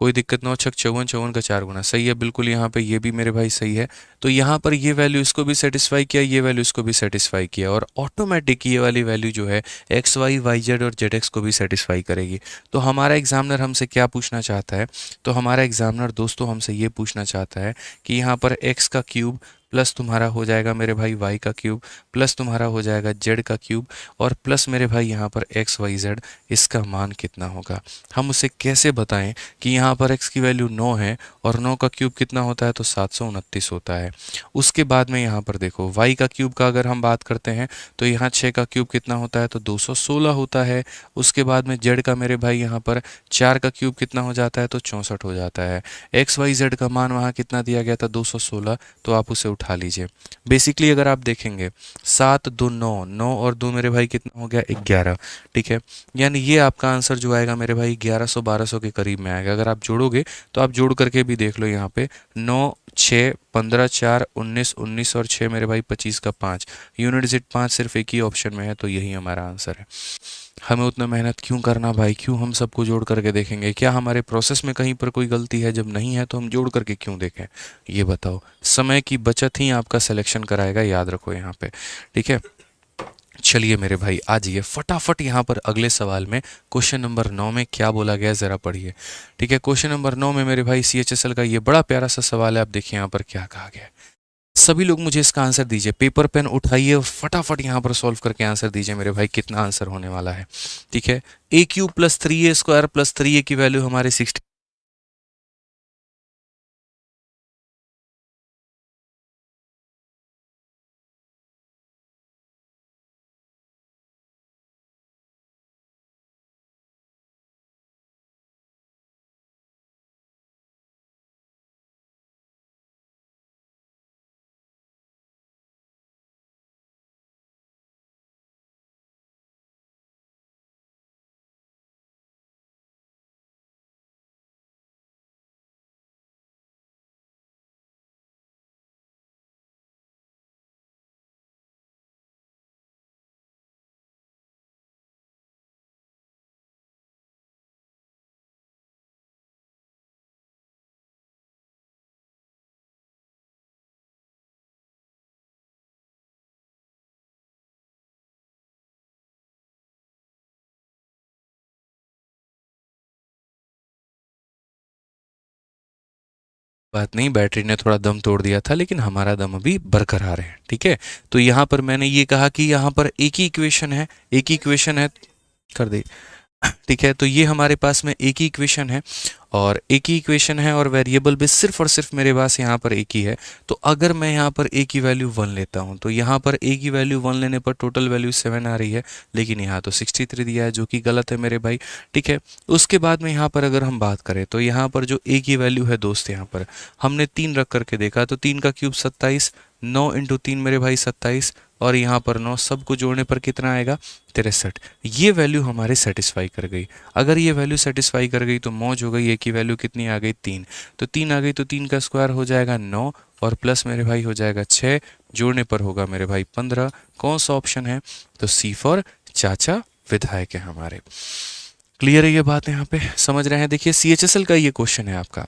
कोई दिक्कत ना हो। 6 54, 54 का 4 गुना, सही है बिल्कुल। यहाँ पे ये भी मेरे भाई सही है। तो यहाँ पर ये वैल्यू इसको भी सेटिस्फाई किया, ये वैल्यू इसको भी सेटिस्फाई किया, और ऑटोमेटिक ये वाली वैल्यू जो है एक्स वाई वाई जेड और जेड एक्स को भी सेटिस्फाई करेगी। तो हमारा एग्जामिनर हमसे क्या पूछना चाहता है? तो हमारा एग्जामिनर दोस्तों हमसे ये पूछना चाहता है कि यहाँ पर एक्स का क्यूब प्लस तुम्हारा हो जाएगा मेरे भाई वाई का क्यूब, प्लस तुम्हारा हो जाएगा जेड का क्यूब, और प्लस मेरे भाई यहाँ पर एक्स वाई जेड, इसका मान कितना होगा? हम उसे कैसे बताएं कि यहाँ पर x की वैल्यू 9 है और 9 का क्यूब कितना होता है? तो 729 होता है। उसके बाद में यहाँ पर देखो y का क्यूब का अगर हम बात करते हैं तो यहाँ 6 का क्यूब कितना होता है? तो 216 होता है। उसके बाद में z का मेरे भाई यहाँ पर 4 का क्यूब कितना हो जाता है? तो 64 हो जाता है। एक्स वाई जेड का मान वहाँ कितना दिया गया था? 216, तो आप उसे उठा लीजिए। बेसिकली अगर आप देखेंगे 7 2 9, 9 और 2 मेरे भाई कितना हो गया? 11। ठीक है, यानी ये आपका आंसर जो आएगा मेरे भाई 1100 1200 के करीब में आएगा। अगर आप जोड़ोगे तो आप जोड़ करके भी देख लो, यहाँ पे 9 6 15 4 19, 19 और 6 मेरे भाई 25 का 5, यूनिट डिजिट 5 सिर्फ एक ही ऑप्शन में है, तो यही हमारा आंसर है। हमें उतना मेहनत क्यों करना भाई? क्यों हम सबको जोड़ करके देखेंगे? क्या हमारे प्रोसेस में कहीं पर कोई गलती है? जब नहीं है तो हम जोड़ करके क्यों देखें? ये बताओ। समय की बचत ही आपका सिलेक्शन कराएगा, याद रखो यहाँ पे। ठीक है, चलिए मेरे भाई आ जाइए फटाफट यहाँ पर अगले सवाल में। क्वेश्चन नंबर 9 में क्या बोला गया है जरा पढ़िए। ठीक है, क्वेश्चन नंबर 9 में मेरे भाई सीएचएसएल का ये बड़ा प्यारा सा सवाल है। आप देखिए यहाँ पर क्या कहा गया है। सभी लोग मुझे इसका आंसर दीजिए, पेपर पेन उठाइए और फटाफट यहाँ पर सॉल्व करके आंसर दीजिए मेरे भाई, कितना आंसर होने वाला है। ठीक है, ए क्यूब प्लस 3 ए स्क्वायर प्लस 3 ए की वैल्यू हमारे 60। बात नहीं, बैटरी ने थोड़ा दम तोड़ दिया था, लेकिन हमारा दम अभी बरकरार है। ठीक है, तो यहाँ पर मैंने ये कहा कि यहाँ पर एक ही इक्वेशन है, एक ही इक्वेशन है, कर दे। ठीक है, तो ये हमारे पास में एक ही इक्वेशन है, और एक ही इक्वेशन है, और वेरिएबल भी सिर्फ और सिर्फ मेरे पास यहाँ पर एक ही है। तो अगर मैं यहाँ पर ए की वैल्यू 1 लेता हूँ, तो यहाँ पर ए की वैल्यू 1 लेने पर टोटल वैल्यू 7 आ रही है, लेकिन यहाँ तो 63 दिया है, जो कि गलत है मेरे भाई। ठीक है, उसके बाद में यहाँ पर अगर हम बात करें तो यहाँ पर जो ए की वैल्यू है दोस्त, यहाँ पर हमने 3 रख करके देखा, तो 3 का क्यूब 27, 9 इंटू 3 मेरे भाई 27 और यहाँ पर 9, सबको जोड़ने पर कितना आएगा 63। ये वैल्यू हमारे सेटिस्फाई कर गई। अगर ये वैल्यू सेटिस्फाई कर गई तो मौज हो गई। ए की वैल्यू कितनी आ गई 3, तो 3 आ गई तो 3 का स्क्वायर हो जाएगा 9 और प्लस मेरे भाई हो जाएगा 6, जोड़ने पर होगा मेरे भाई 15। कौन सा ऑप्शन है? तो सी फॉर चाचा विधायक है हमारे। क्लियर है ये बात यहाँ पे, समझ रहे हैं? देखिए CHSL का ये क्वेश्चन है आपका,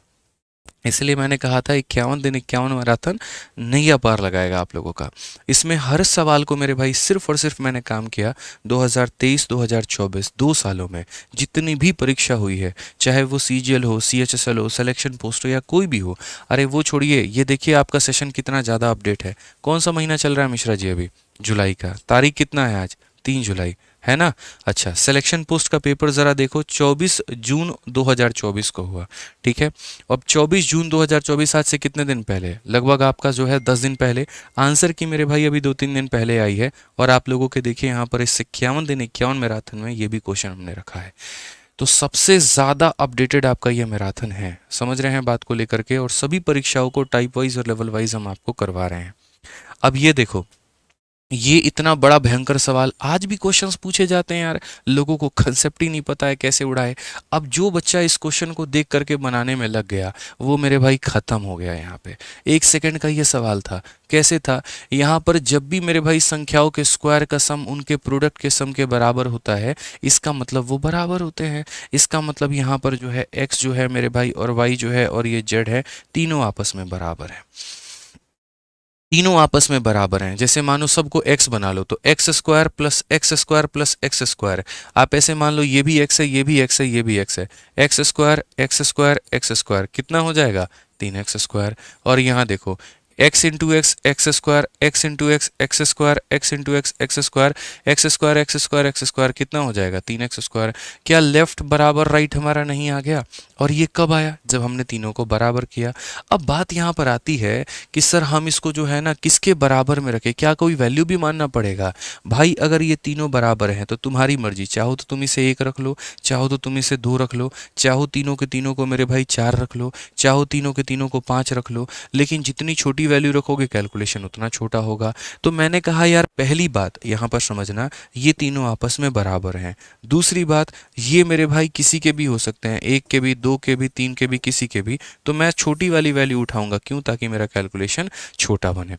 इसलिए मैंने कहा था 51 दिन 51 मैराथन नैया पार लगाएगा आप लोगों का। इसमें हर सवाल को मेरे भाई सिर्फ और सिर्फ मैंने काम किया 2023-2024 2 सालों में जितनी भी परीक्षा हुई है, चाहे वो CGL हो, CHSL हो, सिलेक्शन पोस्ट हो या कोई भी हो। अरे वो छोड़िए, ये देखिए आपका सेशन कितना ज़्यादा अपडेट है। कौन सा महीना चल रहा है मिश्रा जी? अभी जुलाई का। तारीख कितना है आज? 3 जुलाई है ना। अच्छा, सिलेक्शन पोस्ट का पेपर ज़रा देखो 24 जून 2024 को हुआ, ठीक है। अब 24 जून 2024 आज से कितने दिन पहले? लगभग आपका जो है 10 दिन पहले। आंसर की मेरे भाई अभी 2-3 दिन पहले आई है और आप लोगों के देखिए यहाँ पर इस 51 दिन 51 मैराथन में ये भी क्वेश्चन हमने रखा है। तो सबसे ज़्यादा अपडेटेड आपका ये मैराथन है, समझ रहे हैं बात को लेकर के। और सभी परीक्षाओं को टाइप वाइज और लेवल वाइज हम आपको करवा रहे हैं। अब ये देखो, ये इतना बड़ा भयंकर सवाल आज भी क्वेश्चंस पूछे जाते हैं यार, लोगों को कंसेप्ट ही नहीं पता है कैसे उड़ाए। अब जो बच्चा इस क्वेश्चन को देख करके बनाने में लग गया वो मेरे भाई खत्म हो गया। यहाँ पे 1 सेकंड का ये सवाल था। कैसे था? यहाँ पर जब भी मेरे भाई संख्याओं के स्क्वायर का सम उनके प्रोडक्ट के सम के बराबर होता है, इसका मतलब वो बराबर होते हैं। इसका मतलब यहाँ पर जो है x जो है मेरे भाई और y जो है और ये z है, तीनों आपस में बराबर है। तीनों आपस में बराबर हैं। जैसे मानो सबको x बना लो तो x square plus x square plus x square. आप ऐसे मान लो ये भी x है, ये भी x है, ये भी x है। X square x square x square कितना हो जाएगा? 3x square. और यहाँ देखो x into x x square, x into x x square, x into x x square, x square x square x square कितना हो जाएगा? 3x square. क्या लेफ्ट बराबर राइट हमारा नहीं आ गया? और ये कब आया? जब हमने तीनों को बराबर किया। अब बात यहाँ पर आती है कि सर हम इसको जो है ना किसके बराबर में रखें? क्या कोई वैल्यू भी मानना पड़ेगा? भाई अगर ये तीनों बराबर हैं तो तुम्हारी मर्जी, चाहो तो तुम इसे 1 रख लो, चाहो तो तुम इसे 2 रख लो, चाहो तीनों के तीनों को मेरे भाई 4 रख लो, चाहो तीनों के तीनों को 5 रख लो। लेकिन जितनी छोटी वैल्यू रखोगे कैलकुलेशन उतना छोटा होगा। तो मैंने कहा यार पहली बात यहाँ पर समझना, ये तीनों आपस में बराबर हैं। दूसरी बात, ये मेरे भाई किसी के भी हो सकते हैं, 1 के भी, 2 के भी, 3 के भी, किसी के भी। तो मैं छोटी वाली वैल्यू उठाऊंगा, क्यों? ताकि मेरा कैलकुलेशन छोटा बने।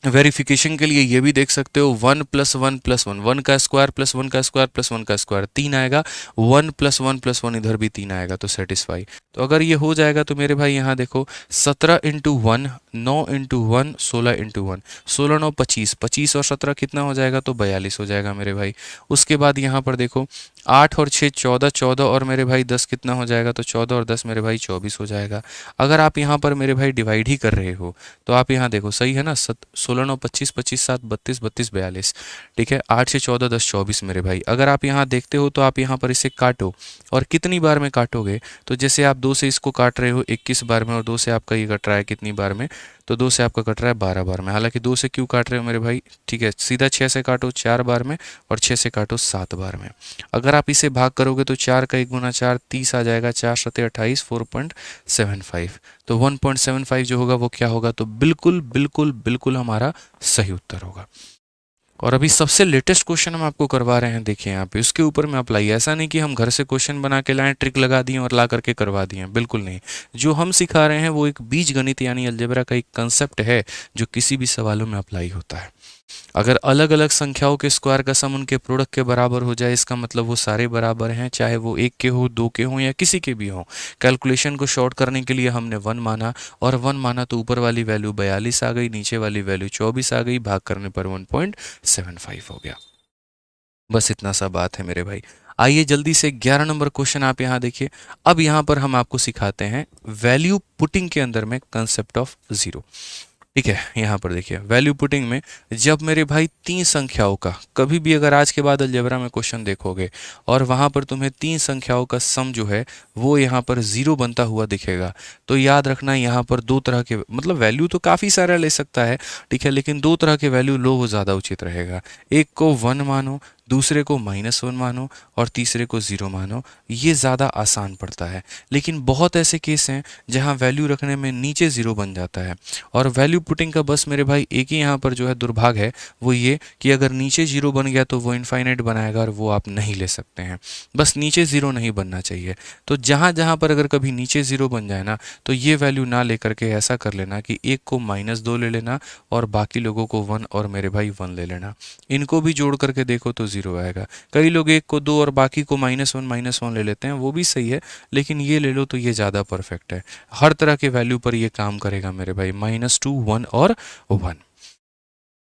वेरिफिकेशन के लिए ये भी देख सकते हो 1 + 1 + 1, 1 का स्क्वायर प्लस 1 का स्क्वायर प्लस 1 का स्क्वायर 3 आएगा, 1 + 1 + 1 इधर भी 3 आएगा तो सेटिस्फाई। तो अगर ये हो जाएगा तो मेरे भाई यहाँ देखो 17 × 1 9 × 1 16 × 1 16 9 25, 25 और 17 कितना हो जाएगा? तो 42 हो जाएगा मेरे भाई। उसके बाद यहाँ पर देखो 8 और 6 14, 14 और मेरे भाई 10 कितना हो जाएगा? तो 14 और 10 मेरे भाई 24 हो जाएगा। अगर आप यहाँ पर मेरे भाई डिवाइड ही कर रहे हो तो आप यहाँ देखो, सही है ना? 16 9 25, 25 7 32, 32 42, ठीक है। 8 से 14 10 24 मेरे भाई। अगर आप यहाँ देखते हो तो आप यहाँ पर इसे काटो, और कितनी बार में काटोगे? तो जैसे आप 2 से इसको काट रहे हो 21 बार में, और 2 से आपका ये कट रहा है कितनी बार में? तो 2 से आपका कट रहा है 12 बार में। हालांकि 2 से क्यों काट रहे हो मेरे भाई? ठीक है, सीधा 6 से काटो 4 बार में, और 6 से काटो 7 बार में। अगर आप इसे भाग करोगे तो 4 का 1 × 4 30 आ जाएगा, 4 7 28, 4.75। तो 1.75 जो होगा वो क्या होगा? तो बिल्कुल बिल्कुल बिल्कुल हमारा सही उत्तर होगा। और अभी सबसे लेटेस्ट क्वेश्चन हम आपको करवा रहे हैं, देखिए यहाँ पे, उसके ऊपर में अप्लाई। ऐसा नहीं कि हम घर से क्वेश्चन बना के लाएं, ट्रिक लगा दिए और ला करके करवा दिए, बिल्कुल नहीं। जो हम सिखा रहे हैं वो एक बीज गणित यानी अलजेब्रा का एक कंसेप्ट है जो किसी भी सवालों में अप्लाई होता है। अगर अलग अलग संख्याओं के स्क्वायर का सम उनके प्रोडक्ट के बराबर हो जाए, इसका मतलब वो सारे बराबर हैं, चाहे वो 1 के हो, 2 के हो या किसी के भी हो। कैलकुलेशन को शॉर्ट करने के लिए हमने 1 माना, और 1 माना तो ऊपर वाली वैल्यू 42 आ गई, नीचे वाली वैल्यू 24 आ गई, भाग करने पर 1.75 हो गया। बस इतना सा बात है मेरे भाई। आइए जल्दी से 11 नंबर क्वेश्चन आप यहाँ देखिए। अब यहाँ पर हम आपको सिखाते हैं वैल्यू पुटिंग के अंदर में कंसेप्ट ऑफ जीरो। ठीक है, यहाँ पर देखिए वैल्यू पुटिंग में जब मेरे भाई 3 संख्याओं का, कभी भी अगर आज के बाद अलजेब्रा में क्वेश्चन देखोगे और वहाँ पर तुम्हें 3 संख्याओं का सम जो है वो यहाँ पर 0 बनता हुआ दिखेगा, तो याद रखना यहाँ पर 2 तरह के, मतलब वैल्यू तो काफ़ी सारा ले सकता है, ठीक है, लेकिन 2 तरह के वैल्यू लो वो ज़्यादा उचित रहेगा। एक को 1 मानो, दूसरे को -1 मानो और तीसरे को 0 मानो। ये ज़्यादा आसान पड़ता है। लेकिन बहुत ऐसे केस हैं जहाँ वैल्यू रखने में नीचे 0 बन जाता है, और वैल्यू पुटिंग का बस मेरे भाई एक ही यहाँ पर जो है दुर्भाग है, वो ये कि अगर नीचे 0 बन गया तो वो इनफाइनाइट बनाएगा और वो आप नहीं ले सकते हैं। बस नीचे 0 नहीं बनना चाहिए। तो जहाँ जहाँ पर अगर कभी नीचे 0 बन जाए ना, तो ये वैल्यू ना लेकर के ऐसा कर लेना कि एक को -2 ले लेना और बाकी लोगों को 1 और मेरे भाई 1 ले लेना। इनको भी जोड़ करके देखो तो 0 आएगा। कई लोग एक को 2 और बाकी को -1 ले लेते हैं, वो भी सही है, लेकिन ये ले लो तो ये ज़्यादा परफेक्ट है। हर तरह के वैल्यू पर ये काम करेगा मेरे भाई, -2, 1 और 1।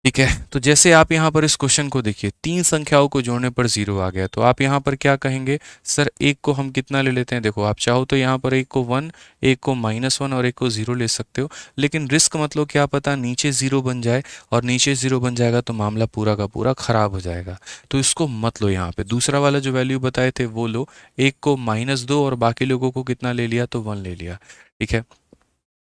ठीक है, तो जैसे आप यहाँ पर इस क्वेश्चन को देखिए, 3 संख्याओं को जोड़ने पर 0 आ गया, तो आप यहाँ पर क्या कहेंगे, सर एक को हम कितना ले लेते हैं। देखो आप चाहो तो यहाँ पर एक को 1, एक को -1 और एक को 0 ले सकते हो, लेकिन रिस्क मतलब क्या पता नीचे 0 बन जाए, और नीचे 0 बन जाएगा तो मामला पूरा का पूरा खराब हो जाएगा। तो इसको मत लो यहाँ पे, दूसरा वाला जो वैल्यू बताए थे वो लो। एक को -2 और बाकी लोगों को कितना ले लिया, तो 1 ले लिया। ठीक है,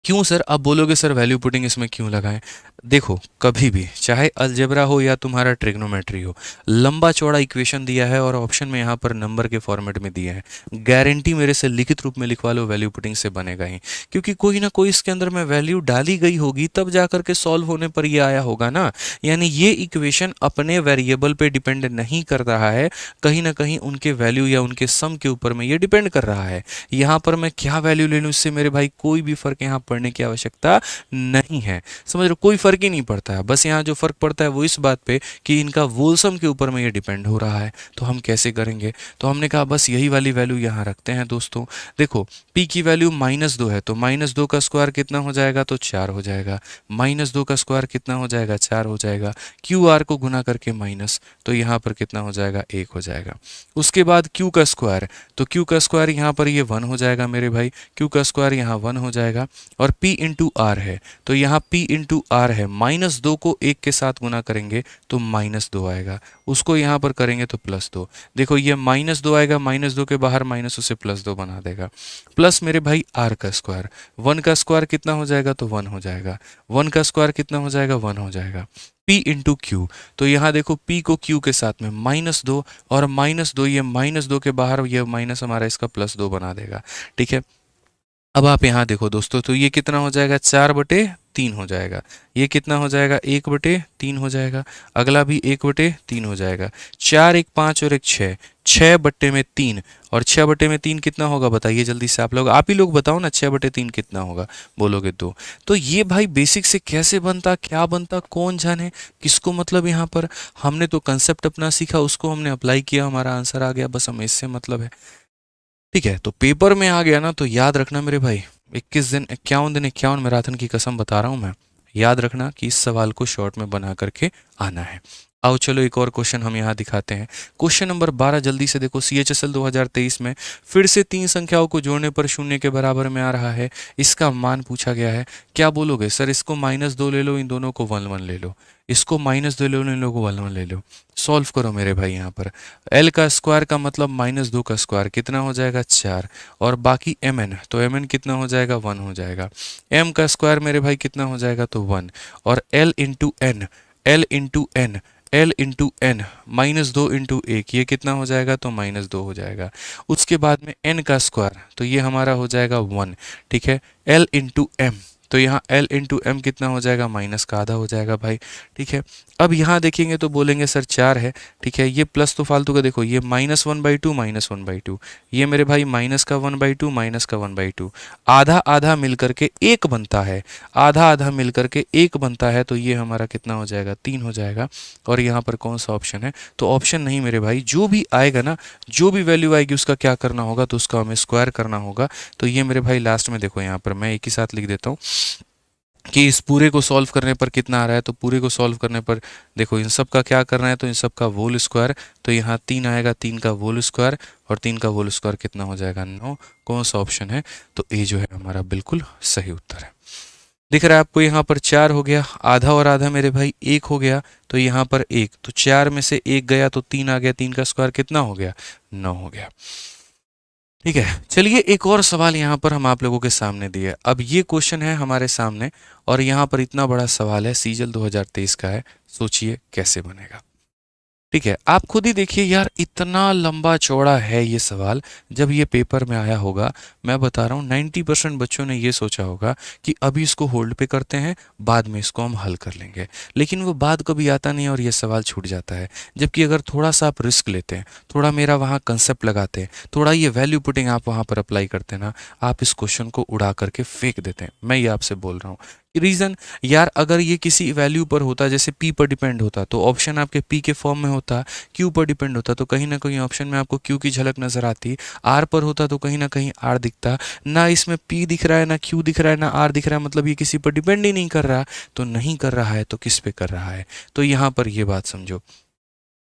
क्यों सर, आप बोलोगे सर वैल्यू पुटिंग इसमें क्यों लगाएं। देखो कभी भी चाहे अलजेब्रा हो या तुम्हारा ट्रिग्नोमेट्री हो, लंबा चौड़ा इक्वेशन दिया है और ऑप्शन में यहाँ पर नंबर के फॉर्मेट में दिया है, गारंटी मेरे से लिखित रूप में लिखवा लो, वैल्यू पुटिंग से बनेगा ही। क्योंकि कोई ना कोई इसके अंदर में वैल्यू डाली गई होगी, तब जाकर के सॉल्व होने पर ये आया होगा ना। यानी ये इक्वेशन अपने वेरिएबल पे डिपेंड नहीं कर रहा है, कहीं ना कहीं उनके वैल्यू या उनके सम के ऊपर में ये डिपेंड कर रहा है। यहाँ पर मैं क्या वैल्यू ले लूँ, इससे मेरे भाई कोई भी फर्क यहाँ पड़ने की आवश्यकता नहीं है। समझ रहे, कोई फर्क ही नहीं पड़ता है। बस यहाँ जो फर्क पड़ता है वो इस बात पे कि इनका वोल्सम के ऊपर में ये डिपेंड हो रहा है। तो हम कैसे करेंगे, तो हमने कहा बस यही वाली वैल्यू यहाँ रखते हैं दोस्तों। देखो p की वैल्यू -2 है, तो -2 का स्क्वायर कितना हो जाएगा, तो 4 हो जाएगा। -2 का स्क्वायर कितना हो जाएगा, 4 हो जाएगा। क्यू आर को गुना करके माइनस, तो यहाँ पर कितना हो जाएगा, 1 हो जाएगा। उसके बाद q का स्क्वायर, तो q का स्क्वायर यहाँ पर ये 1 हो जाएगा मेरे भाई, q का स्क्वायर यहाँ 1 हो जाएगा। और p इंटू आर है, तो यहाँ p इंटू आर है, -2 को 1 के साथ गुना करेंगे तो -2 आएगा, उसको यहाँ पर करेंगे तो +2। देखो ये -2 आएगा, -2 के बाहर माइनस उसे +2 बना देगा, प्लस मेरे भाई r का स्क्वायर, 1 का स्क्वायर कितना हो जाएगा, तो 1 हो जाएगा। 1 का स्क्वायर कितना हो जाएगा, 1 हो जाएगा। p इंटू क्यू, तो यहाँ देखो p को q के साथ में -2 और -2, ये -2 के बाहर ये माइनस हमारा इसका +2 बना देगा। ठीक है, अब आप यहाँ देखो दोस्तों, तो ये कितना हो जाएगा, 4/3 हो जाएगा। ये कितना हो जाएगा, 1/3 हो जाएगा। अगला भी 1/3 हो जाएगा। 4, 1 5 और 1 6, 6/3। और 6/3 कितना होगा, बताइए जल्दी से आप ही लोग बताओ ना, 6/3 कितना होगा, बोलोगे 2। तो ये भाई बेसिक से कैसे बनता, क्या बनता, कौन जाने, किसको मतलब यहाँ पर हमने तो कंसेप्ट अपना सीखा, उसको हमने अप्लाई किया, हमारा आंसर आ गया, बस हमें इससे मतलब है। ठीक है, तो पेपर में आ गया ना, तो याद रखना मेरे भाई, 21 दिन 51 दिन 51 मैराथन की कसम बता रहा हूं मैं, याद रखना कि इस सवाल को शॉर्ट में बना करके आना है। आओ चलो एक और क्वेश्चन हम यहाँ दिखाते हैं। क्वेश्चन नंबर 12 जल्दी से देखो, CHSL 2023 में फिर से 3 संख्याओं को जोड़ने पर 0 के बराबर में आ रहा है, इसका मान पूछा गया है। क्या बोलोगे, सर इसको -2 ले लो, इन दोनों को 1 1 ले लो, इसको -2 ले लो, इन लोगों को 1 1 ले लो। सॉल्व करो मेरे भाई, यहाँ पर l का स्क्वायर का मतलब -2 का स्क्वायर कितना हो जाएगा, 4, और बाकी mn, तो mn कितना हो जाएगा, 1 हो जाएगा। m का स्क्वायर मेरे भाई कितना हो जाएगा, तो 1, और l into n, l into n, l into n, -2 into 1, ये कितना हो जाएगा, तो -2 हो जाएगा। उसके बाद में n का स्क्वायर, तो ये हमारा हो जाएगा 1। ठीक है, l इंटू m, तो यहाँ l इंटू एम कितना हो जाएगा, माइनस का आधा हो जाएगा भाई। ठीक है, अब यहाँ देखेंगे तो बोलेंगे सर 4 है। ठीक है, ये प्लस तो फालतू का, देखो ये -1/2 -1/2, ये मेरे भाई माइनस का 1/2 माइनस का 1/2, आधा आधा मिल करके 1 बनता है, आधा आधा मिल करके 1 बनता है, तो ये हमारा कितना हो जाएगा, 3 हो जाएगा। और यहाँ पर कौन सा ऑप्शन है, तो ऑप्शन नहीं मेरे भाई, जो भी आएगा ना, जो भी वैल्यू आएगी उसका क्या करना होगा, तो उसका हमें स्क्वायर करना होगा। तो ये मेरे भाई लास्ट में देखो, यहाँ पर मैं एक ही साथ लिख देता हूँ कि इस पूरे को सॉल्व करने पर कितना आ रहा है, तो पूरे को सॉल्व करने पर देखो इन सब का क्या करना है, तो इन सब का होल स्क्वायर, तो यहाँ 3 आएगा, 3 का होल स्क्वायर, और 3 का होल स्क्वायर कितना हो जाएगा, 9। कौन सा ऑप्शन है, तो ए जो है हमारा बिल्कुल सही उत्तर है। दिख रहा है आपको, यहाँ पर 4 हो गया, आधा और आधा मेरे भाई 1 हो गया, तो यहाँ पर 1, तो 4 में से 1 गया तो 3 आ गया, 3 का स्क्वायर कितना हो गया, 9 हो गया। ठीक है, चलिए एक और सवाल यहाँ पर हम आप लोगों के सामने दिए। अब ये क्वेश्चन है हमारे सामने, और यहाँ पर इतना बड़ा सवाल है, सीजल 2023 का है, सोचिए कैसे बनेगा। ठीक है, आप खुद ही देखिए यार, इतना लंबा चौड़ा है ये सवाल। जब ये पेपर में आया होगा, मैं बता रहा हूँ 90% बच्चों ने ये सोचा होगा कि अभी इसको होल्ड पे करते हैं, बाद में इसको हम हल कर लेंगे। लेकिन वो बाद कभी आता नहीं और ये सवाल छूट जाता है। जबकि अगर थोड़ा सा आप रिस्क लेते हैं, थोड़ा मेरा वहाँ कंसेप्ट लगाते हैं, थोड़ा ये वैल्यू पुटिंग आप वहाँ पर अप्लाई करते हैं ना, आप इस क्वेश्चन को उड़ा करके फेंक देते हैं। मैं ये आपसे बोल रहा हूँ। रीज़न, यार अगर ये किसी वैल्यू पर होता, जैसे p पर डिपेंड होता, तो ऑप्शन आपके p के फॉर्म में होता। q पर डिपेंड होता तो कहीं ना कहीं ऑप्शन में आपको q की झलक नजर आती। r पर होता तो कहीं ना कहीं r दिखता। ना इसमें p दिख रहा है, ना q दिख रहा है, ना r दिख रहा है, मतलब ये किसी पर डिपेंड ही नहीं कर रहा। तो नहीं कर रहा है तो किस पे कर रहा है? तो यहाँ पर ये बात समझो,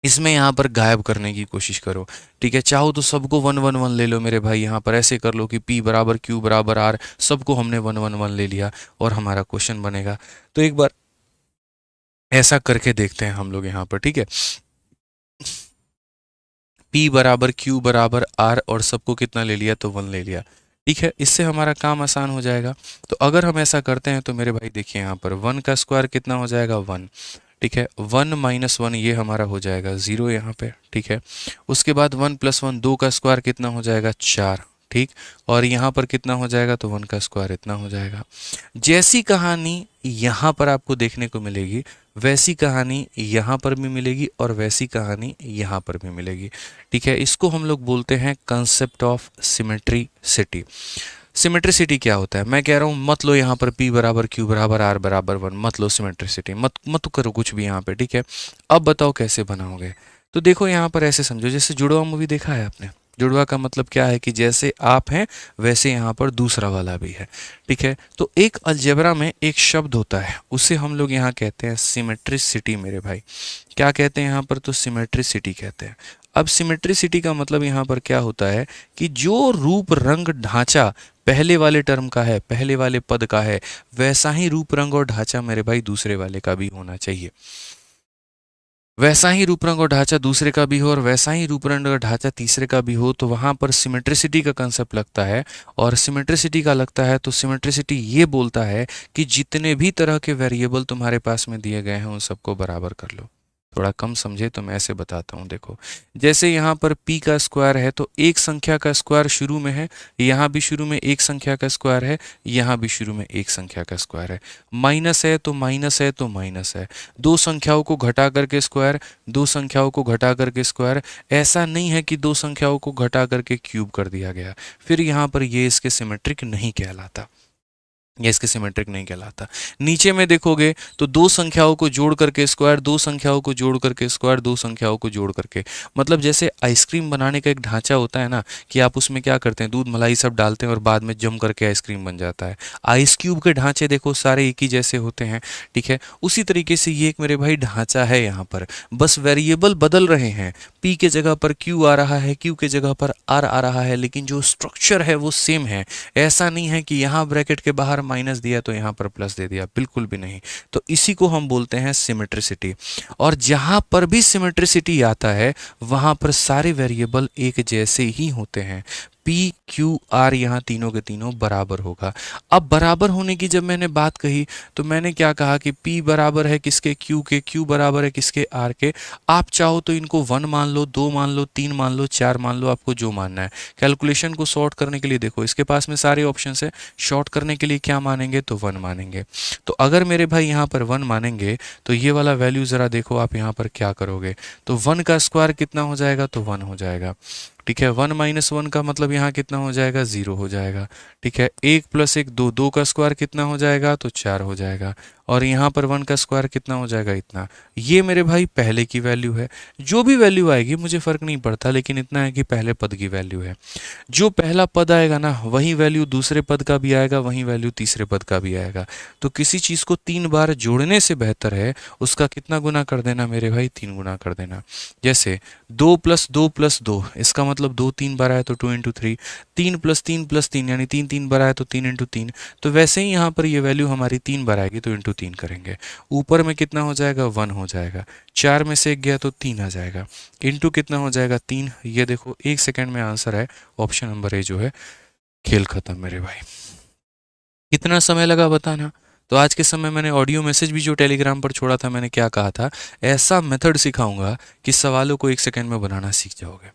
इसमें यहाँ पर गायब करने की कोशिश करो। ठीक है, चाहो तो सबको 1 1 1 ले लो मेरे भाई, यहाँ पर ऐसे कर लो कि p बराबर q बराबर r, सबको हमने 1 1 1 ले लिया और हमारा क्वेश्चन बनेगा। तो एक बार ऐसा करके देखते हैं हम लोग यहाँ पर। ठीक है, p बराबर q बराबर r और सबको कितना ले लिया? तो 1 ले लिया। ठीक है, इससे हमारा काम आसान हो जाएगा। तो अगर हम ऐसा करते हैं तो मेरे भाई देखिए, यहाँ पर 1 का स्क्वायर कितना हो जाएगा? 1। ठीक है, 1 - 1 ये हमारा हो जाएगा 0 यहाँ पे। ठीक है, उसके बाद 1 + 1 2 का स्क्वायर कितना हो जाएगा? 4। ठीक, और यहाँ पर कितना हो जाएगा? तो 1 का स्क्वायर इतना हो जाएगा। जैसी कहानी यहाँ पर आपको देखने को मिलेगी, वैसी कहानी यहाँ पर भी मिलेगी और वैसी कहानी यहाँ पर भी मिलेगी। ठीक है, इसको हम लोग बोलते हैं कंसेप्ट ऑफ सिमेट्रिसिटी। सिमेट्रिसिटी क्या होता है? मैं कह रहा हूँ मत लो यहाँ पर p बराबर q बराबर r बराबर 1, मत लो सिमेट्रिसिटी, मत करो कुछ भी यहाँ पे। ठीक है, अब बताओ कैसे बनाओगे? तो देखो यहाँ पर ऐसे समझो, जैसे जुड़वा मूवी देखा है आपने। जुड़वा का मतलब क्या है कि जैसे आप हैं वैसे यहाँ पर दूसरा वाला भी है। ठीक है, तो एक अलजेब्रा में एक शब्द होता है, उसे हम लोग यहाँ कहते हैं सिमेट्रिसिटी मेरे भाई। क्या कहते हैं यहाँ पर? तो सिमेट्रिसिटी कहते हैं। अब सिमेट्रिसिटी का मतलब यहाँ पर क्या होता है कि जो रूप रंग ढांचा पहले वाले टर्म का है, पहले वाले पद का है, वैसा ही रूप रंग और ढांचा मेरे भाई दूसरे वाले का भी होना चाहिए। वैसा ही रूप रंग और ढांचा दूसरे का भी हो और वैसा ही रूप रंग और ढांचा तीसरे का भी हो, तो वहां पर सिमेट्रिसिटी का कंसेप्ट लगता है। और सिमेट्रिसिटी का लगता है तो सिमेट्रिसिटी ये बोलता है कि जितने भी तरह के वेरिएबल तुम्हारे पास में दिए गए हैं उन सबको बराबर कर लो। थोड़ा कम समझे तो मैं ऐसे बताता हूँ, देखो जैसे यहाँ पर p का स्क्वायर है तो एक संख्या का स्क्वायर शुरू में है, यहाँ भी शुरू में एक संख्या का स्क्वायर है, यहाँ भी शुरू में एक संख्या का स्क्वायर है। माइनस है तो माइनस है तो माइनस है। दो संख्याओं को घटा करके स्क्वायर, दो संख्याओं को घटा करके स्क्वायर। ऐसा नहीं है कि दो संख्याओं को घटा करके क्यूब कर दिया गया, फिर यहाँ पर ये इसके सिमेट्रिक नहीं कहलाता, ये इसके सिमेट्रिक नहीं कहलाता। नीचे में देखोगे तो दो संख्याओं को जोड़ करके स्क्वायर, दो संख्याओं को जोड़ करके स्क्वायर, दो संख्याओं को जोड़ करके, मतलब जैसे आइसक्रीम बनाने का एक ढांचा होता है ना, कि आप उसमें क्या करते हैं, दूध मलाई सब डालते हैं और बाद में जम करके आइसक्रीम बन जाता है। आइस क्यूब के ढांचे देखो सारे एक ही जैसे होते हैं। ठीक है, उसी तरीके से ये एक मेरे भाई ढांचा है, यहाँ पर बस वेरिएबल बदल रहे हैं। p के जगह पर q आ रहा है, q के जगह पर r आ रहा है, लेकिन जो स्ट्रक्चर है वो सेम है। ऐसा नहीं है कि यहाँ ब्रैकेट के बाहर माइनस दिया तो यहाँ पर प्लस दे दिया, बिल्कुल भी नहीं। तो इसी को हम बोलते हैं सिमेट्रिसिटी। और जहां पर भी सिमेट्रिसिटी आता है वहां पर सारे वेरिएबल एक जैसे ही होते हैं। p q r यहाँ तीनों के तीनों बराबर होगा। अब बराबर होने की जब मैंने बात कही तो मैंने क्या कहा कि p बराबर है किसके? q के। q बराबर है किसके? r के। आप चाहो तो इनको 1 मान लो, 2 मान लो, 3 मान लो, 4 मान लो, आपको जो मानना है। कैलकुलेशन को सॉर्ट करने के लिए देखो इसके पास में सारे ऑप्शन है, शॉर्ट करने के लिए क्या मानेंगे? तो 1 मानेंगे। तो अगर मेरे भाई यहाँ पर 1 मानेंगे तो ये वाला वैल्यू ज़रा देखो आप यहाँ पर क्या करोगे, तो 1 का स्क्वायर कितना हो जाएगा? तो 1 हो जाएगा। ठीक है, 1 - 1 का मतलब यहाँ कितना हो जाएगा? 0 हो जाएगा। ठीक है, 1 + 1 2, 2 का स्क्वायर कितना हो जाएगा? तो 4 हो जाएगा। और यहाँ पर 1 का स्क्वायर कितना हो जाएगा? इतना। ये मेरे भाई पहले की वैल्यू है। जो भी वैल्यू आएगी मुझे फ़र्क नहीं पड़ता, लेकिन इतना है कि पहले पद की वैल्यू है। जो पहला पद आएगा ना वही वैल्यू दूसरे पद का भी आएगा, वही वैल्यू तीसरे पद का भी आएगा। तो किसी चीज़ को 3 बार जोड़ने से बेहतर है उसका कितना गुना कर देना मेरे भाई? 3 गुना कर देना। जैसे 2 + 2 + 2, इसका मतलब 2 3 बार आया तो 2 × 3, 3 + 3 + 3 यानी 3 3 बार आया तो 3 × 3। तो वैसे ही यहाँ पर ये वैल्यू हमारी 3 बार आएगी तो × 3 करेंगे। ऊपर में कितना हो जाएगा? 1 हो जाएगा। 4 में से 1 गया तो 3 आ जाएगा। इंटू कितना हो जाएगा? 3। ये देखो 1 सेकेंड में आंसर है ऑप्शन नंबर ए जो है। खेल खत्म मेरे भाई। कितना समय लगा बताना? तो आज के समय मैंने ऑडियो मैसेज भी जो टेलीग्राम पर छोड़ा था, मैंने क्या कहा था, ऐसा मेथड सिखाऊंगा कि सवालों को 1 सेकंड में बनाना सीख जाओगे।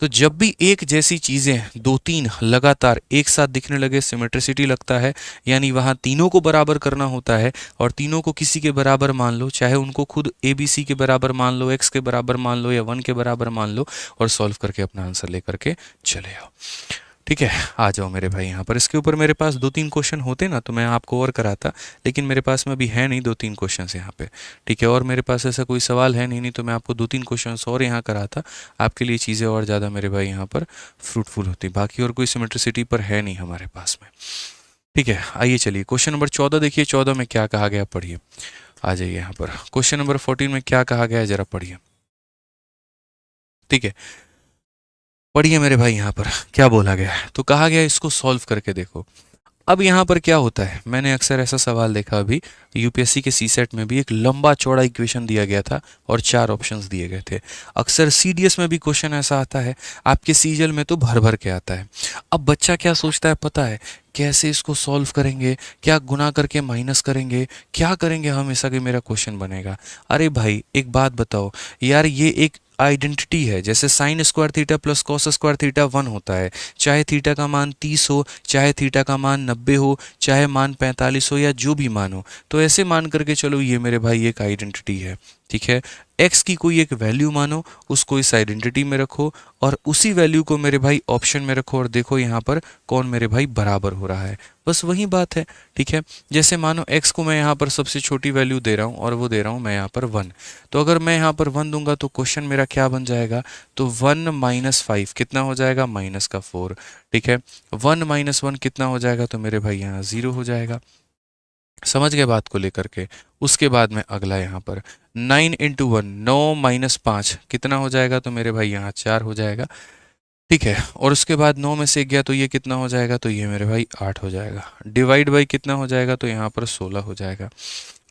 तो जब भी एक जैसी चीजें दो तीन लगातार एक साथ दिखने लगे, सिमेट्रिसिटी लगता है, यानी वहां तीनों को बराबर करना होता है और तीनों को किसी के बराबर मान लो, चाहे उनको खुद ए बी सी के बराबर मान लो, एक्स के बराबर मान लो या 1 के बराबर मान लो, और सॉल्व करके अपना आंसर लेकर के चले आओ। ठीक है, आ जाओ मेरे भाई यहाँ पर। इसके ऊपर मेरे पास 2-3 क्वेश्चन होते ना तो मैं आपको और कराता, लेकिन मेरे पास में अभी है नहीं 2-3 क्वेश्चन यहाँ पे। ठीक है, और मेरे पास ऐसा कोई सवाल है नहीं तो मैं आपको 2-3 क्वेश्चन और यहाँ कराता, आपके लिए चीज़ें और ज़्यादा मेरे भाई यहाँ पर फ्रूटफुल होती। बाकी और कोई सिमेट्रिसिटी पर है नहीं हमारे पास में। ठीक है, आइए चलिए क्वेश्चन नंबर 14 देखिए। 14 में क्या कहा गया पढ़िए, आ जाइए यहाँ पर। क्वेश्चन नंबर 14 में क्या कहा गया है जरा पढ़िए। ठीक है, पढ़िए मेरे भाई यहाँ पर क्या बोला गया है। तो कहा गया इसको सॉल्व करके देखो। अब यहाँ पर क्या होता है, मैंने अक्सर ऐसा सवाल देखा, अभी यूपीएससी के सी सेट में भी एक लंबा चौड़ा इक्वेशन दिया गया था और 4 ऑप्शंस दिए गए थे। अक्सर सीडीएस में भी क्वेश्चन ऐसा आता है, आपके सीजल में तो भर भर के आता है। अब बच्चा क्या सोचता है पता है, कैसे इसको सॉल्व करेंगे, क्या गुना करके माइनस करेंगे, क्या करेंगे हम ऐसा कि मेरा क्वेश्चन बनेगा। अरे भाई एक बात बताओ यार, ये एक आइडेंटिटी है, जैसे sine square theta plus cos square theta 1 होता है, चाहे थीटा का मान 30 हो, चाहे थीटा का मान 90 हो, चाहे मान 45 हो या जो भी मान हो, तो ऐसे मान करके चलो ये मेरे भाई एक आइडेंटिटी है। ठीक है, x की कोई एक वैल्यू मानो, उसको इस आइडेंटिटी में रखो और उसी वैल्यू को मेरे भाई ऑप्शन में रखो और देखो यहाँ पर कौन मेरे भाई बराबर हो रहा है। बस वही बात है। ठीक है, जैसे मानो x को मैं यहाँ पर सबसे छोटी वैल्यू दे रहा हूँ और वो दे रहा हूँ मैं यहाँ पर 1, तो अगर मैं यहाँ पर 1 दूंगा तो क्वेश्चन मेरा क्या बन जाएगा, तो 1 माइनस 5 कितना हो जाएगा, माइनस का 4। ठीक है, 1 माइनस 1 कितना हो जाएगा, तो मेरे भाई यहाँ 0 हो जाएगा। समझ गए बात को लेकर के। उसके बाद में अगला यहाँ पर 9 इंटू 1, 9 माइनस 5 कितना हो जाएगा, तो मेरे भाई यहाँ 4 हो जाएगा। ठीक है, और उसके बाद 9 में से गया तो ये कितना हो जाएगा, तो ये मेरे भाई 8 हो जाएगा। डिवाइड बाई कितना हो जाएगा, तो यहाँ पर 16 हो जाएगा।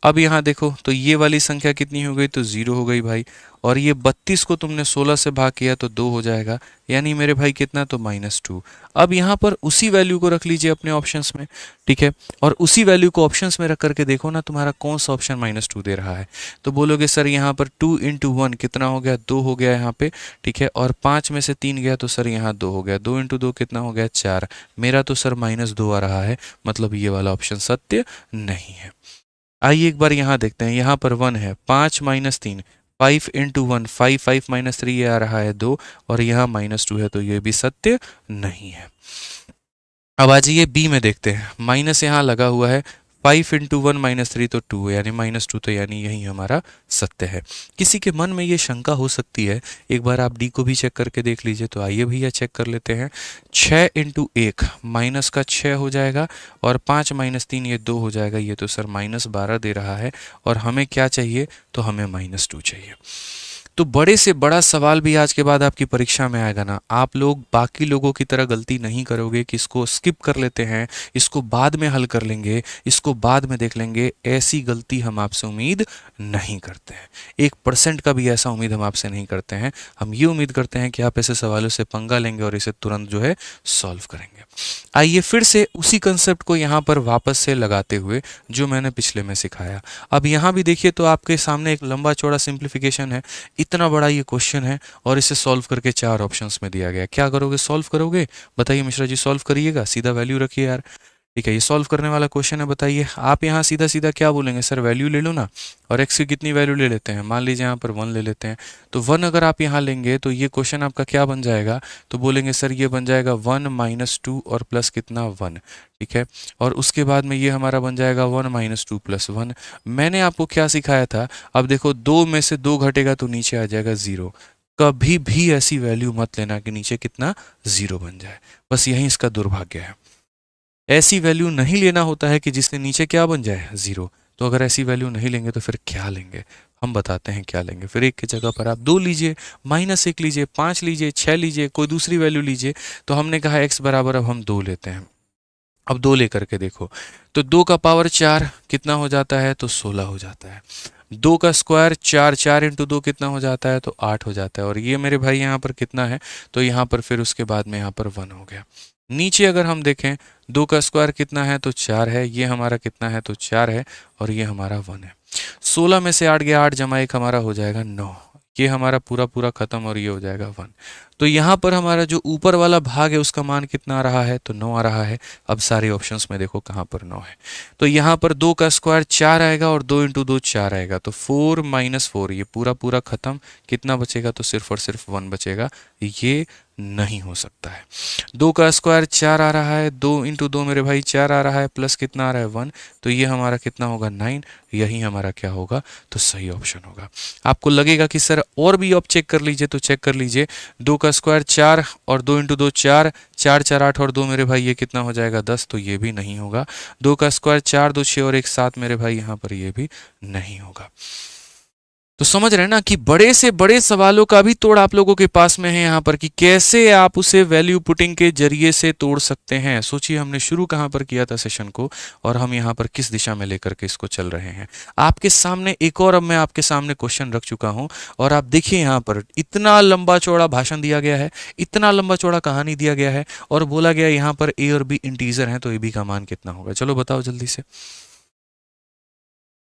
अब यहाँ देखो तो ये वाली संख्या कितनी हो गई, तो 0 हो गई भाई। और ये 32 को तुमने 16 से भाग किया तो 2 हो जाएगा, यानी मेरे भाई कितना, तो -2। अब यहाँ पर उसी वैल्यू को रख लीजिए अपने ऑप्शंस में। ठीक है, और उसी वैल्यू को ऑप्शंस में रख करके देखो ना तुम्हारा कौन सा ऑप्शन -2 दे रहा है। तो बोलोगे सर यहाँ पर 2 इंटू 1 कितना हो गया, 2 हो गया यहाँ पे। ठीक है, और 5 में से 3 गया तो सर यहाँ 2 हो गया, 2 इंटू 2 कितना हो गया, 4। मेरा तो सर -2 आ रहा है, मतलब ये वाला ऑप्शन सत्य नहीं है। आइए एक बार यहाँ देखते हैं, यहाँ पर 1 है, 5 माइनस 3, 5 इंटू 1, 5, 5 माइनस 3 ये आ रहा है 2, और यहाँ -2 है, तो ये भी सत्य नहीं है। अब आ जाइए बी में देखते हैं, माइनस यहाँ लगा हुआ है, 5 इंटू 1 माइनस 3 तो 2 यानी -2, तो यानी यही हमारा सत्य है। किसी के मन में ये शंका हो सकती है, एक बार आप डी को भी चेक करके देख लीजिए। तो आइए भैया चेक कर लेते हैं। 6 इंटू 1 माइनस का 6 हो जाएगा, और 5 माइनस 3 ये 2 हो जाएगा। ये तो सर -12 दे रहा है, और हमें क्या चाहिए, तो हमें -2 चाहिए। तो बड़े से बड़ा सवाल भी आज के बाद आपकी परीक्षा में आएगा ना, आप लोग बाकी लोगों की तरह गलती नहीं करोगे कि इसको स्किप कर लेते हैं, इसको बाद में हल कर लेंगे, इसको बाद में देख लेंगे। ऐसी गलती हम आपसे उम्मीद नहीं करते हैं, 1% का भी ऐसा उम्मीद हम आपसे नहीं करते हैं। हम ये उम्मीद करते हैं कि आप ऐसे सवालों से पंगा लेंगे और इसे तुरंत जो है सॉल्व करेंगे। आइए फिर से उसी कंसेप्ट को यहाँ पर वापस से लगाते हुए जो मैंने पिछले में सिखाया, अब यहाँ भी देखिए तो आपके सामने एक लंबा चौड़ा सिंप्लीफिकेशन है। इतना बड़ा ये क्वेश्चन है और इसे सॉल्व करके 4 ऑप्शंस में दिया गया। क्या करोगे, सॉल्व करोगे? बताइए मिश्रा जी, सॉल्व करिएगा, सीधा वैल्यू रखिए यार। ठीक है, ये सॉल्व करने वाला क्वेश्चन है। बताइए आप यहाँ सीधा सीधा क्या बोलेंगे, सर वैल्यू ले लो ना। और x की कितनी वैल्यू ले लेते हैं, मान लीजिए यहाँ पर 1 ले लेते हैं। तो 1 अगर आप यहाँ लेंगे तो ये क्वेश्चन आपका क्या बन जाएगा, तो बोलेंगे सर ये बन जाएगा 1 माइनस 2 और प्लस कितना 1। ठीक है, और उसके बाद में ये हमारा बन जाएगा 1 माइनस 2 प्लस 1। मैंने आपको क्या सिखाया था, अब देखो 2 में से 2 घटेगा तो नीचे आ जाएगा 0। कभी भी ऐसी वैल्यू मत लेना कि नीचे कितना 0 बन जाए, बस यही इसका दुर्भाग्य है। ऐसी वैल्यू नहीं लेना होता है कि जिससे नीचे क्या बन जाए 0। तो अगर ऐसी वैल्यू नहीं लेंगे तो फिर क्या लेंगे, हम बताते हैं क्या लेंगे। फिर 1 की जगह पर आप 2 लीजिए, -1 लीजिए, 5 लीजिए, 6 लीजिए, कोई दूसरी वैल्यू लीजिए। तो हमने कहा x बराबर अब हम 2 लेते हैं। अब 2 लेकर के देखो तो 2 का पावर 4 कितना हो जाता है, तो 16 हो जाता है। 2 का स्क्वायर 4, 4 इंटू 2 कितना हो जाता है, तो 8 हो जाता है। और ये मेरे भाई यहाँ पर कितना है, तो यहाँ पर फिर उसके बाद में यहाँ पर 1 हो गया। नीचे अगर हम देखें 2 का स्क्वायर कितना है तो 4 है, ये हमारा कितना है तो 4 है, और ये हमारा 1 है। 16 में से 8 गया, 8 जमा 1 हमारा हो जाएगा 9, ये हमारा पूरा पूरा खत्म, और ये हो जाएगा 1। तो यहाँ पर हमारा जो ऊपर वाला भाग है उसका मान कितना आ रहा है तो 9 आ रहा है। अब सारे ऑप्शंस में देखो कहाँ पर 9 है, तो यहाँ पर 2 का स्क्वायर 4 आएगा और 2 इंटू 2 4 आएगा, तो 4 माइनस 4, ये पूरा पूरा खत्म। कितना बचेगा तो सिर्फ और सिर्फ 1 बचेगा, ये नहीं हो सकता है। 2 का स्क्वायर 4 आ रहा है, 2 इंटू 2 मेरे भाई 4 आ रहा है, प्लस कितना आ रहा है 1, तो ये हमारा कितना होगा 9, यही हमारा क्या होगा तो सही ऑप्शन होगा। आपको लगेगा कि सर और भी आप चेक कर लीजिए, तो चेक कर लीजिए। 2 का स्क्वायर 4 और 2 इंटू 2 4, 4 4 8 और 2 मेरे भाई ये कितना हो जाएगा 10, तो ये भी नहीं होगा। 2 का स्क्वायर 4 2 6 और 1 7 मेरे भाई यहाँ पर ये भी नहीं होगा। तो समझ रहे हैं ना कि बड़े से बड़े सवालों का भी तोड़ आप लोगों के पास में है यहाँ पर, कि कैसे आप उसे वैल्यू पुटिंग के जरिए से तोड़ सकते हैं। सोचिए हमने शुरू कहाँ पर किया था सेशन को, और हम यहाँ पर किस दिशा में लेकर के इसको चल रहे हैं। आपके सामने एक और, अब मैं आपके सामने क्वेश्चन रख चुका हूँ, और आप देखिए यहाँ पर इतना लंबा चौड़ा भाषण दिया गया है, इतना लंबा चौड़ा कहानी दिया गया है, और बोला गया यहाँ पर ए और बी इंटीजर हैं, तो ए बी का मान कितना होगा। चलो बताओ जल्दी से।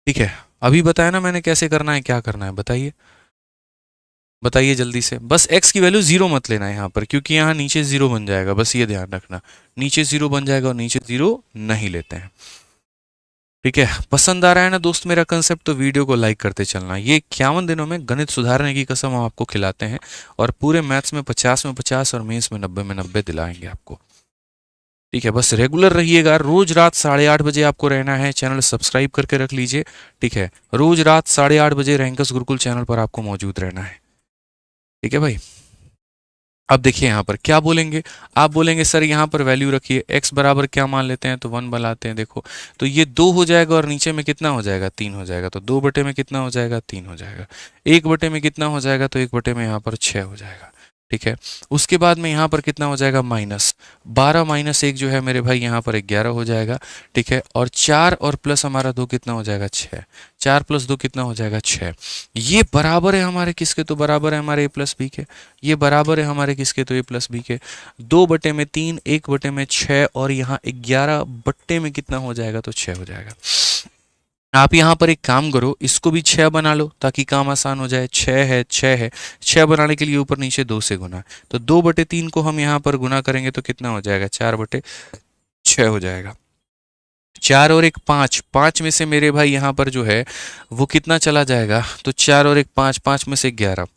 ठीक है, अभी बताया ना मैंने कैसे करना है, क्या करना है, बताइए बताइए जल्दी से। बस x की वैल्यू 0 मत लेना यहाँ पर, क्योंकि यहाँ नीचे 0 बन जाएगा, बस ये ध्यान रखना, नीचे 0 बन जाएगा और नीचे 0 नहीं लेते हैं। ठीक है, पसंद आ रहा है ना दोस्त मेरा कंसेप्ट, तो वीडियो को लाइक करते चलना। ये 51 दिनों में गणित सुधारने की कसम हम आपको खिलाते हैं, और पूरे मैथ्स में 50 में 50 और मेंस में 90 में 90 दिलाएंगे आपको। ठीक है, बस रेगुलर रहिएगा, रोज रात 8:30 बजे आपको रहना है। चैनल सब्सक्राइब करके रख लीजिए। ठीक है, रोज रात 8:30 बजे रैंकर्स गुरुकुल चैनल पर आपको मौजूद रहना है। ठीक है भाई, अब देखिए यहाँ पर क्या बोलेंगे। आप बोलेंगे सर यहाँ पर वैल्यू रखिए, x बराबर क्या मान लेते हैं तो 1 बनाते हैं। देखो तो ये 2 हो जाएगा, और नीचे में कितना हो जाएगा 3 हो जाएगा, तो 2 बटे में कितना हो जाएगा 3 हो जाएगा। 1 बटे में कितना हो जाएगा तो 1 बटे में यहाँ पर 6 हो जाएगा। ठीक है, उसके बाद में यहाँ पर कितना हो जाएगा -12 माइनस 1 जो है मेरे भाई यहाँ पर 11 हो जाएगा। ठीक है, और 4 और प्लस हमारा 2 कितना हो जाएगा 6, 4 प्लस 2 कितना हो जाएगा 6। ये बराबर है हमारे किसके, तो बराबर है हमारे a प्लस बी के। ये बराबर है हमारे किसके, तो a प्लस बी के। 2 बटे में 3, 1 बटे में 6, और यहाँ 11 बट्टे में कितना हो जाएगा तो 6 हो जाएगा। आप यहाँ पर एक काम करो, इसको भी 6 बना लो ताकि काम आसान हो जाए। 6 है 6 है, 6 बनाने के लिए ऊपर नीचे 2 से गुना, तो 2 बटे 3 को हम यहाँ पर गुना करेंगे तो कितना हो जाएगा 4 बटे 6 हो जाएगा। 4 और 1 5, 5 में से मेरे भाई यहाँ पर जो है वो कितना चला जाएगा, तो 4 और 1 5, 5 में से 11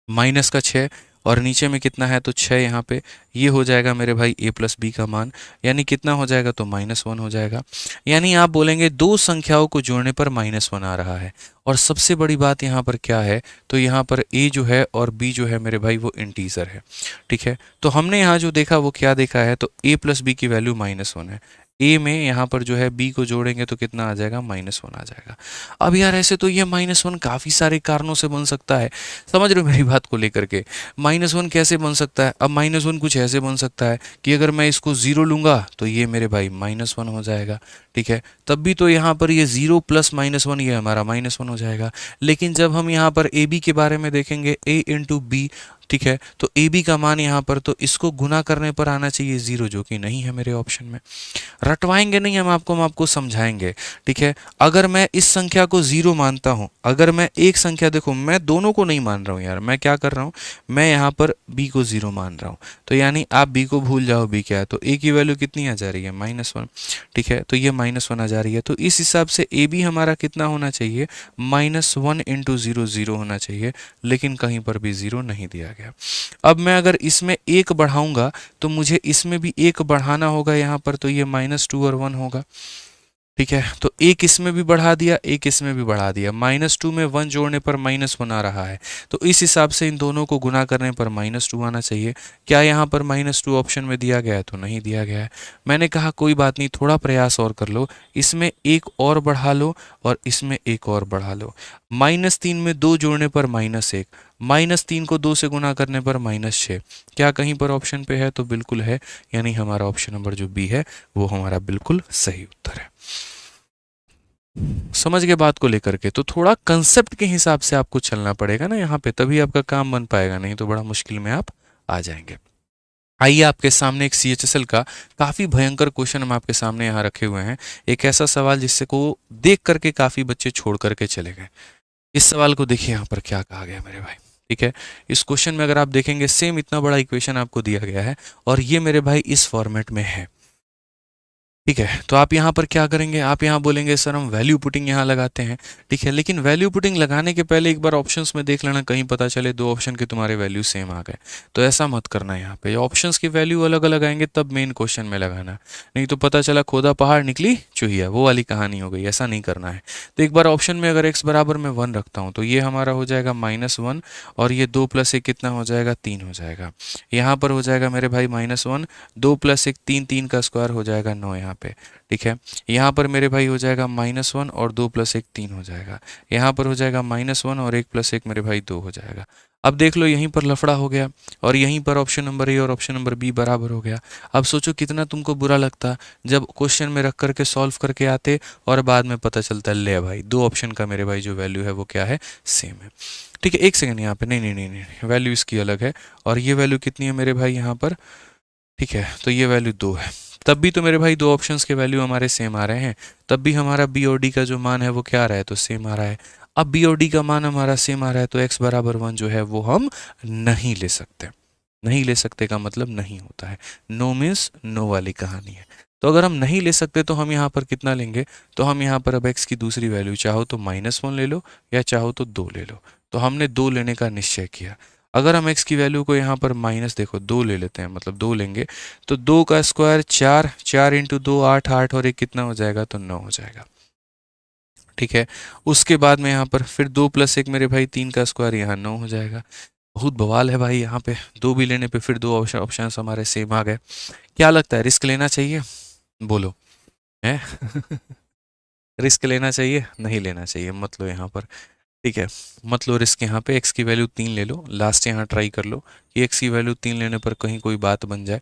माइनस का 6, और नीचे में कितना है तो 6 यहाँ पे, ये हो जाएगा मेरे भाई a प्लस बी का मान, यानी कितना हो जाएगा तो -1 हो जाएगा। यानी आप बोलेंगे दो संख्याओं को जोड़ने पर -1 आ रहा है। और सबसे बड़ी बात यहाँ पर क्या है, तो यहाँ पर a जो है और b जो है मेरे भाई वो इंटीजर है। ठीक है, तो हमने यहाँ जो देखा वो क्या देखा है, तो a प्लस बी की वैल्यू -1 है। a में यहाँ पर जो है b को जोड़ेंगे तो कितना आ जाएगा -1 आ जाएगा। अब यार ऐसे तो ये -1 काफ़ी सारे कारणों से बन सकता है, समझ रहे हो मेरी बात को लेकर के। -1 कैसे बन सकता है, अब -1 कुछ ऐसे बन सकता है कि अगर मैं इसको 0 लूँगा तो ये मेरे भाई -1 हो जाएगा। ठीक है, तब भी तो यहाँ पर ये 0 प्लस -1 ये हमारा -1 हो जाएगा। लेकिन जब हम यहाँ पर ए बी के बारे में देखेंगे, a इंटू बी, ठीक है, तो ए बी का मान यहाँ पर, तो इसको गुना करने पर आना चाहिए 0, जो कि नहीं है मेरे ऑप्शन में। रटवाएंगे नहीं हम आपको समझाएंगे। ठीक है, अगर मैं इस संख्या को 0 मानता हूं, अगर मैं एक संख्या, देखो मैं दोनों को नहीं मान रहा हूं यार, मैं क्या कर रहा हूं, मैं यहाँ पर b को 0 मान रहा हूं, तो यानी आप b को भूल जाओ, b क्या है, तो a की वैल्यू कितनी आ जा रही है -1। ठीक है, तो ये -1 आ जा रही है, तो इस हिसाब से a b हमारा कितना होना चाहिए, -1 इंटू 0 0 होना चाहिए, लेकिन कहीं पर भी 0 नहीं दिया गया। अब मैं अगर इसमें 1 बढ़ाऊंगा तो मुझे इसमें भी 1 बढ़ाना होगा यहाँ पर, तो ये -2 और 1 होगा। ठीक है, तो एक इसमें भी बढ़ा दिया, एक इसमें भी बढ़ा दिया, -2 में 1 जोड़ने पर -1 आ रहा है, तो इस हिसाब से इन दोनों को गुना करने पर -2 आना चाहिए। क्या यहाँ पर -2 ऑप्शन में दिया गया है, तो नहीं दिया गया है। मैंने कहा कोई बात नहीं, थोड़ा प्रयास और कर लो, इसमें एक और बढ़ा लो और इसमें एक और बढ़ा लो। -3 में 2 जोड़ने पर -1, -3 को 2 से गुना करने पर -6, क्या कहीं पर ऑप्शन पे है, तो बिल्कुल है, यानी हमारा ऑप्शन नंबर जो बी है वो हमारा बिल्कुल सही उत्तर है। समझ गए बात को लेकर के, तो थोड़ा कंसेप्ट के हिसाब से आपको चलना पड़ेगा ना यहाँ पे, तभी आपका काम बन पाएगा, नहीं तो बड़ा मुश्किल में आप आ जाएंगे। आइए आपके सामने एक CHSL का काफ़ी भयंकर क्वेश्चन हम आपके सामने यहाँ रखे हुए हैं। एक ऐसा सवाल जिससे को देख करके काफ़ी बच्चे छोड़ करके चले गए। इस सवाल को देखिए यहाँ पर क्या कहा गया मेरे भाई। ठीक है, इस क्वेश्चन में अगर आप देखेंगे सेम इतना बड़ा इक्वेशन आपको दिया गया है और ये मेरे भाई इस फॉर्मेट में है। ठीक है, तो आप यहाँ पर क्या करेंगे, आप यहाँ बोलेंगे सर हम वैल्यू पुटिंग यहाँ लगाते हैं। ठीक है, लेकिन वैल्यू पुटिंग लगाने के पहले एक बार ऑप्शंस में देख लेना, कहीं पता चले दो ऑप्शन के तुम्हारे वैल्यू सेम आ गए। तो ऐसा मत करना, यहाँ पे ऑप्शंस की वैल्यू अलग अलग आएंगे तब मेन क्वेश्चन में लगाना, नहीं तो पता चला खोदा पहाड़ निकली चूहिया, वो वाली कहानी हो गई। ऐसा नहीं करना है। तो एक बार ऑप्शन में अगर x बराबर में 1 रखता हूँ तो ये हमारा हो जाएगा -1 और ये 2 + 1 कितना हो जाएगा, 3 हो जाएगा। यहाँ पर हो जाएगा मेरे भाई -1, 2 + 1 3, 3 का स्क्वायर हो जाएगा 9 यहाँ पे। ठीक है, यहाँ पर मेरे भाई हो जाएगा -1 और 2 + 1 3 हो जाएगा। यहाँ पर हो जाएगा -1 और 1 + 1 मेरे भाई 2 हो जाएगा। अब देख लो यहीं पर लफड़ा हो गया और यहीं पर ऑप्शन नंबर ए और ऑप्शन नंबर बी बराबर हो गया। अब सोचो कितना तुमको बुरा लगता जब क्वेश्चन में रख करके सॉल्व करके आते और बाद में पता चलता ले भाई दो ऑप्शन का मेरे भाई जो वैल्यू है वो क्या है, सेम है। ठीक है, एक सेकंड यहाँ पे, नहीं नहीं नहीं नहीं, वैल्यू इसकी अलग है और ये वैल्यू कितनी है मेरे भाई यहाँ पर। ठीक है, तो ये वैल्यू 2 है। तब भी तो मेरे भाई दो ऑप्शंस के वैल्यू हमारे सेम आ रहे हैं, तब भी हमारा बी और डी का जो मान है वो क्या आ रहा है, तो सेम आ रहा है। अब बी और डी का मान हमारा सेम आ रहा है तो x बराबर 1 जो है वो हम नहीं ले सकते। नहीं ले सकते का मतलब नहीं होता है, नो मीन्स नो वाली कहानी है। तो अगर हम नहीं ले सकते तो हम यहाँ पर कितना लेंगे, तो हम यहाँ पर अब x की दूसरी वैल्यू चाहो तो -1 ले लो या चाहो तो 2 ले लो। तो हमने 2 लेने का निश्चय किया। अगर हम x की वैल्यू को यहाँ पर माइनस देखो 2 ले लेते हैं, मतलब 2 लेंगे तो 2 का स्क्वायर 4, 4 × 2 8, 8 और 1 कितना हो जाएगा, तो 9 हो जाएगा। ठीक है, उसके बाद में यहाँ पर फिर 2 + 1 मेरे भाई 3 का स्क्वायर यहाँ 9 हो जाएगा। बहुत बवाल है भाई, यहाँ पे 2 भी लेने पे फिर दो ऑप्शन हमारे सेम आ गए। क्या लगता है रिस्क लेना चाहिए, बोलो है रिस्क लेना चाहिए, नहीं लेना चाहिए, मत लो यहाँ पर। ठीक है, मत लो रिस्क। यहाँ पे x की वैल्यू 3 ले लो, लास्ट यहाँ ट्राई कर लो कि x की वैल्यू 3 लेने पर कहीं कोई बात बन जाए।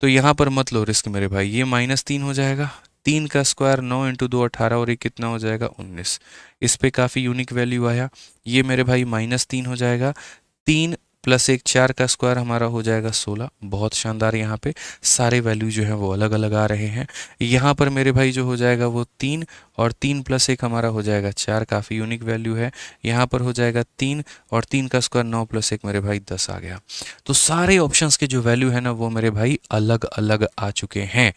तो यहाँ पर मत लो रिस्क मेरे भाई, ये -3 हो जाएगा, 3 का स्क्वायर 9 × 2 18 और ये कितना हो जाएगा 19। इस पे काफ़ी यूनिक वैल्यू आया। ये मेरे भाई -3 हो जाएगा, 3 + 1 4 का स्क्वायर हमारा हो जाएगा 16। बहुत शानदार, यहाँ पे सारे वैल्यू जो हैं वो अलग अलग आ रहे हैं। यहाँ पर मेरे भाई जो हो जाएगा वो 3 और 3 + 1 हमारा हो जाएगा 4, काफ़ी यूनिक वैल्यू है। यहाँ पर हो जाएगा 3 और 3 का स्क्वायर 9 + 1 मेरे भाई 10 आ गया। तो सारे ऑप्शंस के जो वैल्यू है ना वो मेरे भाई अलग अलग आ चुके हैं।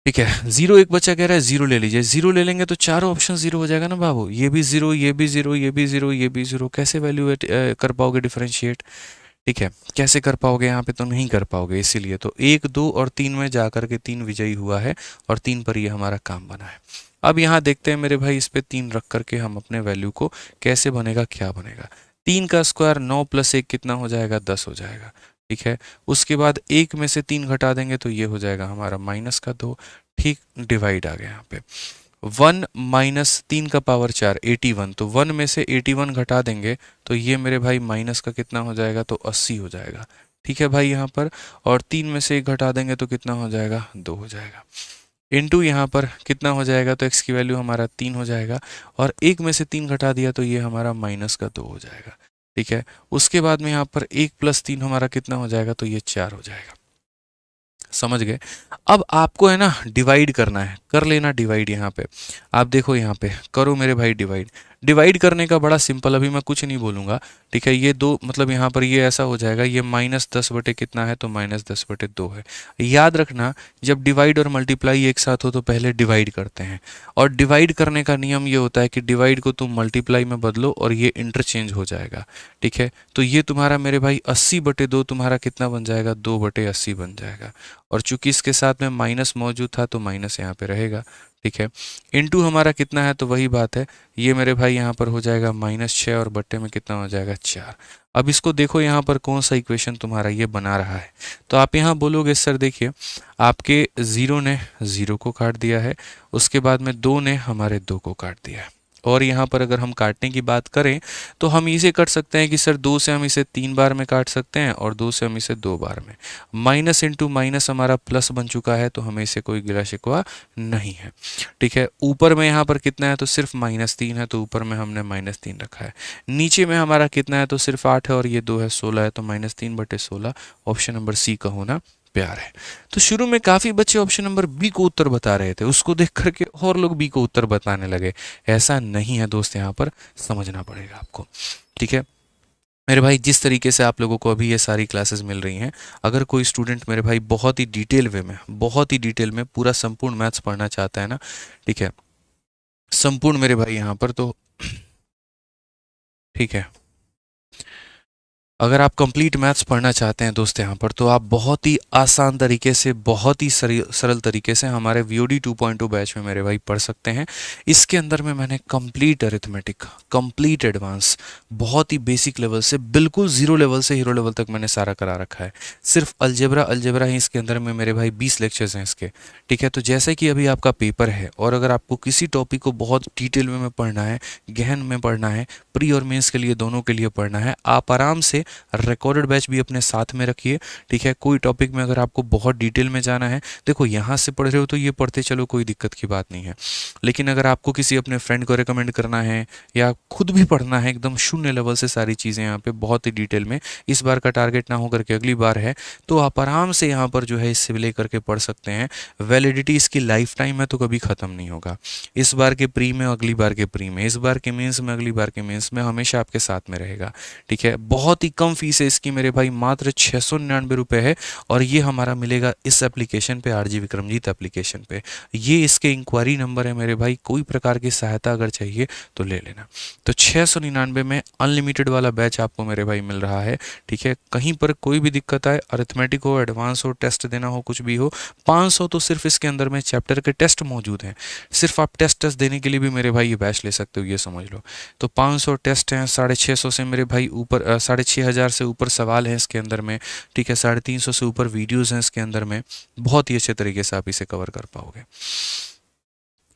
ठीक है, 0 एक बच्चा कह रहा है 0 ले लीजिए, 0 ले लेंगे तो चारों ऑप्शन 0 हो जाएगा ना बाबू, ये भी 0, ये भी 0, ये भी 0, ये भी 0, कैसे वैल्यू कर पाओगे डिफरेंशिएट। ठीक है, कैसे कर पाओगे, यहाँ पे तो नहीं कर पाओगे। इसीलिए तो 1 2 और 3 में जा करके 3 विजयी हुआ है और 3 पर ये हमारा काम बना है। अब यहाँ देखते हैं मेरे भाई, इस पे 3 रख करके हम अपने वैल्यू को कैसे बनेगा, क्या बनेगा। 3 का स्क्वायर 9 + 1 कितना हो जाएगा, 10 हो जाएगा। ठीक है, उसके बाद 1 में से 3 घटा देंगे तो ये हो जाएगा हमारा -2। ठीक, डिवाइड आ गया यहाँ पे। 1 - 3 का पावर 4 81, तो 1 में से 81 घटा देंगे तो ये मेरे भाई माइनस का कितना हो जाएगा, तो 80 हो जाएगा। ठीक है भाई यहाँ पर, और 3 में से 1 घटा देंगे तो कितना हो जाएगा, 2 हो जाएगा। इनटू यहाँ पर कितना हो जाएगा, तो x की वैल्यू हमारा 3 हो जाएगा और 1 में से 3 घटा दिया तो ये हमारा -2 हो जाएगा। ठीक है, उसके बाद में यहाँ पर 1 + 3 हमारा कितना हो जाएगा, तो ये 4 हो जाएगा। समझ गए। अब आपको है ना डिवाइड करना है, कर लेना डिवाइड। यहाँ पे आप देखो, यहाँ पे करो मेरे भाई डिवाइड। डिवाइड करने का बड़ा सिंपल, अभी मैं कुछ नहीं बोलूँगा। ठीक है, ये दो मतलब यहाँ पर ये ऐसा हो जाएगा, ये -10 बटे कितना है, तो -10 बटे 2 है। याद रखना, जब डिवाइड और मल्टीप्लाई एक साथ हो तो पहले डिवाइड करते हैं, और डिवाइड करने का नियम ये होता है कि डिवाइड को तुम मल्टीप्लाई में बदलो और ये इंटरचेंज हो जाएगा। ठीक है, तो ये तुम्हारा मेरे भाई 80 बटे 2 तुम्हारा कितना बन जाएगा, 2 बटे 80 बन जाएगा। और चूंकि इसके साथ में माइनस मौजूद था तो माइनस यहाँ पे रहेगा। ठीक है, इनटू हमारा कितना है, तो वही बात है, ये मेरे भाई यहाँ पर हो जाएगा -6 और बट्टे में कितना हो जाएगा 4। अब इसको देखो यहाँ पर कौन सा इक्वेशन तुम्हारा ये बना रहा है। तो आप यहाँ बोलोगे सर देखिए, आपके 0 ने 0 को काट दिया है, उसके बाद में 2 ने हमारे 2 को काट दिया है। और यहाँ पर अगर हम काटने की बात करें तो हम इसे कर सकते हैं कि सर 2 से हम इसे 3 बार में काट सकते हैं और 2 से हम इसे 2 बार में। माइनस इंटू माइनस हमारा प्लस बन चुका है, तो हमें इसे कोई गिला शिकवा नहीं है। ठीक है, ऊपर में यहाँ पर कितना है, तो सिर्फ -3 है, तो ऊपर में हमने -3 रखा है। नीचे में हमारा कितना है, तो सिर्फ 8 है और ये 2 है, 16 है, तो -3/16 ऑप्शन नंबर सी का होना प्यार है। तो शुरू में काफी बच्चे ऑप्शन नंबर बी को उत्तर बता रहे थे, उसको देख करके और लोग बी को उत्तर बताने लगे। ऐसा नहीं है दोस्त, यहाँ पर समझना पड़ेगा आपको। ठीक है मेरे भाई, जिस तरीके से आप लोगों को अभी ये सारी क्लासेस मिल रही हैं, अगर कोई स्टूडेंट मेरे भाई बहुत ही डिटेल वे में, बहुत ही डिटेल में पूरा संपूर्ण मैथ्स पढ़ना चाहता है ना, ठीक है, संपूर्ण मेरे भाई यहाँ पर तो ठीक है, अगर आप कंप्लीट मैथ्स पढ़ना चाहते हैं दोस्त यहाँ पर, तो आप बहुत ही आसान तरीके से, बहुत ही सरल तरीके से हमारे VOD 2.0 बैच में मेरे भाई पढ़ सकते हैं। इसके अंदर में मैंने कंप्लीट अरिथमेटिक, कंप्लीट एडवांस, बहुत ही बेसिक लेवल से बिल्कुल जीरो लेवल से हीरो लेवल तक मैंने सारा करा रखा है। सिर्फ अलजेब्रा ही इसके अंदर में मेरे भाई 20 लेक्चर्स हैं इसके। ठीक है, तो जैसे कि अभी आपका पेपर है और अगर आपको किसी टॉपिक को बहुत डिटेल में पढ़ना है, गहन में पढ़ना है, प्री और मेंस के लिए दोनों के लिए पढ़ना है, आप आराम से रिकॉर्डेड बैच भी अपने साथ में रखिए। ठीक है, कोई टॉपिक में अगर आपको बहुत डिटेल में जाना है, देखो यहाँ से पढ़ रहे हो तो ये पढ़ते चलो, कोई दिक्कत की बात नहीं है। लेकिन अगर आपको किसी अपने फ्रेंड को रिकमेंड करना है या खुद भी पढ़ना है एकदम शून्य लेवल से सारी चीज़ें यहाँ पे बहुत ही डिटेल में, इस बार का टारगेट ना हो करके अगली बार है, तो आप आराम से यहाँ पर जो है इससे ले करके पढ़ सकते हैं। वैलिडिटी इसकी लाइफ टाइम है, तो कभी ख़त्म नहीं होगा। इस बार के प्री में, अगली बार के प्री में, इस बार के मेंस में, अगली बार के मेंस में हमेशा आपके साथ में रहेगा। ठीक है, बहुत ही कम फीस है इसकी मेरे भाई, मात्र 699 रुपये है। और ये हमारा मिलेगा इस एप्लीकेशन पे, RG विक्रमजीत एप्लीकेशन पे। ये इसके इंक्वायरी नंबर है मेरे भाई, कोई प्रकार की सहायता अगर चाहिए तो ले लेना। तो 699 में अनलिमिटेड वाला बैच आपको मेरे भाई मिल रहा है। ठीक है, कहीं पर कोई भी दिक्कत आए, अरिथमेटिक हो, एडवांस हो, टेस्ट देना हो, कुछ भी हो, 500 तो सिर्फ इसके अंदर में चैप्टर के टेस्ट मौजूद हैं। सिर्फ आप टेस्ट देने के लिए भी मेरे भाई ये बैच ले सकते हो, ये समझ लो। तो 500 टेस्ट हैं, 650 से मेरे भाई ऊपर 6500 से ऊपर सवाल हैं इसके अंदर में। ठीक है, 350 से ऊपर वीडियोस हैं इसके अंदर में। बहुत ही अच्छे तरीके से आप इसे कवर कर पाओगे।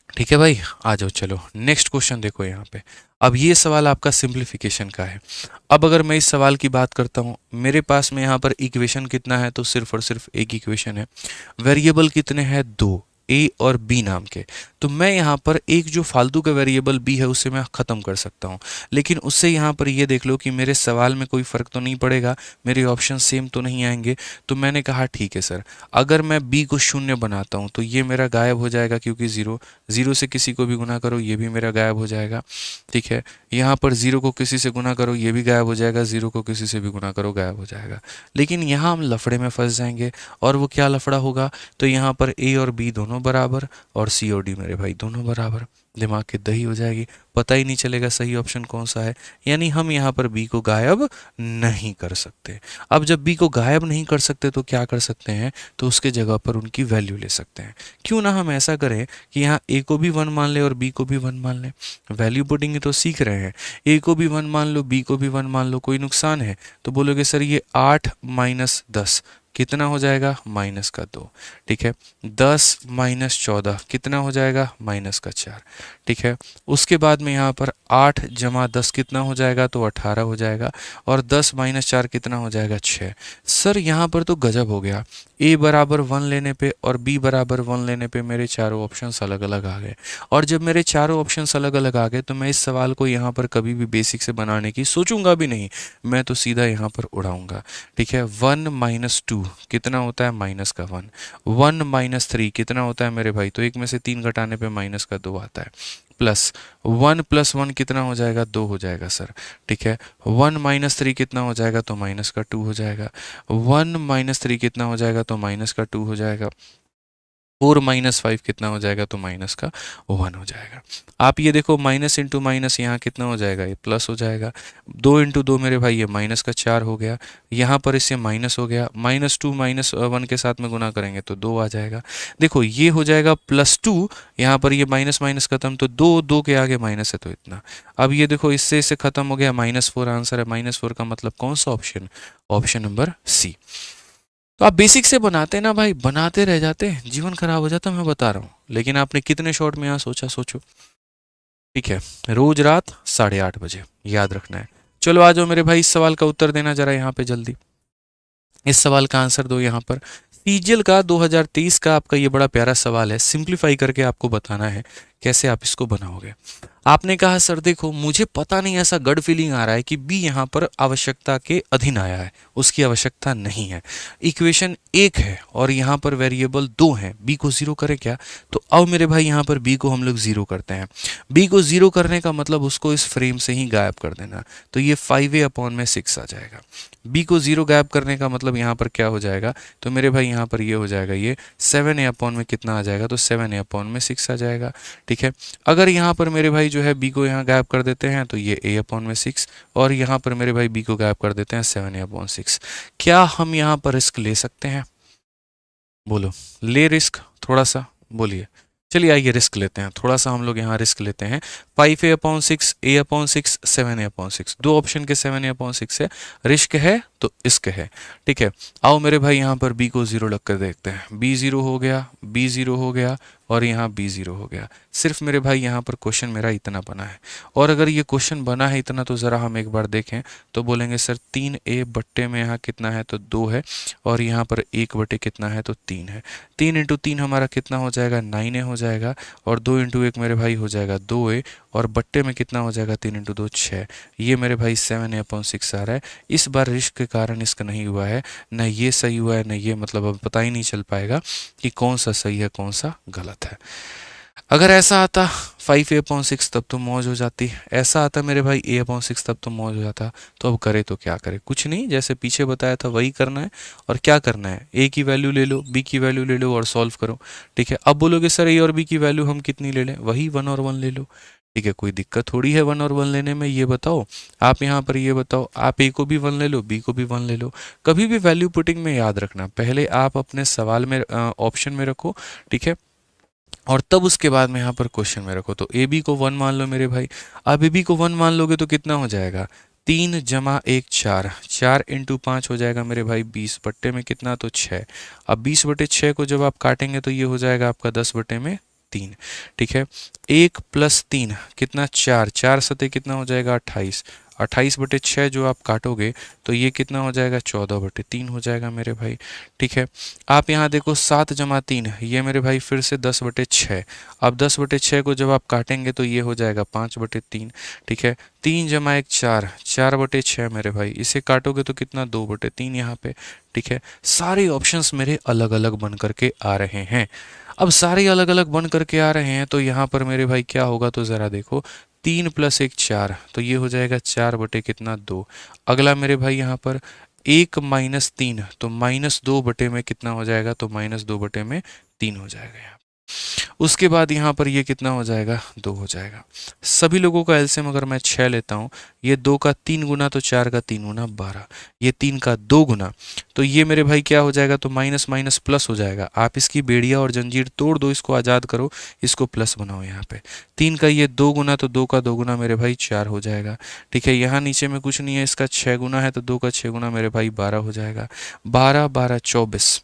ठीक है भाई, आ जाओ, चलो नेक्स्ट क्वेश्चन देखो यहाँ पे। अब ये सवाल आपका सिंप्लीफिकेशन का है। अब अगर मैं इस सवाल की बात करता हूँ, मेरे पास में यहाँ पर इक्वेशन कितना है, तो सिर्फ और सिर्फ एक इक्वेशन है। वेरिएबल कितने हैं, 2, ए और बी नाम के। तो मैं यहाँ पर एक जो फालतू का वेरिएबल बी है उसे मैं ख़त्म कर सकता हूँ, लेकिन उससे यहाँ पर ये देख लो कि मेरे सवाल में कोई फ़र्क तो नहीं पड़ेगा, मेरे ऑप्शन सेम तो नहीं आएंगे। तो मैंने कहा ठीक है सर, अगर मैं बी को 0 बनाता हूँ तो ये मेरा गायब हो जाएगा, क्योंकि 0 से किसी को भी गुना करो ये भी मेरा गायब हो जाएगा। ठीक है, यहाँ पर 0 को किसी से गुना करो ये भी गायब हो जाएगा, 0 को किसी से भी गुना करो गायब हो जाएगा। लेकिन यहाँ हम लफड़े में फंस जाएंगे, और वो क्या लफड़ा होगा, तो यहाँ पर ए और बी दोनों बराबर और सी और डी मेरे भाई दोनों बराबर, दिमाग की दही हो जाएगी, पता ही नहीं चलेगा सही ऑप्शन कौन सा है। यानी हम यहाँ पर बी को गायब नहीं कर सकते। अब जब बी को गायब नहीं कर सकते तो क्या कर सकते हैं, तो उसके जगह पर उनकी वैल्यू ले सकते हैं। क्यों ना हम ऐसा करें कि यहाँ ए को भी 1 मान ले और बी को भी 1 मान ले। वैल्यू पुटिंग तो सीख रहे हैं, ए को भी 1 मान लो, बी को भी 1 मान लो, कोई नुकसान है? तो बोलोगे सर ये 8 - 10 कितना हो जाएगा, -2। ठीक है, 10 - 14 कितना हो जाएगा, -4। ठीक है, उसके बाद में यहाँ पर 8 + 10 कितना हो जाएगा, तो 18 हो जाएगा। और 10 - 4 कितना हो जाएगा, 6। सर यहाँ पर तो गजब हो गया, ए बराबर 1 लेने पे और बी बराबर 1 लेने पे मेरे चारों ऑप्शंस अलग अलग आ गए। और जब मेरे चारों ऑप्शंस अलग अलग आ गए तो मैं इस सवाल को यहाँ पर कभी भी बेसिक से बनाने की सोचूंगा भी नहीं, मैं तो सीधा यहाँ पर उड़ाऊंगा। ठीक है, 1 - 2 कितना होता है, -1। 1 - 3 कितना होता है मेरे भाई, तो एक में से 3 घटाने पे -2 आता है। प्लस 1 + 1 कितना हो जाएगा, 2 हो जाएगा सर। ठीक है, 1 - 3 कितना हो जाएगा, तो -2 हो जाएगा। 1 - 3 कितना हो जाएगा, तो -2 हो जाएगा। 4 - 5 कितना हो जाएगा, तो -1 हो जाएगा। आप ये देखो, माइनस इंटू माइनस यहाँ कितना हो जाएगा, ये प्लस हो जाएगा। 2 × 2 मेरे भाई ये -4 हो गया। यहाँ पर इससे माइनस हो गया, -2 -1 के साथ में गुना करेंगे तो 2 आ जाएगा। देखो ये हो जाएगा +2, यहाँ पर ये माइनस माइनस खत्म, तो 2 के आगे माइनस है तो इतना। अब ये देखो इससे खत्म हो गया, -4 आंसर है। -4 का मतलब कौन सा ऑप्शन, ऑप्शन नंबर सी। तो आप बेसिक से बनाते ना भाई, बनाते रह जाते, जीवन खराब हो जाता, मैं बता रहा हूँ। लेकिन आपने कितने शॉर्ट में यहाँ सोचा, सोचो। ठीक है, रोज रात 8:30 बजे, याद रखना है। चलो आ जाओ मेरे भाई, इस सवाल का उत्तर देना जरा यहाँ पे जल्दी। इस सवाल का आंसर दो यहाँ पर। सीजीएल का 2023 का आपका ये बड़ा प्यारा सवाल है, सिंप्लीफाई करके आपको बताना है कैसे आप इसको बनाओगे। आपने कहा सर देखो मुझे पता नहीं, ऐसा गड फीलिंग आ रहा है कि बी यहाँ पर आवश्यकता के अधीन आया है, उसकी आवश्यकता नहीं है। इक्वेशन एक है और यहाँ पर वेरिएबल दो हैं, बी को जीरो करें क्या? तो आओ मेरे भाई यहाँ पर बी को हम लोग जीरो करते हैं। बी को जीरो करने का मतलब उसको इस फ्रेम से ही गायब कर देना, तो ये 5a/6 आ जाएगा। बी को जीरो गायब करने का मतलब यहाँ पर क्या हो जाएगा? तो मेरे भाई यहाँ पर ये हो जाएगा, ये 7a/ कितना आ जाएगा? तो 7a/6 आ जाएगा। ठीक है, अगर यहाँ पर मेरे भाई जो है बी को यहाँ गायब कर देते हैं तो ये a/6, और यहाँ पर मेरे भाई बी को गायब कर देते हैं 7a/6। क्या हम यहाँ पर रिस्क ले सकते हैं? बोलो, ले रिस्क थोड़ा सा, बोलिए। चलिए आइए रिस्क लेते हैं, थोड़ा सा हम लोग यहाँ रिस्क लेते हैं। 5a/6, a/6, 7a/6, दो ऑप्शन के 7a/6 है, रिस्क है तो इश्क है। ठीक है, आओ मेरे भाई यहाँ पर b को जीरो लग कर देखते हैं। b जीरो हो गया, b जीरो हो गया, और यहाँ b जीरो हो गया। सिर्फ मेरे भाई यहाँ पर क्वेश्चन मेरा इतना बना है, और अगर ये क्वेश्चन बना है इतना तो ज़रा हम एक बार देखें तो बोलेंगे सर 3a बट्टे में यहाँ कितना है? तो 2 है, और यहाँ पर 1 बटे कितना है? तो 3 है। 3 इंटू 3 हमारा कितना हो जाएगा? 9a हो जाएगा, और 2 इंटू 1 मेरे भाई हो जाएगा 2a, और बट्टे में कितना हो जाएगा? 3 इंटू 2 6। ये मेरे भाई 7a/6 आ रहा है। इस बार रिस्क के कारण इसका नहीं हुआ है, न ये सही हुआ है न ये, मतलब अब पता ही नहीं चल पाएगा कि कौन सा सही है कौन सा गलत है। अगर ऐसा आता 5a/6 तब तो मौज हो जाती, ऐसा आता मेरे भाई a/6 तब तो मौज हो जाता। तो अब करे तो क्या करे? कुछ नहीं, जैसे पीछे बताया था वही करना है। और क्या करना है? a की वैल्यू ले लो, b की वैल्यू ले लो और सॉल्व करो। ठीक है, अब बोलोगे सर a और b की वैल्यू हम कितनी ले लें? वही 1 और 1 ले लो। ठीक है, कोई दिक्कत थोड़ी है 1 और 1 लेने में, ये बताओ। आप यहाँ पर ये बताओ, आप a को भी 1 ले लो, b को भी 1 ले लो। कभी भी वैल्यू पुटिंग में याद रखना, पहले आप अपने सवाल में ऑप्शन में रखो, ठीक है, और तब उसके बाद में यहाँ पर क्वेश्चन में रखो। तो ए बी को 1 मान लो मेरे भाई। अब ए बी को 1 मान लोगे तो कितना हो जाएगा? 3 जमा 1 4, 4 इंटू 5 हो जाएगा मेरे भाई 20, बट्टे में कितना? तो 6। अब 20 बटे 6 को जब आप काटेंगे तो ये हो जाएगा आपका 10 बटे में 3। ठीक है, 1 प्लस 3 कितना? 4, 4 सते कितना हो जाएगा? 28। 28 बटे 6 जो आप काटोगे तो ये कितना हो जाएगा? 14 बटे 3 हो जाएगा मेरे भाई। ठीक है, आप यहाँ देखो 7 जमा 3, ये मेरे भाई फिर से 10 बटे 6। अब 10 बटे 6 को जब आप काटेंगे तो ये हो जाएगा 5 बटे 3। ठीक है, 3 जमा 1 4, 4 बटे 6 मेरे भाई, इसे काटोगे तो कितना? 2 बटे 3 यहाँ पे। ठीक है, सारे ऑप्शंस मेरे अलग अलग बन करके आ रहे हैं। अब सारे अलग अलग बन करके आ रहे हैं तो यहाँ पर मेरे भाई क्या होगा? तो ज़रा देखो, 3 प्लस 1 4, तो ये हो जाएगा 4 बटे कितना? 2। अगला मेरे भाई यहाँ पर 1 माइनस 3, तो -2 बटे में कितना हो जाएगा? तो -2 बटे में 3 हो जाएगा यहाँ। उसके बाद यहाँ पर ये कितना हो जाएगा? 2 हो जाएगा। सभी लोगों का एलसीएम अगर मैं 6 लेता हूँ, ये 2 का 3 गुना तो 4 का 3 गुना 12, ये 3 का 2 गुना, तो ये मेरे भाई क्या हो जाएगा? तो माइनस माइनस प्लस हो जाएगा। आप इसकी बेड़िया और जंजीर तोड़ दो, इसको आज़ाद करो, इसको प्लस बनाओ यहाँ पे। 3 का ये 2 गुना, तो 2 का 2 गुना मेरे भाई 4 हो जाएगा। ठीक है, यहाँ नीचे में कुछ नहीं है, इसका 6 गुना है तो 2 का 6 गुना मेरे भाई 12 हो जाएगा। 12 12 24,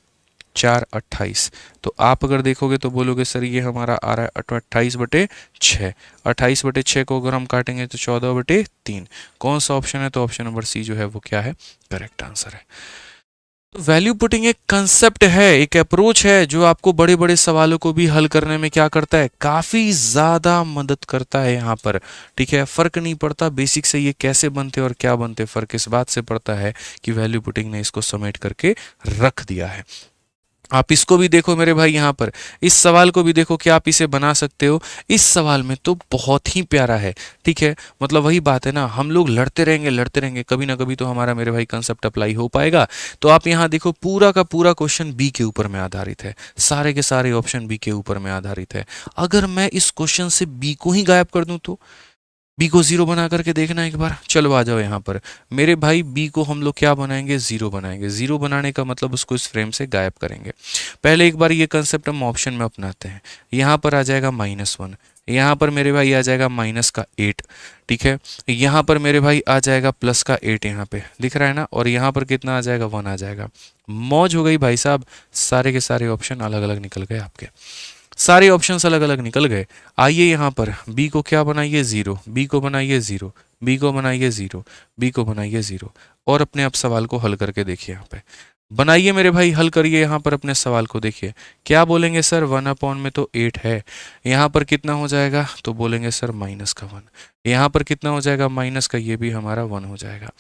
4 28। तो आप अगर देखोगे तो बोलोगे सर ये हमारा आ रहा है 28 बटे 6। 28 बटे 6 को अगर हम काटेंगे तो 14 बटे 3। कौन सा ऑप्शन है? तो ऑप्शन नंबर सी जो है वो क्या है? करेक्ट आंसर है। वैल्यू पुटिंग एक कंसेप्ट है, एक अप्रोच है जो आपको बड़े बड़े सवालों को भी हल करने में क्या करता है? काफी ज्यादा मदद करता है यहाँ पर। ठीक है, फर्क नहीं पड़ता बेसिक से ये कैसे बनते और क्या बनते, फर्क इस बात से पड़ता है कि वैल्यू पुटिंग ने इसको समेट करके रख दिया है। आप इसको भी देखो मेरे भाई, यहाँ पर इस सवाल को भी देखो कि आप इसे बना सकते हो। इस सवाल में तो बहुत ही प्यारा है। ठीक है, मतलब वही बात है ना, हम लोग लड़ते रहेंगे, कभी ना कभी तो हमारा मेरे भाई कंसेप्ट अप्लाई हो पाएगा। तो आप यहाँ देखो पूरा का पूरा क्वेश्चन बी के ऊपर में आधारित है, सारे के सारे ऑप्शन बी के ऊपर में आधारित है। अगर मैं इस क्वेश्चन से बी को ही गायब कर दूं तो बी को जीरो बना करके देखना एक बार। चलो आ जाओ यहाँ पर मेरे भाई, बी को हम लोग क्या बनाएंगे? जीरो बनाएंगे। जीरो बनाने का मतलब उसको इस फ्रेम से गायब करेंगे। पहले एक बार ये कंसेप्ट हम ऑप्शन में अपनाते हैं। यहाँ पर आ जाएगा -1, यहाँ पर मेरे भाई आ जाएगा माइनस का 8। ठीक है, यहाँ पर मेरे भाई आ जाएगा प्लस का 8, यहाँ पे दिख रहा है ना, और यहाँ पर कितना आ जाएगा? 1 आ जाएगा। मौज हो गई भाई साहब, सारे के सारे ऑप्शन अलग अलग निकल गए आपके। सारे ऑप्शंस अलग अलग निकल गए। आइए यहाँ पर b को क्या बनाइए 0, b को बनाइए 0, b को बनाइए 0, b को बनाइए 0 और अपने आप सवाल को हल करके देखिए। यहाँ पे बनाइए मेरे भाई, हल करिए यहाँ पर अपने सवाल को। देखिए क्या बोलेंगे सर, 1 में तो 8 है, यहाँ पर कितना हो जाएगा, तो बोलेंगे सर माइनस का 1। यहाँ पर कितना हो जाएगा, माइनस का, ये भी हमारा 1 हो जाएगा।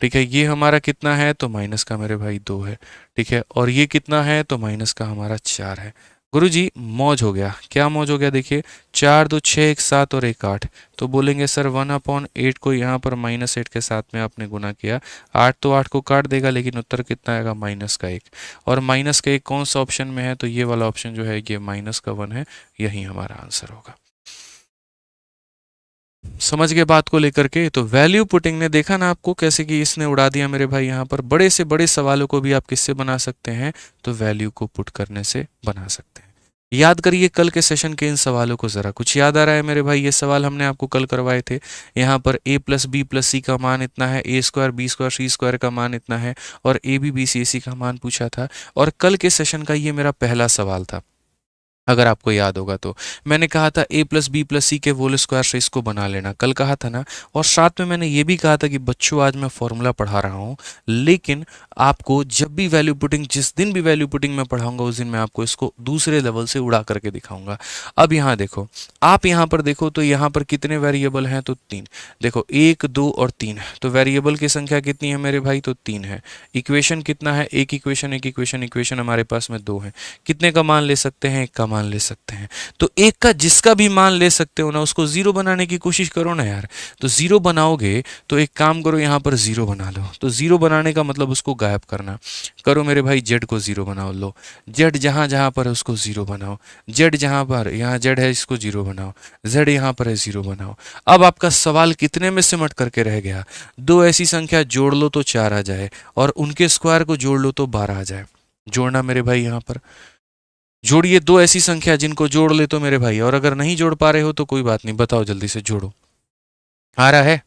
ठीक है, ये हमारा कितना है, तो माइनस का मेरे भाई 2 है। ठीक है, और ये कितना है, तो माइनस का हमारा 4 है। गुरुजी मौज हो गया। क्या मौज हो गया, देखिए 4 2 6 1 7 और 1 8। तो बोलेंगे सर 1/8 को यहाँ पर -8 के साथ में आपने गुना किया, 8 तो 8 को काट देगा, लेकिन उत्तर कितना आएगा, -1। और -1 कौन सा ऑप्शन में है, तो ये वाला ऑप्शन जो है ये -1 है, यही हमारा आंसर होगा। समझ गए बात को लेकर के। तो वैल्यू पुटिंग ने देखा ना आपको कैसे कि इसने उड़ा दिया मेरे भाई। यहाँ पर बड़े से बड़े सवालों को भी आप किससे बना सकते हैं, तो वैल्यू को पुट करने से बना सकते हैं। याद करिए कल के सेशन के इन सवालों को, जरा कुछ याद आ रहा है मेरे भाई? ये सवाल हमने आपको कल करवाए थे। यहाँ पर a + b + c का मान इतना है, a² b² c² का मान इतना है, और ab bc ac का मान पूछा था। और कल के सेशन का ये मेरा पहला सवाल था, अगर आपको याद होगा तो। मैंने कहा था a + b + c के होल स्क्वायर से इसको बना लेना, कल कहा था ना। और साथ में मैंने ये भी कहा था कि बच्चों आज मैं फॉर्मूला पढ़ा रहा हूँ, लेकिन आपको जब भी वैल्यू पुटिंग, जिस दिन भी वैल्यू पुटिंग मैं पढ़ाऊंगा उस दिन मैं आपको इसको दूसरे लेवल से उड़ा करके दिखाऊंगा। अब यहाँ देखो, आप यहाँ पर देखो तो यहाँ पर कितने वेरिएबल हैं, तो 3। देखो 1 2 और 3, तो वेरिएबल की संख्या कितनी है मेरे भाई, तो 3 है। इक्वेशन कितना है, एक इक्वेशन हमारे पास में 2 है। कितने का मान ले सकते हैं, एक का मान ले सकते हैं। तो एक का जिसका भी मान ले सकते हो ना, उसको 0 बनाने की कोशिश करो ना यार। तो 0 बनाओगे तो एक काम करो, यहाँ पर 0 बना लो। तो 0 बनाने का मतलब उसको गायब करना। करो मेरे भाई, z को 0 बनाओ। लो z जहाँ जहाँ पर है उसको 0 बनाओ। z जहाँ पर, यहाँ z है, इसको 0 बनाओ। z यहाँ पर है, 0 बनाओ। अब आपका सवाल कितने में सिमट करके रह गया, दो ऐसी संख्या जोड़ लो तो 4 आ जाए, और उनके स्क्वायर को जोड़ लो तो 12 आ जाए। जोड़ना मेरे भाई, यहाँ पर जोड़िए दो ऐसी संख्या जिनको जोड़ ले तो मेरे भाई, और अगर नहीं जोड़ पा रहे हो तो कोई बात नहीं, बताओ जल्दी से जोड़ो। आ रहा है?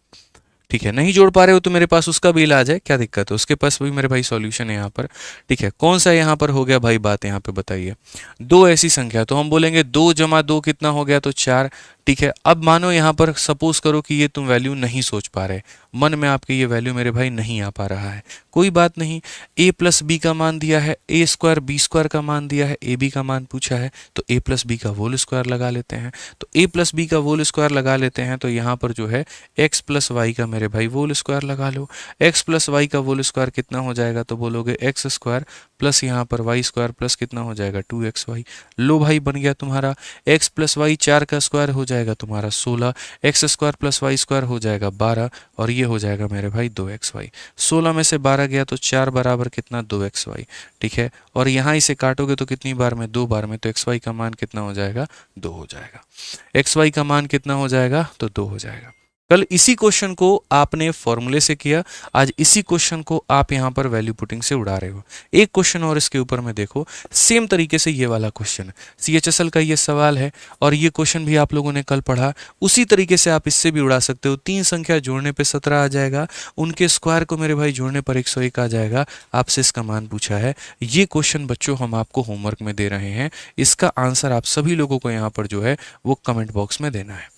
ठीक है, नहीं जोड़ पा रहे हो तो मेरे पास उसका भी इलाज है, क्या दिक्कत है, उसके पास भी मेरे भाई सॉल्यूशन है यहाँ पर। ठीक है, कौन सा यहाँ पर हो गया भाई बात, यहाँ पे बताइए। दो ऐसी संख्या, तो हम बोलेंगे 2 + 2 कितना हो गया, तो 4। ठीक है, अब मानो यहाँ पर सपोज करो कि ये तुम वैल्यू नहीं सोच पा रहे, मन में आपके ये वैल्यू मेरे भाई नहीं आ पा रहा है, कोई बात नहीं। a + b का मान दिया है, a² b² का मान दिया है, ab का मान पूछा है, तो a + b का होल स्क्वायर लगा लेते हैं। तो a + b का होल स्क्वायर लगा लेते हैं, तो यहाँ पर जो है x + y का मेरे भाई होल स्क्वायर लगा लो। x + y का होल स्क्वायर कितना हो जाएगा, तो बोलोगे x² प्लस यहाँ पर y² प्लस कितना हो जाएगा, 2xy। लो भाई बन गया तुम्हारा x + y, 4 का स्क्वायर हो जाएगा तुम्हारा 16, x² + y² हो जाएगा 12, और ये हो जाएगा मेरे भाई 2xy। 16 में से 12 गया तो 4 बराबर कितना, 2xy। ठीक है, और यहाँ इसे काटोगे तो कितनी बार में, 2 बार में, तो xy का मान कितना हो जाएगा, 2 हो जाएगा। xy का मान कितना हो जाएगा, तो 2 हो जाएगा। कल इसी क्वेश्चन को आपने फॉर्मूले से किया, आज इसी क्वेश्चन को आप यहाँ पर वैल्यू पुटिंग से उड़ा रहे हो। एक क्वेश्चन और इसके ऊपर में देखो, सेम तरीके से ये वाला क्वेश्चन CHSL का ये सवाल है, और ये क्वेश्चन भी आप लोगों ने कल पढ़ा। उसी तरीके से आप इससे भी उड़ा सकते हो। 3 संख्या जोड़ने पे 17 आ जाएगा, उनके स्क्वायर को मेरे भाई जोड़ने पर 101 आ जाएगा। आपसे इसका मान पूछा है। ये क्वेश्चन बच्चों हम आपको होमवर्क में दे रहे हैं, इसका आंसर आप सभी लोगों को यहाँ पर जो है वो कमेंट बॉक्स में देना है।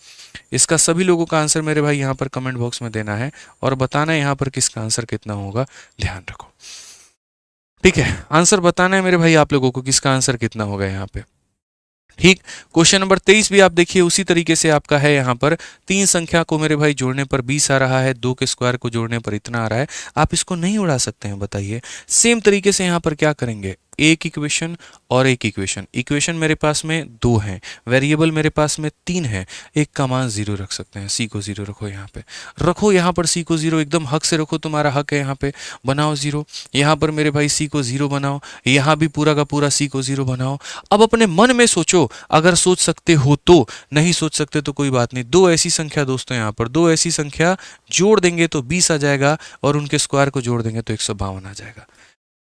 इसका सभी लोगों का आंसर मेरे भाई यहाँ पर कमेंट बॉक्स में देना है, और बताना है यहाँ पर किसका आंसर कितना होगा, ध्यान रखो। ठीक है, आंसर बताना है मेरे भाई आप लोगों को किसका आंसर कितना होगा यहाँ पे। ठीक, क्वेश्चन नंबर 23 भी आप देखिए उसी तरीके से आपका है। यहाँ पर 3 संख्या को मेरे भाई जोड़ने पर 20 आ रहा है, 2 के स्क्वायर को जोड़ने पर इतना आ रहा है। आप इसको नहीं उड़ा सकते हैं, बताइए। सेम तरीके से यहाँ पर क्या करेंगे, एक इक्वेशन और एक इक्वेशन मेरे पास में 2 हैं, वेरिएबल मेरे पास में 3 है, एक का मान 0 रख सकते हैं। सी को 0 रखो, यहाँ पे रखो, यहाँ पर सी को 0 एकदम हक से रखो, तुम्हारा हक है। यहाँ पे बनाओ 0, यहाँ पर मेरे भाई सी को 0 बनाओ, यहाँ भी पूरा का पूरा सी को 0 बनाओ। अब अपने मन में सोचो, अगर सोच सकते हो तो, नहीं सोच सकते तो कोई बात नहीं। 2 ऐसी संख्या दोस्तों, यहाँ पर 2 ऐसी संख्या जोड़ देंगे तो 20 आ जाएगा, और उनके स्क्वायर को जोड़ देंगे तो 152 आ जाएगा।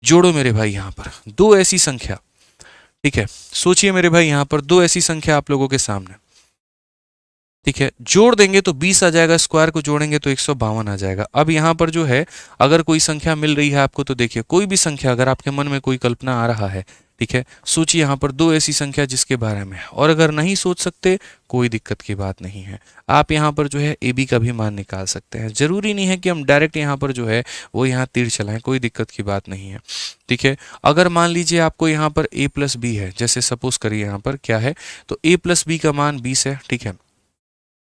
जोड़ो मेरे भाई यहाँ पर 2 ऐसी संख्या। ठीक है, सोचिए मेरे भाई यहाँ पर 2 ऐसी संख्या आप लोगों के सामने। ठीक है, जोड़ देंगे तो 20 आ जाएगा, स्क्वायर को जोड़ेंगे तो 152 आ जाएगा। अब यहाँ पर जो है, अगर कोई संख्या मिल रही है आपको, तो देखिए कोई भी संख्या, अगर आपके मन में कोई कल्पना आ रहा है ठीक है, सोचिए यहाँ पर दो ऐसी संख्या जिसके बारे में, और अगर नहीं सोच सकते कोई दिक्कत की बात नहीं है, आप यहाँ पर जो है ए बी का भी मान निकाल सकते हैं। जरूरी नहीं है कि हम डायरेक्ट यहाँ पर जो है वो यहाँ तीर चलाएं, कोई दिक्कत की बात नहीं है। ठीक है, अगर मान लीजिए आपको यहाँ पर a प्लस बी है, जैसे सपोज करिए यहाँ पर क्या है, तो a प्लस बी का मान 20 है। ठीक है,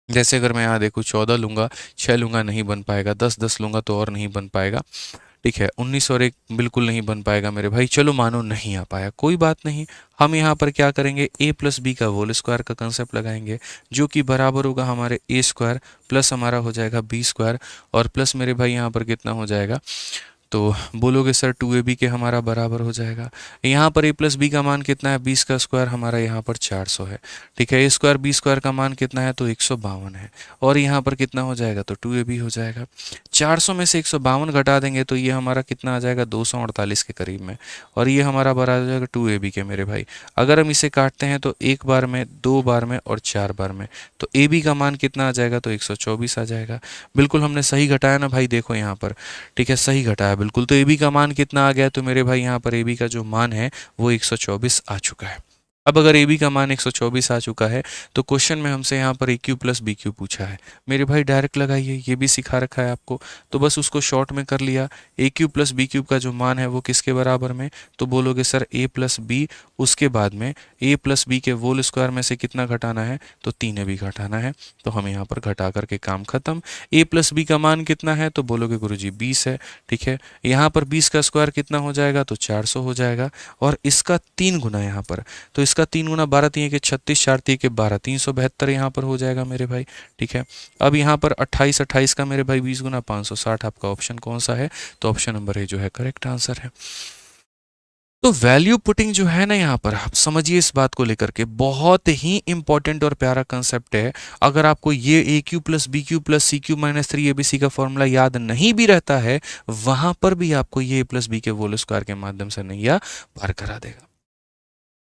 जैसे अगर मैं यहाँ देखूँ 14 लूंगा, 6 लूंगा नहीं बन पाएगा, 10 लूंगा तो और नहीं बन पाएगा। ठीक है, 19 और 1 बिल्कुल नहीं बन पाएगा मेरे भाई। चलो मानो नहीं आ पाया, कोई बात नहीं, हम यहाँ पर क्या करेंगे, a प्लस बी का होल स्क्वायर का कंसेप्ट लगाएंगे, जो कि बराबर होगा हमारे a स्क्वायर प्लस हमारा हो जाएगा b स्क्वायर, और प्लस मेरे भाई यहाँ पर कितना हो जाएगा, तो बोलोगे सर 2ab के हमारा बराबर हो जाएगा। यहाँ पर a प्लस बी का मान कितना है, 20 का स्क्वायर हमारा यहाँ पर 400 है। ठीक है, a स्क्वायर b स्क्वायर का मान कितना है, तो 152 है, और यहाँ पर कितना हो जाएगा, तो 2ab हो जाएगा। 400 में से 152 घटा देंगे तो ये हमारा कितना आ जाएगा, 248 के करीब में, और ये हमारा बराबर आ जाएगा 2ab के मेरे भाई। अगर हम इसे काटते हैं तो 1 बार में, 2 बार में और 4 बार में, तो ab का मान कितना आ जाएगा, तो 124 आ जाएगा। बिल्कुल हमने सही घटाया ना भाई, देखो यहाँ पर। ठीक है, सही घटाया बिल्कुल। तो ए बी का मान कितना आ गया, तो मेरे भाई यहाँ पर ए बी का जो मान है वो 124 आ चुका है। अब अगर ए बी का मान 124 आ चुका है तो क्वेश्चन में हमसे यहाँ पर ए क्यू प्लस बी क्यू पूछा है। मेरे भाई डायरेक्ट लगाइए, ये भी सिखा रखा है आपको, तो बस उसको शॉर्ट में कर लिया। ए क्यू प्लस बी क्यूब का जो मान है वो किसके बराबर में, तो बोलोगे सर ए प्लस बी, उसके बाद में ए प्लस बी के होल स्क्वायर में से कितना घटाना है, तो 3ab घटाना है। तो हम यहाँ पर घटा करके काम खत्म। ए प्लस बी का मान कितना है, तो बोलोगे गुरुजी 20 है। ठीक है, यहाँ पर 20 का स्क्वायर कितना हो जाएगा, तो 400 हो जाएगा, और इसका 3 गुना यहाँ पर, तो इसका 3 गुना 12 3 के 36, 4 3 के 12, 372 यहाँ पर हो जाएगा मेरे भाई। ठीक है, अब यहाँ पर 28 28 का मेरे भाई 20 गुना 560, आपका ऑप्शन कौन सा है, तो ऑप्शन नंबर ए जो है करेक्ट आंसर है। तो वैल्यू पुटिंग जो है ना, यहाँ पर आप समझिए इस बात को लेकर के बहुत ही इंपॉर्टेंट और प्यारा कंसेप्ट है। अगर आपको ये A Q plus B Q plus C Q minus 3abc का फॉर्मूला याद नहीं भी रहता है, वहां पर भी आपको ये ए प्लस बी के होल स्क्वायर के माध्यम से नैया पार करा देगा,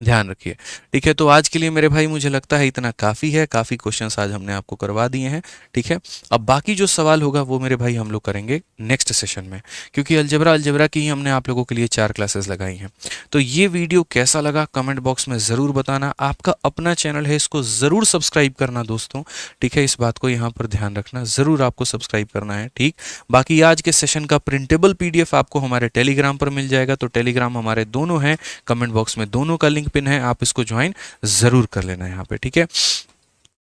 ध्यान रखिए। ठीक है, तो आज के लिए मेरे भाई मुझे लगता है इतना काफ़ी है, काफ़ी क्वेश्चंस आज हमने आपको करवा दिए हैं। ठीक है, अब बाकी जो सवाल होगा वो मेरे भाई हम लोग करेंगे नेक्स्ट सेशन में, क्योंकि अलजेब्रा की ही हमने आप लोगों के लिए 4 क्लासेस लगाई हैं। तो ये वीडियो कैसा लगा कमेंट बॉक्स में ज़रूर बताना। आपका अपना चैनल है, इसको ज़रूर सब्सक्राइब करना दोस्तों। ठीक है, इस बात को यहाँ पर ध्यान रखना, ज़रूर आपको सब्सक्राइब करना है। ठीक, बाकी आज के सेशन का प्रिंटेबल PDF आपको हमारे टेलीग्राम पर मिल जाएगा। तो टेलीग्राम हमारे दोनों हैं, कमेंट बॉक्स में दोनों का लिंक पिन है, आप इसको ज्वाइन जरूर कर लेना यहाँ पे। ठीक है,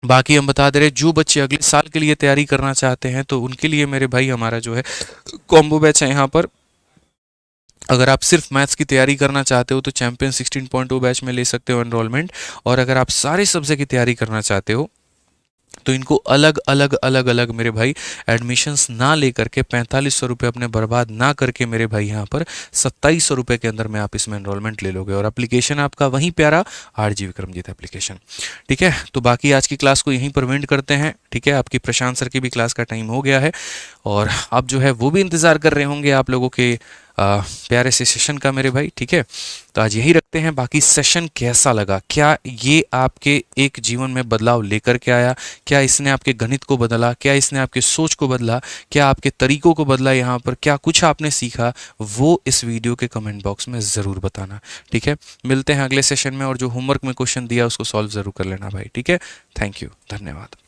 बाकी हम बता दे रहे, जो बच्चे अगले साल के लिए तैयारी करना चाहते हैं तो उनके लिए मेरे भाई हमारा जो है कॉम्बो बैच है यहाँ पर। अगर आप सिर्फ मैथ्स की तैयारी करना चाहते हो तो चैंपियन 16.0 बैच में ले सकते हो एनरोलमेंट, और अगर आप सारे सब्जेक्ट की तैयारी करना चाहते हो तो इनको अलग अलग अलग अलग मेरे भाई एडमिशन्स ना लेकर के 4500 रुपये अपने बर्बाद ना करके मेरे भाई यहाँ पर 2700 रुपये के अंदर में आप इसमें एनरोलमेंट ले लोगे, और एप्लीकेशन आपका वहीं प्यारा RG विक्रमजीत एप्लीकेशन। ठीक है, तो बाकी आज की क्लास को यहीं पर वेंड करते हैं। ठीक है, आपकी प्रशांत सर की भी क्लास का टाइम हो गया है, और आप जो है वो भी इंतज़ार कर रहे होंगे आप लोगों के प्यारे से सेशन का मेरे भाई। ठीक है, तो आज यही रखते हैं। बाकी सेशन कैसा लगा, क्या ये आपके एक जीवन में बदलाव लेकर के आया, क्या इसने आपके गणित को बदला, क्या इसने आपके सोच को बदला, क्या आपके तरीकों को बदला, यहाँ पर क्या कुछ आपने सीखा, वो इस वीडियो के कमेंट बॉक्स में ज़रूर बताना। ठीक है, मिलते हैं अगले सेशन में, और जो होमवर्क में क्वेश्चन दिया उसको सॉल्व ज़रूर कर लेना भाई। ठीक है, थैंक यू, धन्यवाद।